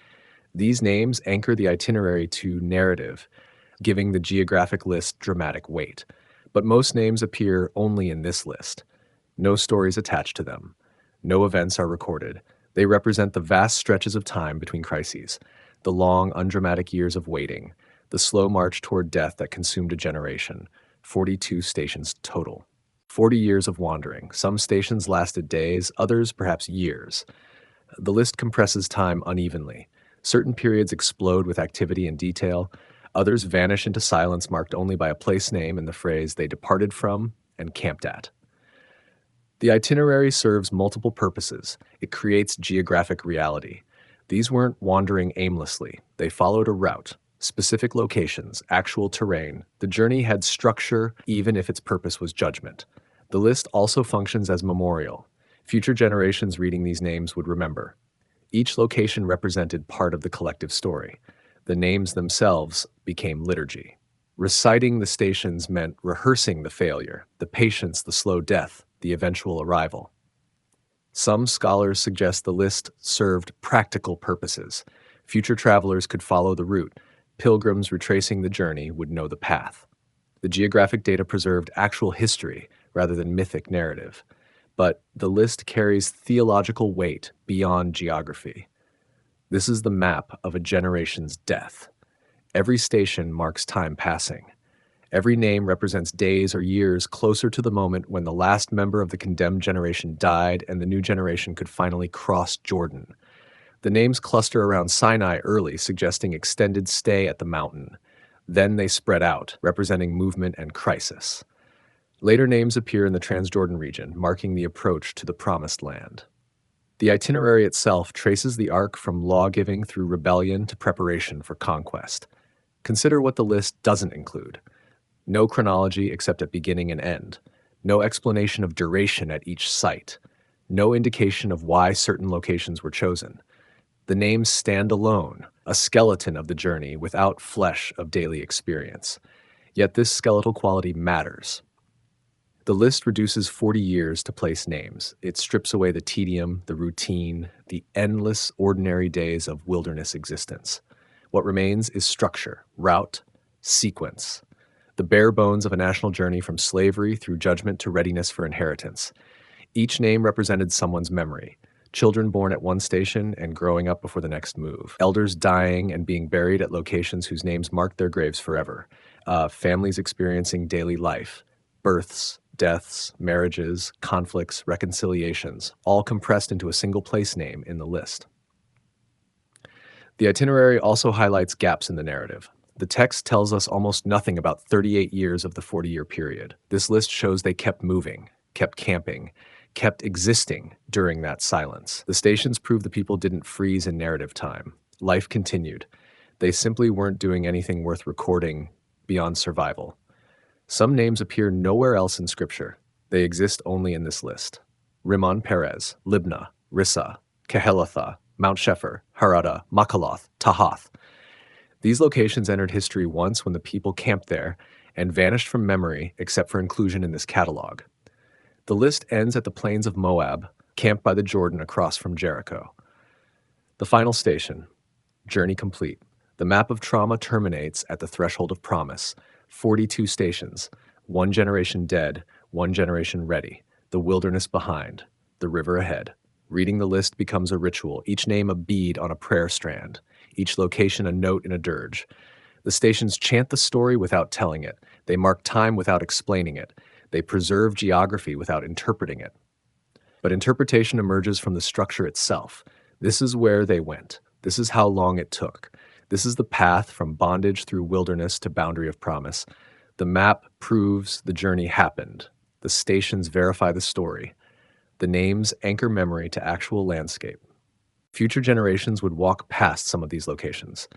These names anchor the itinerary to narrative, giving the geographic list dramatic weight. But most names appear only in this list. No stories attached to them. No events are recorded. They represent the vast stretches of time between crises, the long, undramatic years of waiting, the slow march toward death that consumed a generation. 42 stations total. 40 years of wandering. Some stations lasted days, others perhaps years. The list compresses time unevenly. Certain periods explode with activity and detail. Others vanish into silence marked only by a place name and the phrase "they departed from" and "camped at." The itinerary serves multiple purposes. It creates geographic reality. These weren't wandering aimlessly. They followed a route, specific locations, actual terrain. The journey had structure, even if its purpose was judgment. The list also functions as memorial. Future generations reading these names would remember. Each location represented part of the collective story. The names themselves became liturgy. Reciting the stations meant rehearsing the failure, the patience, the slow death, the eventual arrival. Some scholars suggest the list served practical purposes. Future travelers could follow the route. Pilgrims retracing the journey would know the path. The geographic data preserved actual history rather than mythic narrative. But the list carries theological weight beyond geography. This is the map of a generation's death. Every station marks time passing. Every name represents days or years closer to the moment when the last member of the condemned generation died and the new generation could finally cross Jordan. The names cluster around Sinai early, suggesting extended stay at the mountain. Then they spread out, representing movement and crisis. Later names appear in the Transjordan region, marking the approach to the Promised Land. The itinerary itself traces the arc from law-giving through rebellion to preparation for conquest. Consider what the list doesn't include. No chronology except at beginning and end. No explanation of duration at each site. No indication of why certain locations were chosen. The names stand alone, a skeleton of the journey without flesh of daily experience. Yet this skeletal quality matters. The list reduces 40 years to place names. It strips away the tedium, the routine, the endless, ordinary days of wilderness existence. What remains is structure, route, sequence. The bare bones of a national journey from slavery through judgment to readiness for inheritance. Each name represented someone's memory. Children born at one station and growing up before the next move. Elders dying and being buried at locations whose names marked their graves forever. Families experiencing daily life. Births, deaths, marriages, conflicts, reconciliations, all compressed into a single place name in the list. The itinerary also highlights gaps in the narrative. The text tells us almost nothing about 38 years of the 40-year period. This list shows they kept moving, kept camping, kept existing during that silence. The stations prove the people didn't freeze in narrative time. Life continued. They simply weren't doing anything worth recording beyond survival. Some names appear nowhere else in Scripture. They exist only in this list. Rimmon Perez, Libnah, Rissa, Kehelatha, Mount Shepher, Harada, Makaloth, Tahath. These locations entered history once when the people camped there and vanished from memory except for inclusion in this catalog. The list ends at the plains of Moab, camped by the Jordan across from Jericho. The final station, journey complete. The map of trauma terminates at the threshold of promise. 42 stations, one generation dead, one generation ready, the wilderness behind, the river ahead. Reading the list becomes a ritual, each name a bead on a prayer strand, each location a note in a dirge. The stations chant the story without telling it. They mark time without explaining it. They preserve geography without interpreting it. But interpretation emerges from the structure itself. This is where they went. This is how long it took. This is the path from bondage through wilderness to boundary of promise. The map proves the journey happened. The stations verify the story. The names anchor memory to actual landscape. Future generations would walk past some of these locations.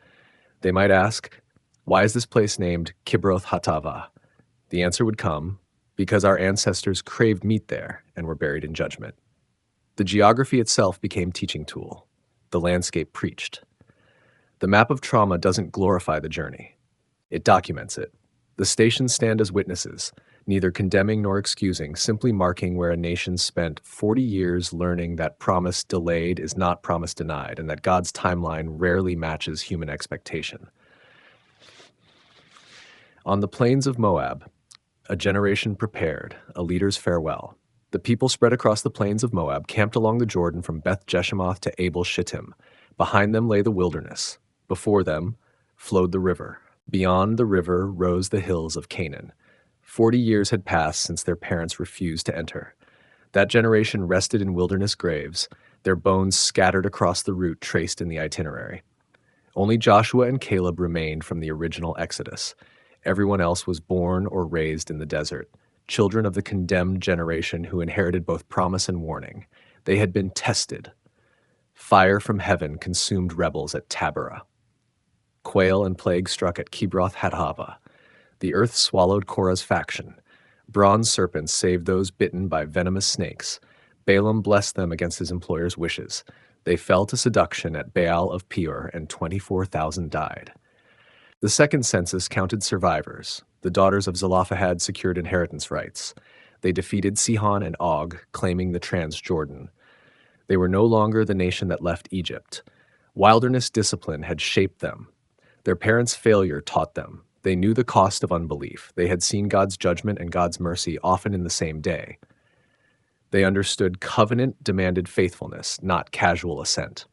They might ask, why is this place named Kibroth Hatava? The answer would come, because our ancestors craved meat there and were buried in judgment. The geography itself became teaching tool. The landscape preached. The map of trauma doesn't glorify the journey. It documents it. The stations stand as witnesses, neither condemning nor excusing, simply marking where a nation spent 40 years learning that promise delayed is not promise denied, and that God's timeline rarely matches human expectation. On the plains of Moab, a generation prepared, a leader's farewell. The people spread across the plains of Moab, camped along the Jordan from Beth Jeshimoth to Abel Shittim. Behind them lay the wilderness. Before them flowed the river. Beyond the river rose the hills of Canaan. 40 years had passed since their parents refused to enter. That generation rested in wilderness graves, their bones scattered across the route traced in the itinerary. Only Joshua and Caleb remained from the original Exodus. Everyone else was born or raised in the desert, children of the condemned generation who inherited both promise and warning. They had been tested. Fire from heaven consumed rebels at Taberah. Quail and plague struck at Kibroth Hadhava. The earth swallowed Korah's faction. Bronze serpents saved those bitten by venomous snakes. Balaam blessed them against his employer's wishes. They fell to seduction at Baal of Peor, and 24,000 died. The second census counted survivors. The daughters of Zelophehad secured inheritance rights. They defeated Sihon and Og, claiming the Transjordan. They were no longer the nation that left Egypt. Wilderness discipline had shaped them. Their parents' failure taught them. They knew the cost of unbelief. They had seen God's judgment and God's mercy often in the same day. They understood covenant demanded faithfulness, not casual assent.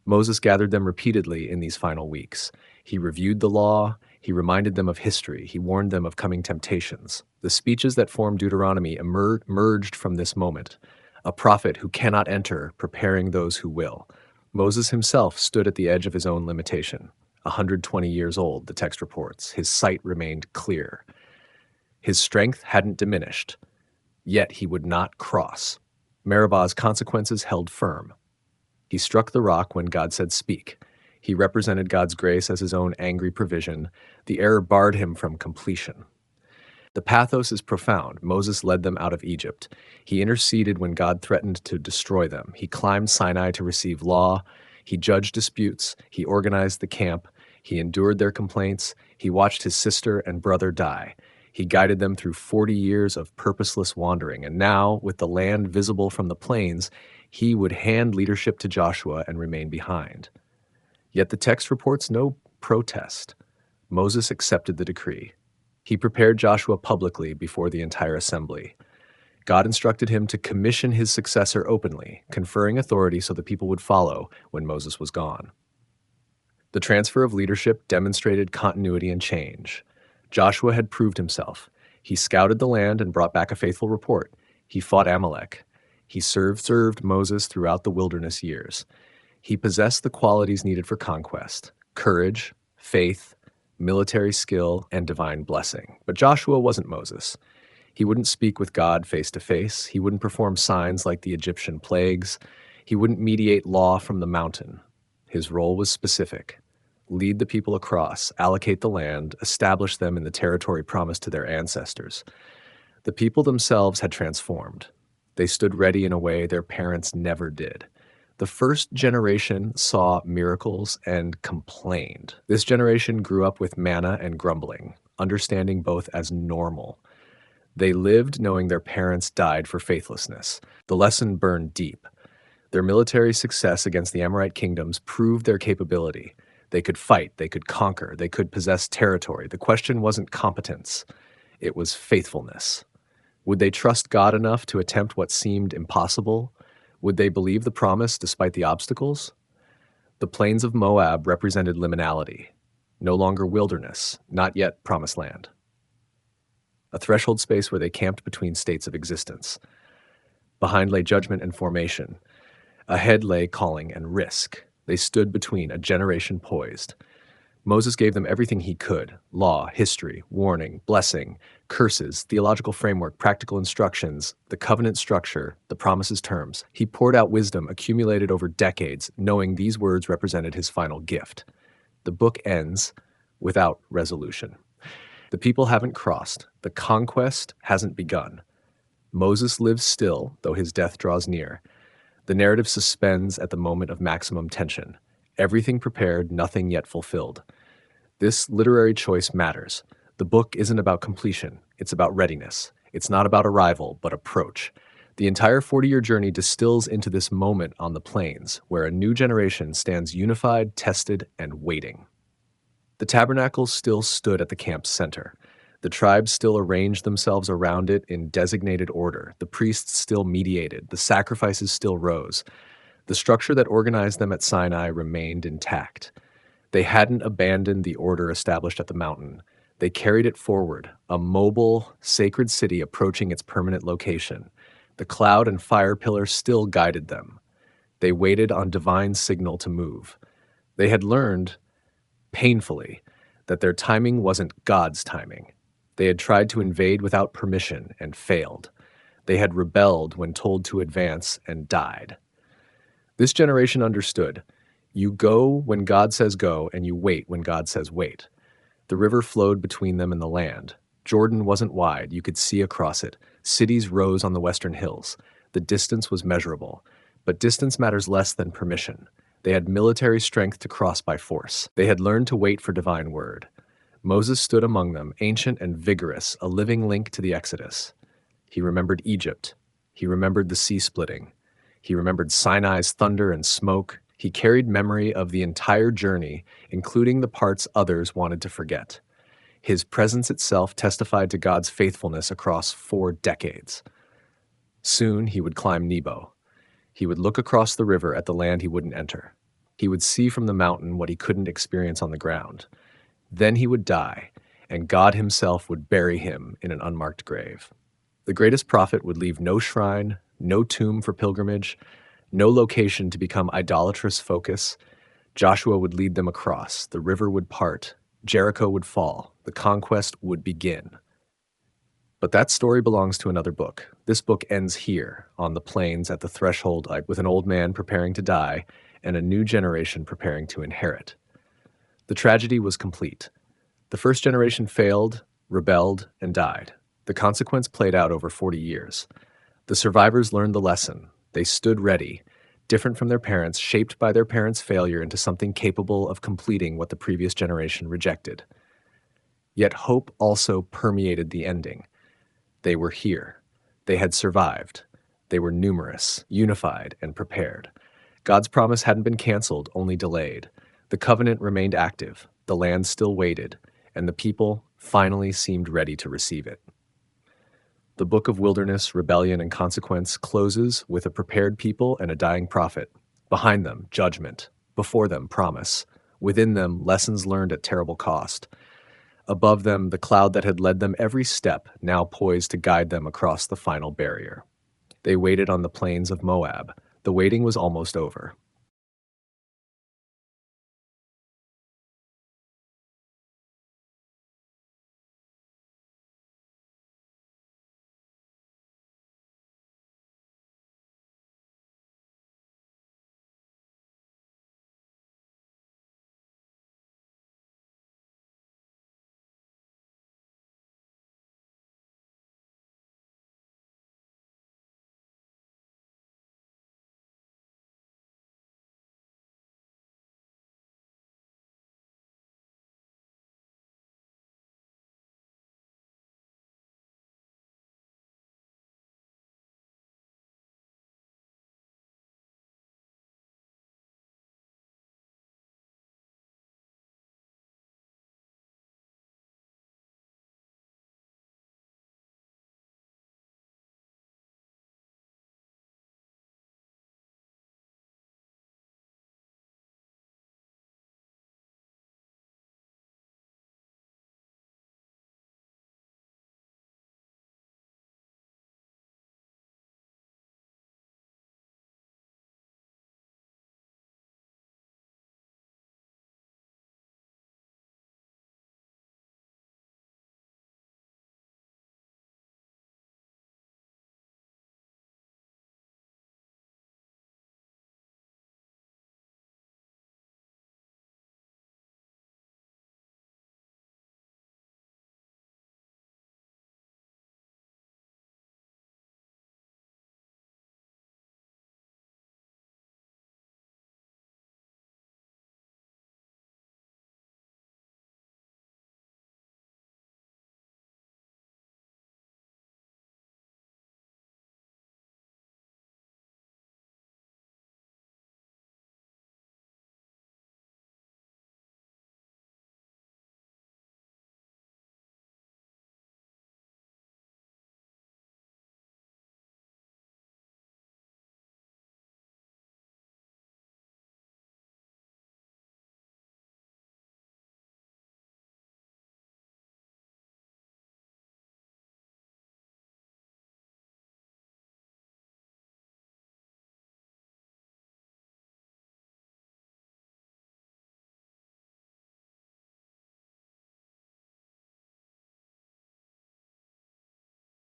Moses gathered them repeatedly in these final weeks. He reviewed the law, he reminded them of history, he warned them of coming temptations. The speeches that form Deuteronomy emerged from this moment. A prophet who cannot enter, preparing those who will. Moses himself stood at the edge of his own limitation. 120 years old, the text reports. His sight remained clear. His strength hadn't diminished, yet he would not cross. Meribah's consequences held firm. He struck the rock when God said speak. He represented God's grace as his own angry provision. The error barred him from completion. The pathos is profound. Moses led them out of Egypt. He interceded when God threatened to destroy them. He climbed Sinai to receive law. He judged disputes. He organized the camp. He endured their complaints. He watched his sister and brother die. He guided them through 40 years of purposeless wandering. And now, with the land visible from the plains, he would hand leadership to Joshua and remain behind. Yet the text reports no protest. Moses accepted the decree. He prepared Joshua publicly before the entire assembly. God instructed him to commission his successor openly, conferring authority so the people would follow when Moses was gone. The transfer of leadership demonstrated continuity and change. Joshua had proved himself. He scouted the land and brought back a faithful report. He fought Amalek. He served Moses throughout the wilderness years. He possessed the qualities needed for conquest: courage, faith, military skill, and divine blessing. But Joshua wasn't Moses. He wouldn't speak with God face to face. He wouldn't perform signs like the Egyptian plagues. He wouldn't mediate law from the mountain. His role was specific: lead the people across, allocate the land, establish them in the territory promised to their ancestors. The people themselves had transformed. They stood ready in a way their parents never did. The first generation saw miracles and complained. This generation grew up with manna and grumbling, understanding both as normal. They lived knowing their parents died for faithlessness. The lesson burned deep. Their military success against the Amorite kingdoms proved their capability. They could fight, they could conquer, they could possess territory. The question wasn't competence, it was faithfulness. Would they trust God enough to attempt what seemed impossible? Would they believe the promise despite the obstacles? The plains of Moab represented liminality, no longer wilderness, not yet promised land. A threshold space where they camped between states of existence. Behind lay judgment and formation. Ahead lay calling and risk. They stood between, a generation poised. Moses gave them everything he could: law, history, warning, blessing, curses, theological framework, practical instructions, the covenant structure, the promise's terms. He poured out wisdom accumulated over decades, knowing these words represented his final gift. The book ends without resolution. The people haven't crossed. The conquest hasn't begun. Moses lives still, though his death draws near. The narrative suspends at the moment of maximum tension. Everything prepared, nothing yet fulfilled. This literary choice matters. The book isn't about completion. It's about readiness. It's not about arrival, but approach. The entire 40-year journey distills into this moment on the plains, where a new generation stands unified, tested, and waiting. The tabernacle still stood at the camp's center. The tribes still arranged themselves around it in designated order. The priests still mediated. The sacrifices still rose. The structure that organized them at Sinai remained intact. They hadn't abandoned the order established at the mountain. They carried it forward, a mobile, sacred city approaching its permanent location. The cloud and fire pillar still guided them. They waited on divine signal to move. They had learned, painfully, that their timing wasn't God's timing. They had tried to invade without permission and failed. They had rebelled when told to advance and died. This generation understood. You go when God says go, and you wait when God says wait. The river flowed between them and the land. Jordan wasn't wide, you could see across it. Cities rose on the western hills. The distance was measurable. But distance matters less than permission. They had military strength to cross by force. They had learned to wait for divine word. Moses stood among them, ancient and vigorous, a living link to the Exodus. He remembered Egypt. He remembered the sea splitting. He remembered Sinai's thunder and smoke. He carried memory of the entire journey, including the parts others wanted to forget. His presence itself testified to God's faithfulness across 4 decades. Soon he would climb Nebo. He would look across the river at the land he wouldn't enter. He would see from the mountain what he couldn't experience on the ground. Then he would die, and God himself would bury him in an unmarked grave. The greatest prophet would leave no shrine, no tomb for pilgrimage, no location to become idolatrous focus. Joshua would lead them across, the river would part, Jericho would fall, the conquest would begin. But that story belongs to another book. This book ends here, on the plains at the threshold, like with an old man preparing to die and a new generation preparing to inherit. The tragedy was complete. The first generation failed, rebelled, and died. The consequence played out over 40 years. The survivors learned the lesson. They stood ready, different from their parents, shaped by their parents' failure into something capable of completing what the previous generation rejected. Yet hope also permeated the ending. They were here. They had survived. They were numerous, unified, and prepared. God's promise hadn't been canceled, only delayed. The covenant remained active, the land still waited, and the people finally seemed ready to receive it. The book of wilderness, rebellion, and consequence closes with a prepared people and a dying prophet. Behind them, judgment. Before them, promise. Within them, lessons learned at terrible cost. Above them, the cloud that had led them every step, now poised to guide them across the final barrier. They waited on the plains of Moab. The waiting was almost over.